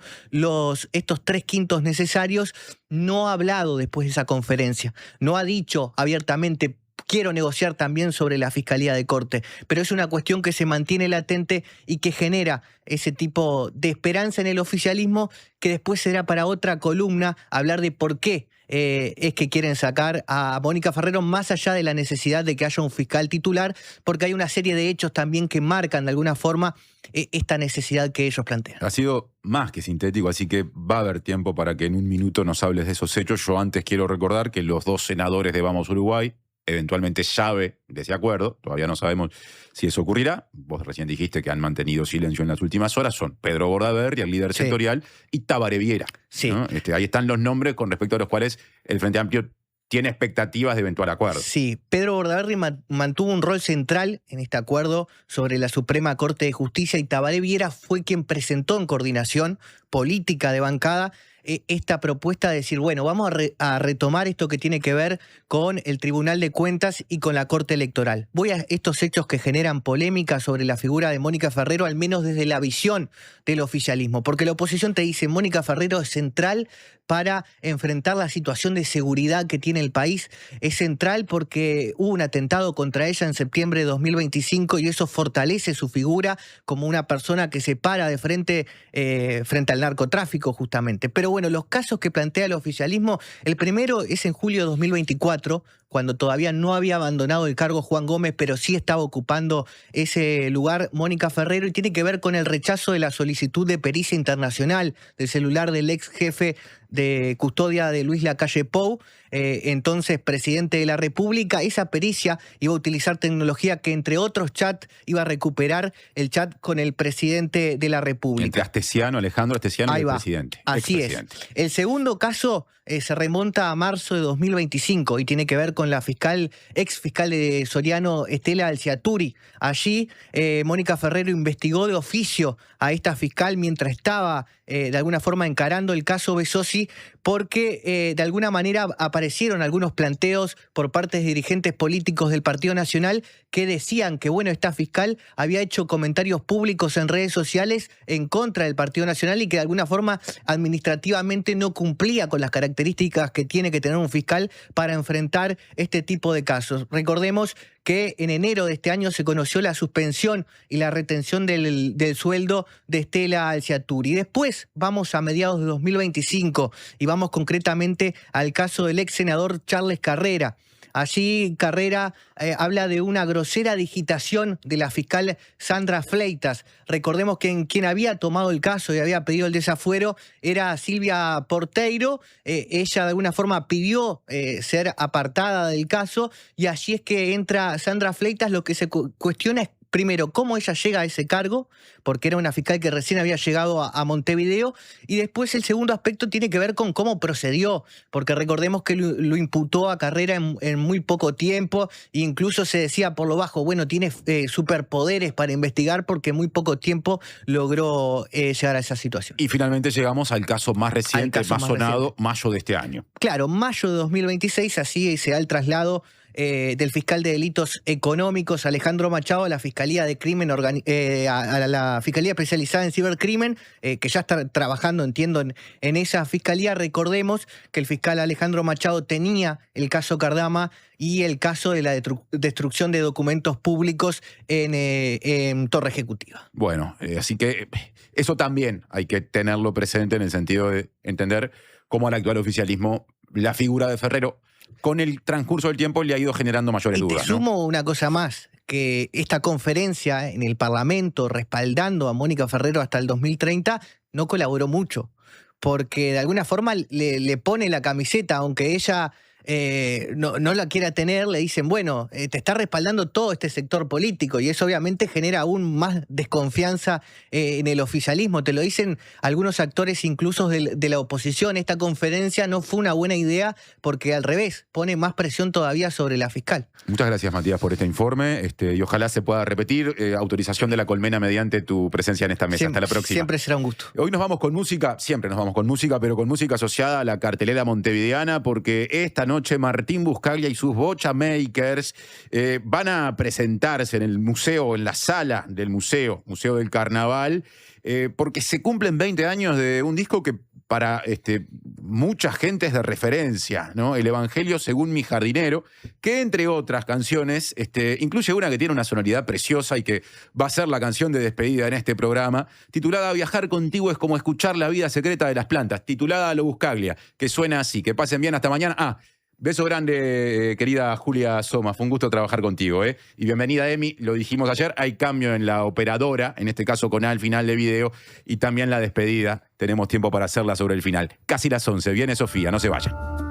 estos 3/5 necesarios, no ha hablado después de esa conferencia. No ha dicho abiertamente quiero negociar también sobre la Fiscalía de Corte, pero es una cuestión que se mantiene latente y que genera ese tipo de esperanza en el oficialismo, que después será para otra columna hablar de por qué es que quieren sacar a Mónica Ferrero, más allá de la necesidad de que haya un fiscal titular, porque hay una serie de hechos también que marcan de alguna forma esta necesidad que ellos plantean. Ha sido más que sintético, así que va a haber tiempo para que en un minuto nos hables de esos hechos. Yo antes quiero recordar que los dos senadores de Vamos Uruguay, eventualmente llave de ese acuerdo, todavía no sabemos si eso ocurrirá, vos recién dijiste que han mantenido silencio en las últimas horas, son Pedro Bordaberry, el líder sectorial, y Tabaré Viera. Sí. ¿No? Ahí están los nombres con respecto a los cuales el Frente Amplio tiene expectativas de eventual acuerdo. Sí, Pedro Bordaberry mantuvo un rol central en este acuerdo sobre la Suprema Corte de Justicia y Tabaré Viera fue quien presentó en coordinación política de bancada esta propuesta de decir, bueno, vamos a retomar esto que tiene que ver con el Tribunal de Cuentas y con la Corte Electoral. Voy a estos hechos que generan polémica sobre la figura de Mónica Ferrero, al menos desde la visión del oficialismo, porque la oposición te dice, Mónica Ferrero es central para enfrentar la situación de seguridad que tiene el país, es central porque hubo un atentado contra ella en septiembre de 2025 y eso fortalece su figura como una persona que se para de frente al narcotráfico justamente. Pero bueno, los casos que plantea el oficialismo, el primero es en julio de 2024, cuando todavía no había abandonado el cargo Juan Gómez, pero sí estaba ocupando ese lugar Mónica Ferrero, y tiene que ver con el rechazo de la solicitud de pericia internacional del celular del ex jefe de custodia de Luis Lacalle Pou, entonces presidente de la República. Esa pericia iba a utilizar tecnología que, entre otros chats, iba a recuperar el chat con el presidente de la República. Entre Astesiano, Alejandro Astesiano y el presidente. Así es. El segundo caso se remonta a marzo de 2025 y tiene que ver con con la ex fiscal de Soriano, Estela Alciaturi. Allí, Mónica Ferrero investigó de oficio a esta fiscal mientras estaba, de alguna forma, encarando el caso Besosi, porque de alguna manera aparecieron algunos planteos por parte de dirigentes políticos del Partido Nacional que decían que, bueno, esta fiscal había hecho comentarios públicos en redes sociales en contra del Partido Nacional y que de alguna forma administrativamente no cumplía con las características que tiene que tener un fiscal para enfrentar este tipo de casos. Recordemos que en enero de este año se conoció la suspensión y la retención del sueldo de Estela Alciaturi. Después vamos a mediados de 2025 y vamos concretamente al caso del ex senador Charles Carrera. Allí Carrera habla de una grosera digitación de la fiscal Sandra Fleitas. Recordemos que quien había tomado el caso y había pedido el desafuero era Silvia Porteiro. Ella de alguna forma pidió ser apartada del caso y allí es que entra Sandra Fleitas. Lo que se cuestiona es, primero, cómo ella llega a ese cargo, porque era una fiscal que recién había llegado a Montevideo, y después el segundo aspecto tiene que ver con cómo procedió, porque recordemos que lo imputó a Carrera en muy poco tiempo, e incluso se decía por lo bajo, bueno, tiene superpoderes para investigar porque en muy poco tiempo logró llegar a esa situación. Y finalmente llegamos al caso más reciente, más sonado, mayo de este año. Claro, mayo de 2026, así se da el traslado del fiscal de delitos económicos Alejandro Machado a la Fiscalía de Crimen a la Fiscalía Especializada en Cibercrimen, que ya está trabajando, entiendo, en esa fiscalía. Recordemos que el fiscal Alejandro Machado tenía el caso Cardama y el caso de la destrucción de documentos públicos en Torre Ejecutiva. Bueno, así que eso también hay que tenerlo presente en el sentido de entender cómo al actual oficialismo la figura de Ferrero con el transcurso del tiempo le ha ido generando mayores dudas. Y te sumo una cosa más, que esta conferencia en el Parlamento respaldando a Mónica Ferrero hasta el 2030 no colaboró mucho, porque de alguna forma le pone la camiseta, aunque ella no la quiera tener, le dicen, bueno, te está respaldando todo este sector político, y eso obviamente genera aún más desconfianza en el oficialismo. Te lo dicen algunos actores incluso de la oposición. Esta conferencia no fue una buena idea porque al revés, pone más presión todavía sobre la fiscal. Muchas gracias, Matías, por este informe, y ojalá se pueda repetir. Autorización de la Colmena mediante tu presencia en esta mesa. Siempre, hasta la próxima. Siempre será un gusto. Hoy nos vamos con música, siempre nos vamos con música, pero con música asociada a la cartelera montevideana, porque esta noche Martín Buscaglia y sus Bocha Makers van a presentarse en el museo, en la sala del Museo del Carnaval, porque se cumplen 20 años de un disco que para mucha gente es de referencia, ¿no? El Evangelio según mi jardinero, que entre otras canciones, incluye una que tiene una sonoridad preciosa y que va a ser la canción de despedida en este programa, titulada Viajar contigo es como escuchar la vida secreta de las plantas, titulada a lo Buscaglia, que suena así. Que pasen bien, hasta mañana. Beso grande, querida Julia Soma. Fue un gusto trabajar contigo, ¿eh? Y bienvenida, Emi. Lo dijimos ayer, hay cambio en la operadora, en este caso con al final de video, y también la despedida. Tenemos tiempo para hacerla sobre el final. Casi las 11. Viene Sofía, no se vayan.